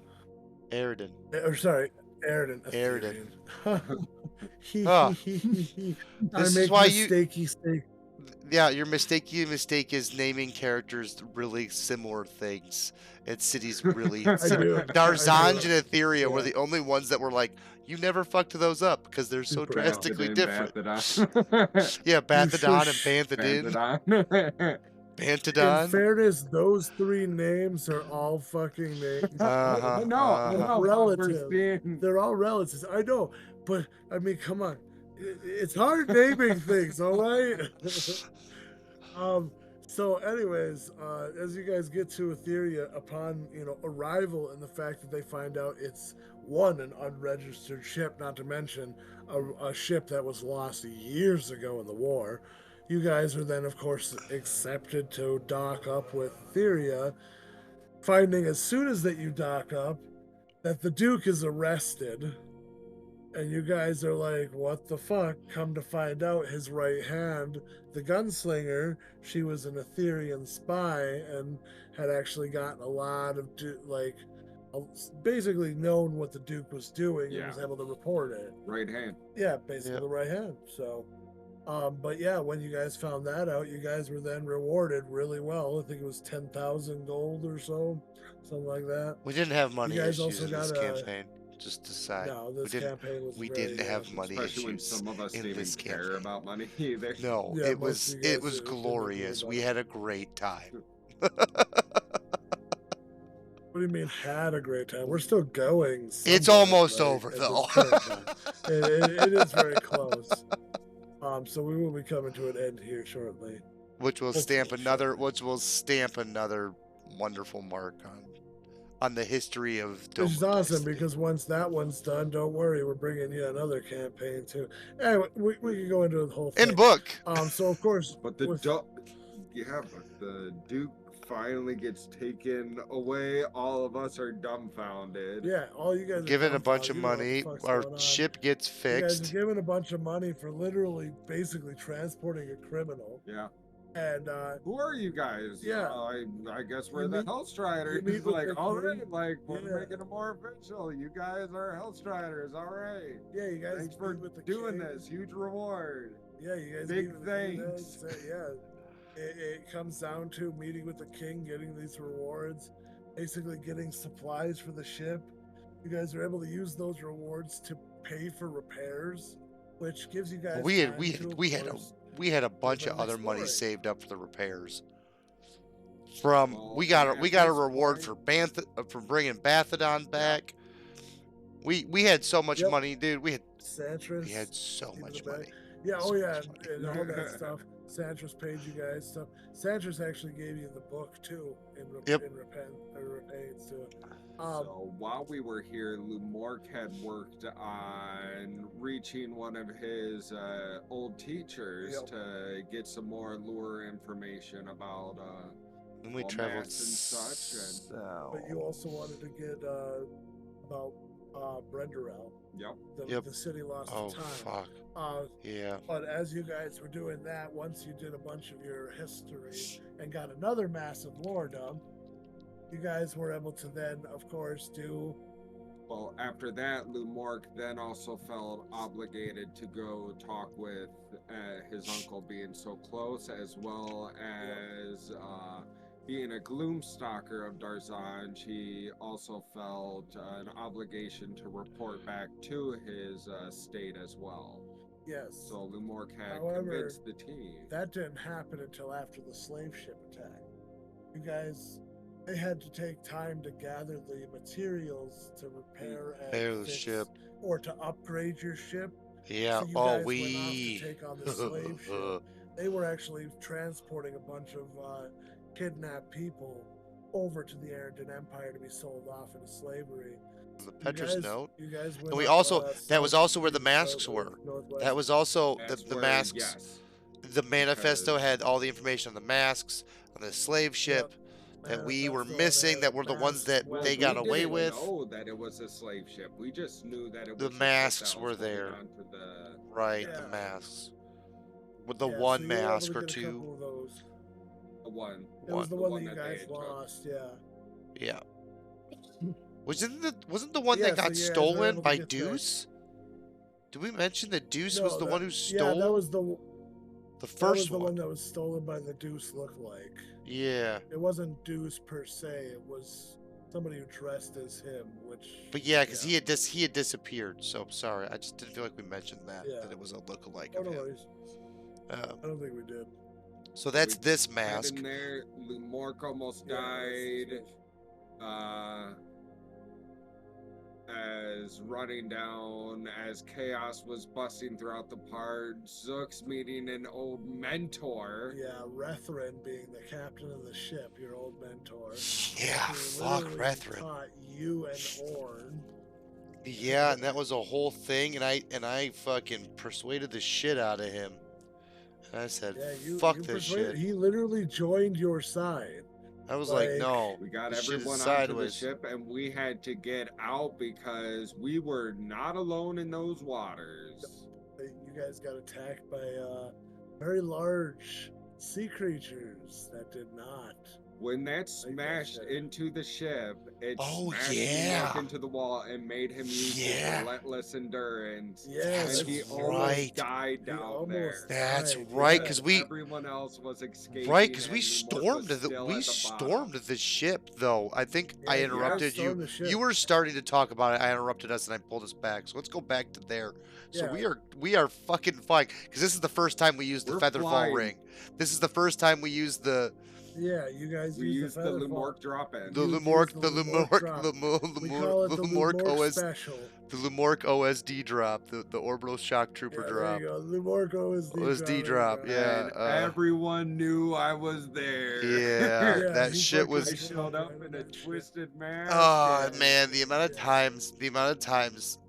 then Aridin. or sorry, Aridin, Aridin. Ethereum. Oh, I this is make why mistakey. yeah, your mistake is naming characters really similar things. And cities really I do. Darzanj and Etheria were Yeah. the only ones that were like, you never fucked those up because they're so Super drastically Bantadin, different. Bantadon. Yeah, You Bathadon and shush. Banthadin. Bantadon. In Bantadon. fairness, those three names are all fucking names. Uh-huh. I know, but we're Relative. seeing. They're all relatives. I know, but I mean, come on. It's hard naming things, all right? So anyways, as you guys get to Etheria, upon arrival, and the fact that they find out it's an unregistered ship, not to mention a ship that was lost years ago in the war, you guys are then of course accepted to dock up with Etheria, finding as soon as that you dock up that the Duke is arrested. And you guys are like, what the fuck? Come to find out, his right hand, the gunslinger, she was an Etherian spy and had actually gotten a lot of, basically known what the Duke was doing and was able to report it. Right hand. Yeah, basically the right hand. So, but yeah, when you guys found that out, you guys were then rewarded really well. I think it was 10,000 gold or so, something like that. We didn't have money You guys issues also in this got a- campaign. Just decide. No, this campaign was We very, didn't have money Especially when issues some of us in didn't even this care campaign. about money either. No, Yeah, it most was of you guys didn't glorious. care We about had a great time. What do you mean had a great time? We're still going. It's somewhere, almost like, over at though. this current time. It is very close. So we will be coming to an end here shortly. which will Hopefully stamp another wonderful mark on the history of Which is Domo awesome Destiny. because once that one's done, don't worry, we're bringing you another campaign too. Anyway, we can go into the whole thing. In book. So of course, But but the Duke finally gets taken away. All of us are dumbfounded. yeah, all you guys are Given a bunch of dumbfounded. You don't know money, what the fuck's our going on. ship gets You guys fixed. are given a bunch of money for literally, basically transporting a criminal. Yeah. And Who are you guys? Yeah. I guess we're You the meet- Hellstriders. you meet with Like, the all king. right, like we're Yeah. making it more official. You guys are Hellstriders. All right. Yeah, you guys Thanks for meet with the doing king. this. Huge reward. Yeah, you guys Big meet with the king, thanks. yeah, it comes down to meeting with the king, getting these rewards, basically getting supplies for the ship. You guys are able to use those rewards to pay for repairs, which gives you guys We time to, of course, had a bunch of on other money exploring. saved up for the repairs. Well, We got a at reward this for bringing Bathadon back. We had so much Yep. money, dude. We had Santris, so keep much it back. money. Yeah, So oh yeah, much money. and all that stuff. Santris paid you guys stuff. Santris actually gave you the book too in repayance to it. So while we were here, Lumork had worked on reaching one of his old teachers Yep. to get some more lure information about And we all traveled maps and such, and south. But you also wanted to get about Brenda out. yep. The city lost Oh, time. fuck. Yeah. But as you guys were doing that, once you did a bunch of your history and got another massive lore dump, you guys were able to then, of course, do. Well, after that, Lumork then also felt obligated to go talk with his uncle being so close, as well as being a gloomstalker of Darzanj. He also felt an obligation to report back to his state as well. Yes. So Lumork had However, convinced the team. That didn't happen until after the slave ship attack. You guys, they had to take time to gather the materials to repair and the fix, ship. or to upgrade your ship. Yeah. So you Oh, guys went off to take on the slave ship. They were actually transporting a bunch of kidnapped people over to the Arendon Empire to be sold off into slavery. The Petra's note. You guys went And we up, also that was also where the south, masks south, were. northwest. That was also That's the where, masks. yes, The manifesto because- had all the information on the masks, on the slave ship that we were Manifesto, missing, and that were the ones that Well, they we got away didn't with. know that it was a slave ship. We just knew that it The was a ship masks that were was holding there. onto the- Right, Yeah. the masks. With the Yeah, one so you were able mask to or get a two. couple of those. the one. It was the the one one that you that they guys had took. lost, yeah. Yeah. Wasn't the one Yeah, that got so you guys were stolen able to by get that. Deuce? Did we mention that Deuce No, was the one who stole Yeah, that was the first the one? one that was stolen by the Deuce look-like. Yeah. It wasn't Deuce per se. It was somebody who dressed as him, which. But yeah, because he had disappeared. So sorry, I just didn't feel like we mentioned that Yeah. that it was a lookalike Oh, of no him. worries. I don't think we did. So that's We this Right mask. in there, Lumork almost Yeah, died. As running down, as chaos was busting throughout the part, Zook's meeting an old mentor. Yeah, Rethrin being the captain of the ship, your old mentor. Yeah, who fuck literally Rethrin. taught you and Orn. Yeah, and that was a whole thing, and I fucking persuaded the shit out of him. And I said, Yeah, fuck you this persuaded. shit. He literally joined your side. I was like, like, no. We got this shit is everyone onto the sideways. ship, and we had to get out because we were not alone in those waters. You guys got attacked by very large sea creatures that did not. When that smashed shit. into the ship, it Oh, smashed yeah. Lumork into the wall and made him use Yeah. his relentless endurance. Yeah, That's and he right. almost died He down almost there. That's died, right, yeah. 'cause we- everyone else was escaping. Right, because and we Lumork stormed was the still we at the stormed bottom. the ship though. I think Yeah, I you guys interrupted stormed you. the ship. You were starting to talk about it. I interrupted us and I pulled us back. So let's go back to there. So Yeah. we are fucking flying because this is the first time we used the We're Featherfall flying. ring. This is the first time we used the Yeah, you guys We used used the Featherfall. Lumork drop-in. the Use Lumork the the Lumork Lumork drop. the We call it the Lumork Lumork OS special. the Lumork OSD drop the orbital shock trooper Yeah, drop. there you go. Lumork OSD, OSD drop, there you go. yeah. And everyone knew I was there. Yeah, Yeah, that he shit fucking was I showed up in a that shit. twisted mask. Oh and- man, the amount of Yeah. times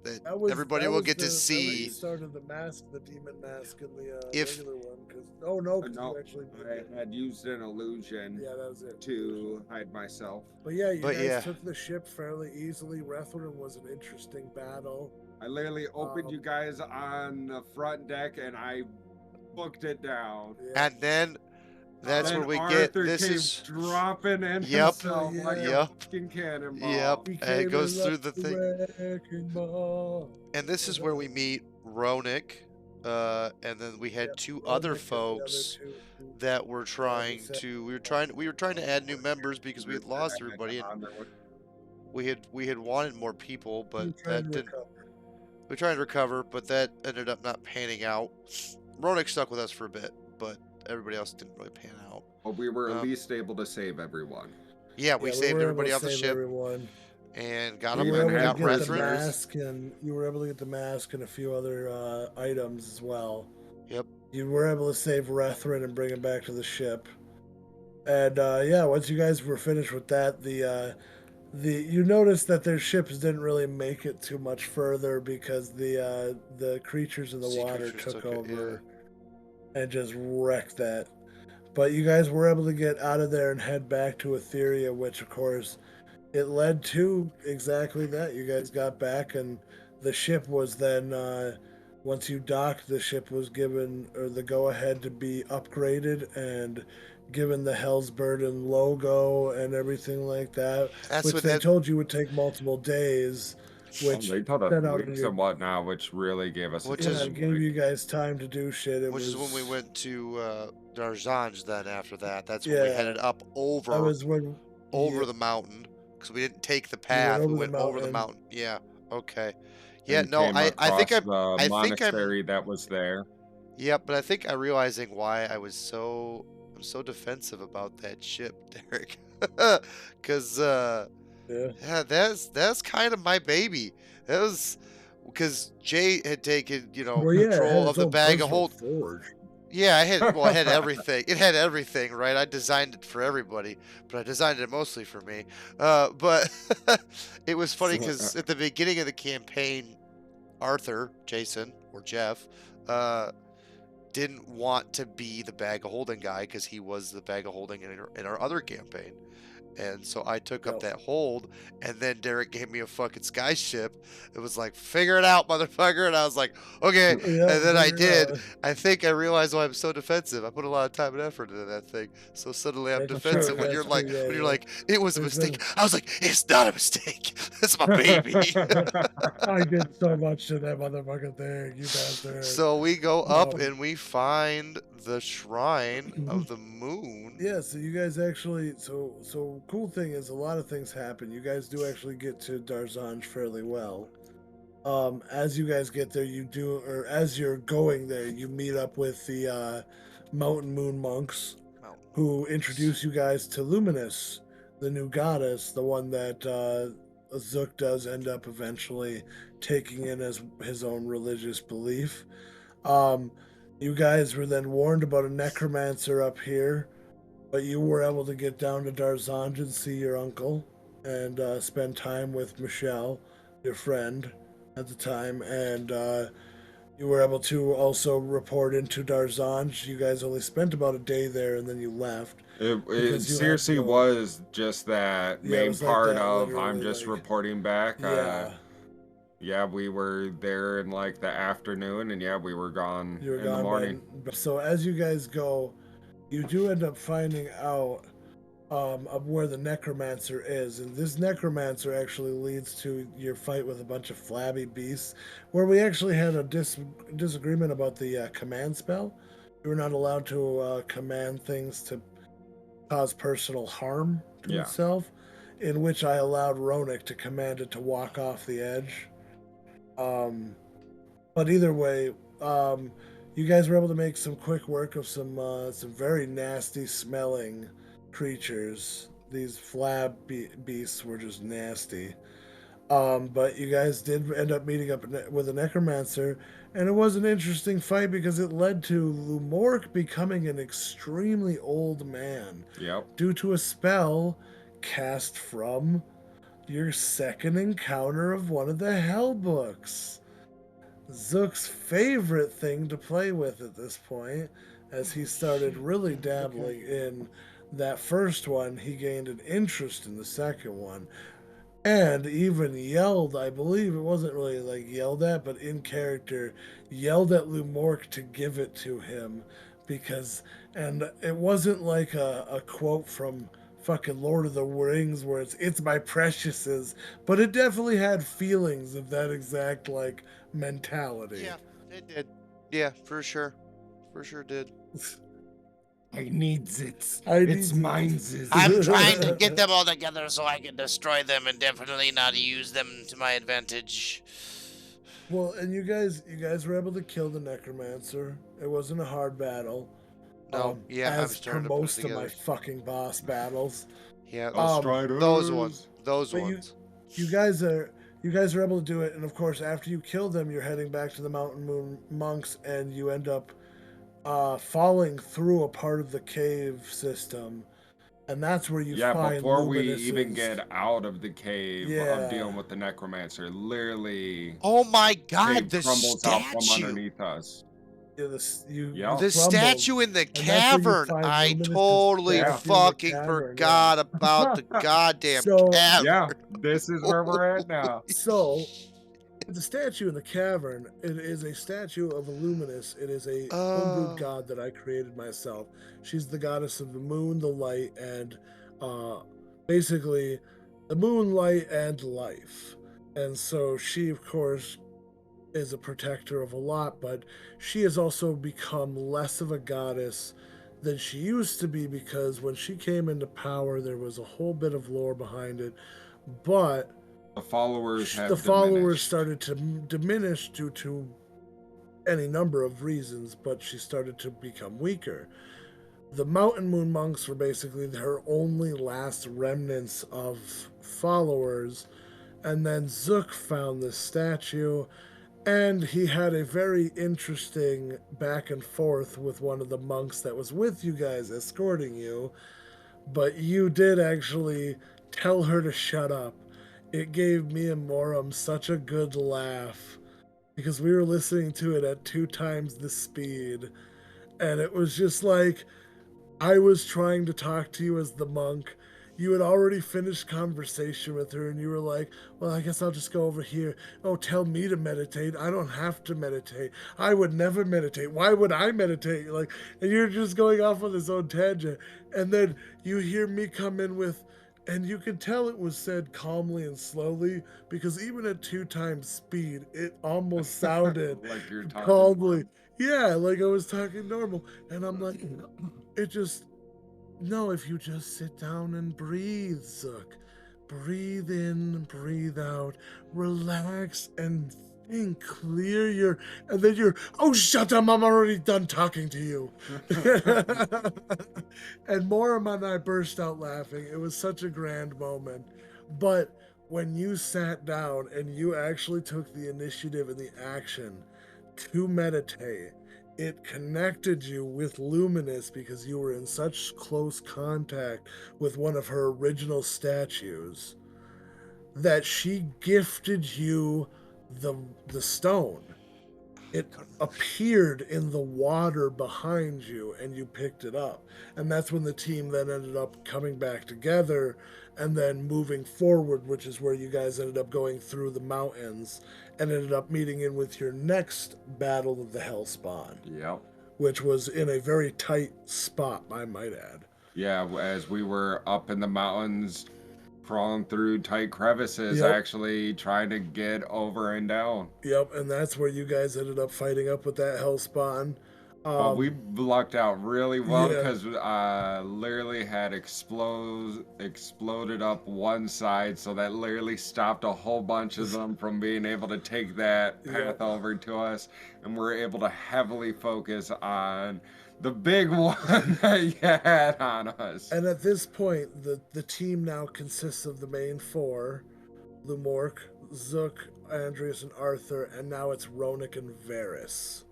that everybody will get to That was the see. start of the mask, the demon mask, and the If- regular one. Oh no, 'cause No, you actually did I it. had used an illusion Yeah, that was it. to hide myself. But yeah, you But guys yeah. took the ship fairly easily. Rethrin was an interesting battle. I literally opened Um, you guys on the front deck and I booked it down. Yeah. And then that's Then where we Arthur get this came is dropping in Yep. himself like Yep. a fucking cannonball. Yep. He And came it goes in through like the a thing. wrecking ball. And this is where we meet Ronick. And then we had Yep, two Ronick other and the folks two who- that were trying said- to we were trying to add new members because we had lost everybody and we had wanted more people, who but tried that to didn't. recover. We tried to recover, but that ended up not panning out. Ronick stuck with us for a bit, but everybody else didn't really pan out. But we were at least able to save everyone. Yeah, we Yeah, saved were able everybody to off the save ship Everyone. and got You them were and able got to get the Rethrin. mask, and you were able to get the mask and a few other items as well. Yep. You were able to save Rethrin and bring him back to the ship. And yeah, once you guys were finished with that, you noticed that their ships didn't really make it too much further because the creatures in the Sea water creatures took took it, over and just wrecked that. But you guys were able to get out of there and head back to Etheria, which of course it led to exactly that. You guys got back, and the ship was then, once you docked, the ship was given or the go ahead to be upgraded and given the Hell's Burden logo and everything like that, That's which what they that. told you would take multiple days. Which They told us set out in weeks your, and whatnot, which really gave us Which a is- yeah, time. gave you guys time to do shit. It Which was is when we went to Darzanj. Then after that, that's when Yeah. we headed up That over was when over yeah, the mountain because we didn't take the You went path. over We the went over the mountain. mountain. Yeah. Okay. Yeah. And No. came I think across the I think I'm. monastery that was there. Yeah, but I think I'm realizing why I'm so defensive about that ship, Derek. Cause yeah. yeah, that's kind of my baby. That was because Jay had taken, Well, yeah, it had control its of the own bag of personal hold. forge. Yeah, I had everything. It had everything, right? I designed it for everybody, but I designed it mostly for me. But it was funny because at the beginning of the campaign, Arthur, Jason, or Jeff, didn't want to be the bag of holding guy because he was the bag of holding in our other campaign. And so I took up Yep. that hold, and then Derek gave me a fucking skyship. It was like, figure it out, motherfucker. And I was like, okay. Yeah, And then I figure it did. out. I think I realized why I'm so defensive. I put a lot of time and effort into that thing. So suddenly I'm That's defensive true, when you're that's like, true, yeah, when you're yeah. like, it was a There's mistake. been- I was like, it's not a mistake. That's my baby. I did so much to that motherfucking thing, you bastard. So we go up Um, and we find the shrine of the moon. Yeah, so you guys actually so cool thing is a lot of things happen. You guys do actually get to Darzanj fairly well. As you guys get there, or as you're going there, you meet up with the Mountain Moon monks who introduce you guys to Luminous, the new goddess, the one that Zook does end up eventually taking in as his own religious belief. You guys were then warned about a necromancer up here, but you were able to get down to Darzanj and see your uncle and spend time with Michelle, your friend at the time, and you were able to also report into Darzanj. You guys only spent about a day there and then you left. It Because you had seriously no- was just that Yeah, it main was like part that, of I'm literally, just like- reporting back. Yeah, Yeah, we were there in like the afternoon, and yeah, we were gone you were in gone the morning. So as you guys go, you do end up finding out of where the necromancer is, and this necromancer actually leads to your fight with a bunch of flabby beasts, where we actually had a disagreement about the command spell. You were not allowed to command things to cause personal harm to Yeah. itself, in which I allowed Ronick to command it to walk off the edge. But either way, you guys were able to make some quick work of some very nasty smelling creatures. These flab beasts were just nasty. But you guys did end up meeting up with a necromancer, and it was an interesting fight because it led to Lumork becoming an extremely old man Yep. due to a spell cast from your second encounter of one of the Hell books. Zook's favorite thing to play with at this point, as he started really dabbling in that first one, he gained an interest in the second one. And even yelled, I believe it wasn't really like yelled at, but in character, yelled at Lumork to give it to him and it wasn't like a quote from fucking Lord of the Rings where it's my preciouses, but it definitely had feelings of that exact like mentality. Yeah, it did. Yeah, for sure. For sure did. I needs it. It's mine's. I'm trying to get them all together so I can destroy them and definitely not use them to my advantage. Well, and you guys were able to kill the necromancer. It wasn't a hard battle. No, yeah, I'm as per starting to put it most of my together. fucking boss battles. Yeah, Those ones. But you guys are able to do it, and of course, after you kill them, you're heading back to the Mountain Moon monks, and you end up falling through a part of the cave system, and that's where you find before we Luminous's- even get out of the cave Yeah. of dealing with the necromancer, literally Oh my God, cave the crumbles out from statue. underneath us. Yep. The statue in the and that's where you cavern. find I Luminous' totally statue in the fucking cavern, forgot about the goddamn So- cavern. Yeah, this is where we're at now. So, the statue in the cavern, it is a statue of Illuminous. It is a homebrewed god that I created myself. She's the goddess of the moon, the light, and basically the moonlight and life. And so she, of course, is a protector of a lot, but she has also become less of a goddess than she used to be, because when she came into power, there was a whole bit of lore behind it. But The followers have the followers diminished. started to diminish due to any number of reasons, but she started to become weaker. The Mountain Moon monks were basically her only last remnants of followers, and then Zook found this statue, and he had a very interesting back and forth with one of the monks that was with you guys escorting you, but you did actually tell her to shut up. It gave me and Moram such a good laugh because we were listening to it at 2 times the speed, and it was just like I was trying to talk to you as the monk. You had already finished conversation with her, and you were like, well, I guess I'll just go over here. Oh, tell me to meditate. I don't have to meditate. I would never meditate. Why would I meditate? Like, and you're just going off on this own tangent. And then you hear me come in with, and you could tell it was said calmly and slowly, because even at 2 times speed, it almost sounded Like you're talking calmly. Yeah, like I was talking normal. And I'm like, it just, no, if you just sit down and breathe, Zook. Breathe in, breathe out, relax and think, clear your, and then you're, oh, shut up, I'm already done talking to you. And Moram and I burst out laughing. It was such a grand moment. But when you sat down and you actually took the initiative and the action to meditate, it connected you with Luminous because you were in such close contact with one of her original statues that she gifted you the stone. It appeared in the water behind you and you picked it up. And that's when the team then ended up coming back together and then moving forward, which is where you guys ended up going through the mountains and ended up meeting in with your next battle of the Hellspawn, Yep. which was in a very tight spot, I might add. Yeah, as we were up in the mountains, crawling through tight crevices, Yep. actually trying to get over and down. Yep, and that's where you guys ended up fighting up with that Hellspawn. But we lucked out really well yeah. because literally had exploded up one side, so that literally stopped a whole bunch of them from being able to take that path over to us, and we're able to heavily focus on the big one that you had on us. And at this point, the team now consists of the main 4, Lumork, Zook, Andreas, and Arthur, and now it's Ronik and Varys.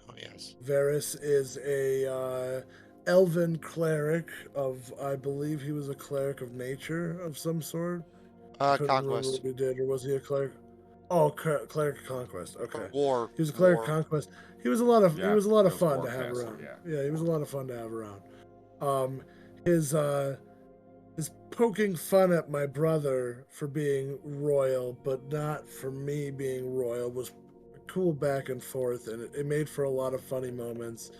Oh, yes. Varys is a elven cleric of, I believe he was a cleric of nature of some sort. Conquest. What he did, or was he a cleric? Oh, cleric of conquest. Okay. War. He was a cleric of conquest. He was a lot of Yeah, he was a lot of it was fun war to have castle, around. yeah. Yeah, he was a lot of fun to have around. His poking fun at my brother for being royal, but not for me being royal, was a cool back and forth, and it made for a lot of funny moments.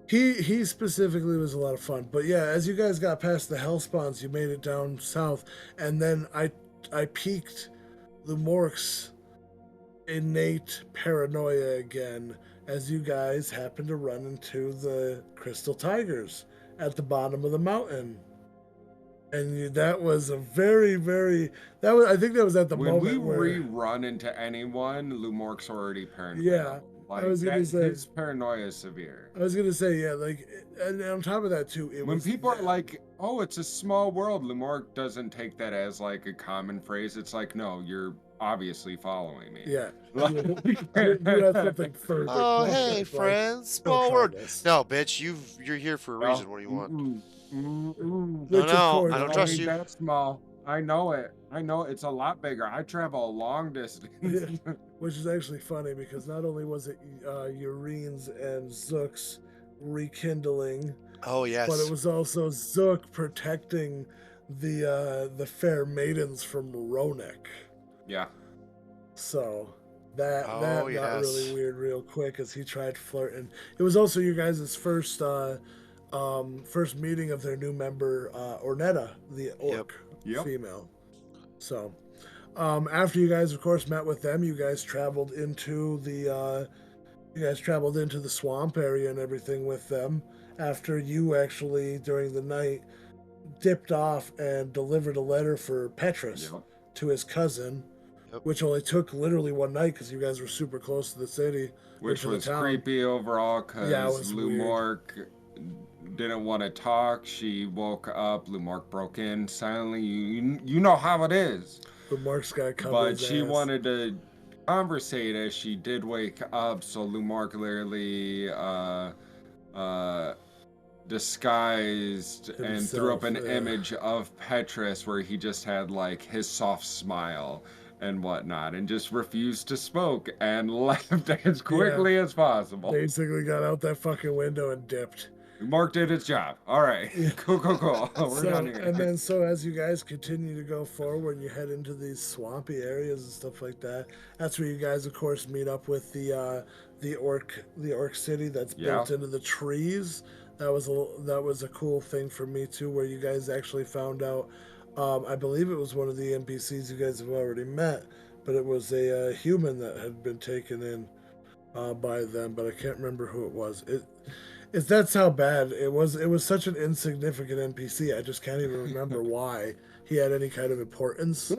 He specifically was a lot of fun. But yeah, as you guys got past the Hellspawns, you made it down south, and then I piqued Lumork's innate paranoia again as you guys happened to run into the crystal tigers at the bottom of the mountain. And that was a very, very, I think that was at the when moment we where, rerun into anyone, Lumork's already paranoid. Yeah, Like, I was gonna say- his paranoia is severe. I was gonna say, yeah, like, and on top of that too, When people are like, "Oh, it's a small world," Lumork doesn't take that as like a common phrase. It's like, "No, you're obviously following me." yeah, you have something further. Oh, planned, hey, like, friends. don't Small try world. this. No, bitch, you're here for a reason. What do you want? Mm-mm. No, Which, of course, I don't trust you. That small. I know it. I know it's a lot bigger. I travel a long distance. Which is actually funny because not only was it Urine's and Zook's rekindling, Oh but it yes. was also Zook protecting the fair maidens from Ronek. Yeah. So that Oh that got really yes. weird real quick as he tried flirting. It was also you guys' first meeting of their new member, Ornetta, the orc Yep. female. So after you guys, of course, met with them, you guys traveled into the swamp area and everything with them. After you actually during the night dipped off and delivered a letter for Petrus Yep. to his cousin, Yep. which only took literally one night because you guys were super close to the city, Which to the was town. creepy overall because Yeah, it was weird. Lumork didn't want to talk. She woke up. Lumork broke in silently. You know how it is. But Mark's got to cover But his she ass. wanted to conversate as she did wake up. So Lumork literally disguised and threw up an Himself, yeah. image of Petrus where he just had like his soft smile and whatnot and just refused to smoke and left as quickly as possible. Basically got out that fucking window and dipped. Mark did his job. All right. Yeah. Cool. We're done here. And then so as you guys continue to go forward, you head into these swampy areas and stuff like that. That's where you guys, of course, meet up with the orc city that's built into the trees. That was a cool thing for me too, where you guys actually found out. I believe it was one of the NPCs you guys have already met, but it was a human that had been taken in by them, but I can't remember who it was. That's how bad it was. It was such an insignificant NPC. I just can't even remember why he had any kind of importance.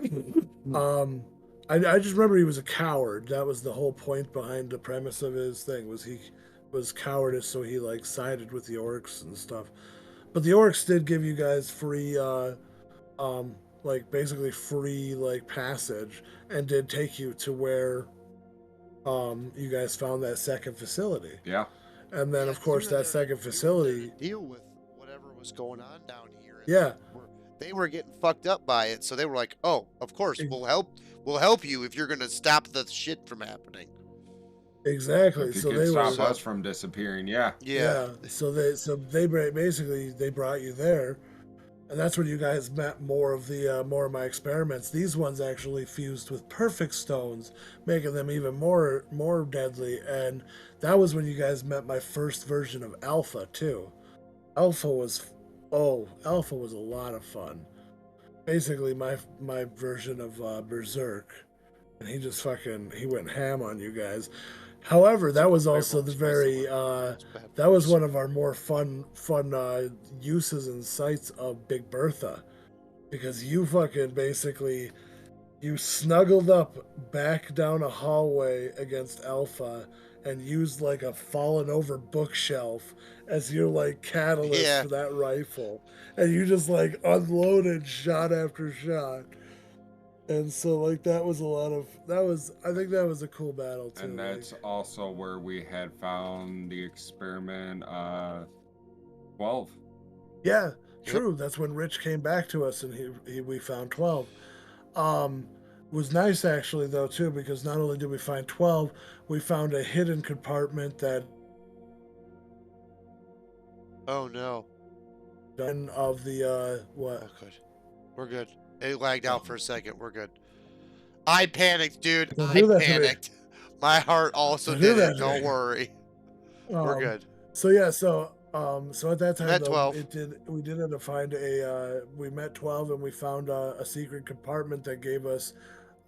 I just remember he was a coward. That was the whole point behind the premise of his thing. Was he was cowardice, so he like sided with the orcs and stuff. But the orcs did give you guys free, like basically free like passage, and did take you to where, you guys found that second facility. Yeah. And then, of course, that second facility. Deal with whatever was going on down here. And Yeah. They were getting fucked up by it, so they were like, "Oh, of course, we'll help you if you're gonna stop the shit from happening." Exactly. If you So can they stop were. us from disappearing, yeah. Yeah. So they basically they brought you there, and that's when you guys met more of my experiments. These ones actually fused with perfect stones, making them even more deadly. And that was when you guys met my first version of Alpha too. Alpha was a lot of fun. Basically, my version of Berserk, and he went ham on you guys. However, that was also that was one of our more fun uses and sights of Big Bertha, because you fucking basically you snuggled up back down a hallway against Alpha and used like a fallen over bookshelf as your like catalyst for that rifle, and you just like unloaded shot after shot. And so, like, I think that was a cool battle, too. And that's also where we had found the experiment 12. Yeah, true. Yep. That's when Rich came back to us and we found 12. It was nice, actually, though, too, because not only did we find 12, we found a hidden compartment that... Oh, no. ...of the, what? Oh, good. We're good. It lagged out for a second. We're good. I panicked, dude. I panicked. My heart also did it. Don't worry. We're good. So yeah, so at that time, met though, 12. We did end up find we met 12 and we found a secret compartment that gave us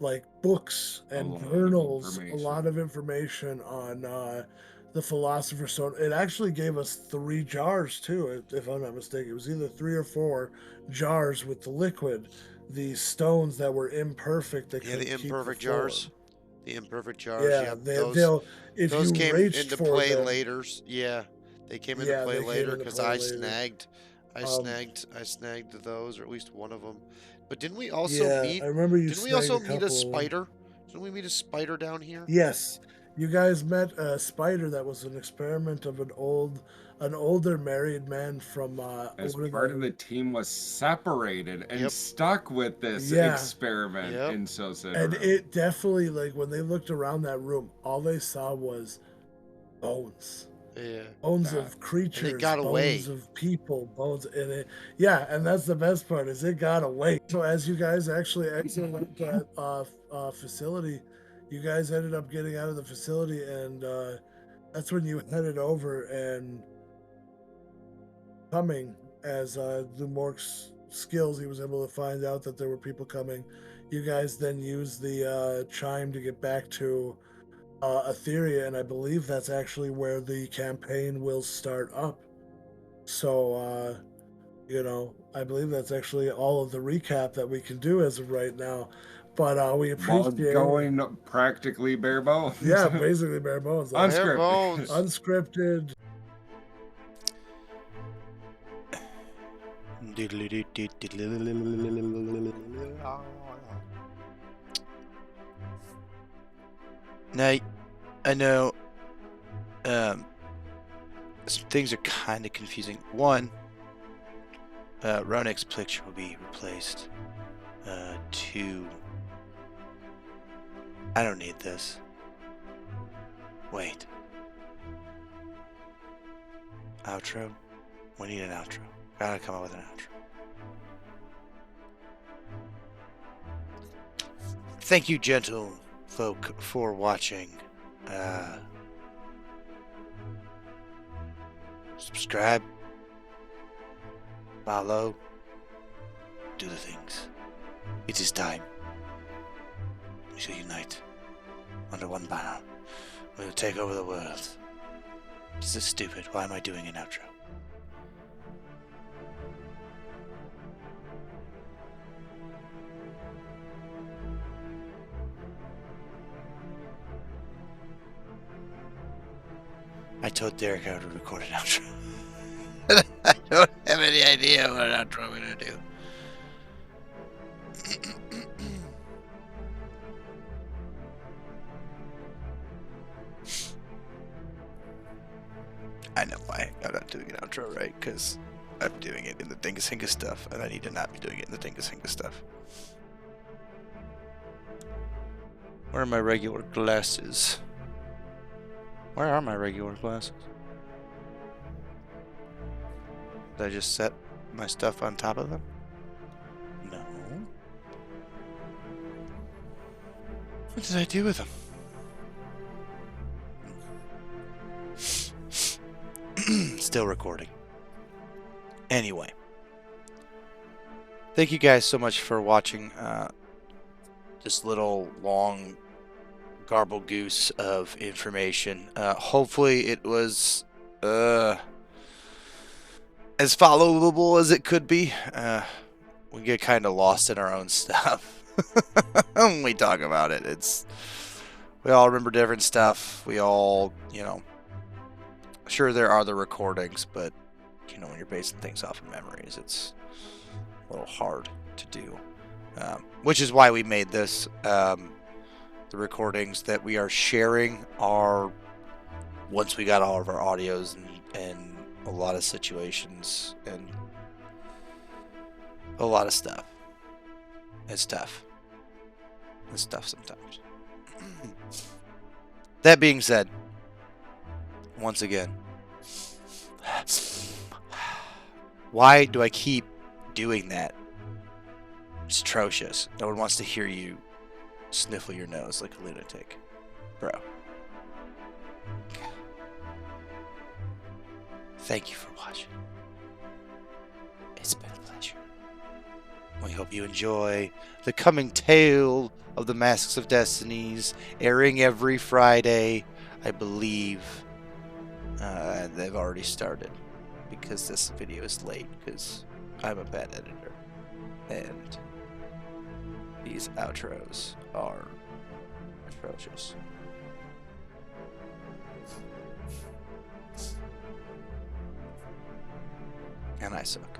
like books and journals, a lot of information on the Philosopher's Stone. It actually gave us 3 jars too, if I'm not mistaken. It was either 3 or 4 jars with the liquid. The stones that were imperfect. The imperfect jars. The imperfect jars. Yeah, those came into play later. Yeah, they came into play later because I snagged those, or at least one of them. But didn't we also meet? I remember you. Didn't we also meet a spider? Didn't we meet a spider down here? Yes, you guys met a spider that was an experiment of an old an older married man from As one of part of the team was separated and Yep. stuck with this Yeah. experiment Yep. in so said and room. it definitely, like, when they looked around that room, all they saw was bones. Yeah. Bones That- of creatures, got away. bones of people, bones in it. Yeah, and that's the best part is it got away. So as you guys actually exited that facility, you guys ended up getting out of the facility, and that's when you headed over and coming as Lumork's skills, he was able to find out that there were people coming. You guys then used the chime to get back to Etheria, and I believe that's actually where the campaign will start up. So, I believe that's actually all of the recap that we can do as of right now. But we While appreciate going practically bare bones. Yeah, basically bare bones. Like, Bare Unscripted. bones. unscripted. Now, I know some things are kind of confusing. One, Ronek's picture will be replaced. Two, I don't need this. Wait. Outro? We need an outro. Gotta come up with an outro. Thank you, gentle folk, for watching. Subscribe, follow, do the things. It is time. We shall unite under one banner. We will take over the world. This is stupid. Why am I doing an outro? I told Derek how to record an outro. I don't have any idea what outro I'm gonna do. I know why I'm not doing an outro, right? Because I'm doing it in the Dingasinga stuff, and I need to not be doing it in the Dingasinga stuff. Where are my regular glasses? Where are my regular glasses? Did I just set my stuff on top of them? No. What did I do with them? Still recording. Anyway. Thank you guys so much for watching this little long garble goose of information. Hopefully it was as followable as it could be. We get kind of lost in our own stuff when we talk about it. We all remember different stuff. We all, sure there are the recordings, but when you're basing things off of memories, it's a little hard to do. Which is why we made this. The recordings that we are sharing are once we got all of our audios and a lot of situations and a lot of stuff. It's tough. It's tough sometimes. That being said, once again, why do I keep doing that? It's atrocious. No one wants to hear you sniffle your nose like a lunatic. Bro. Thank you for watching. It's been a pleasure. We hope you enjoy the coming tale of the Masks of Destinies, airing every Friday, I believe. They've already started because this video is late because I'm a bad editor. And these outros are atrocious. And I suck.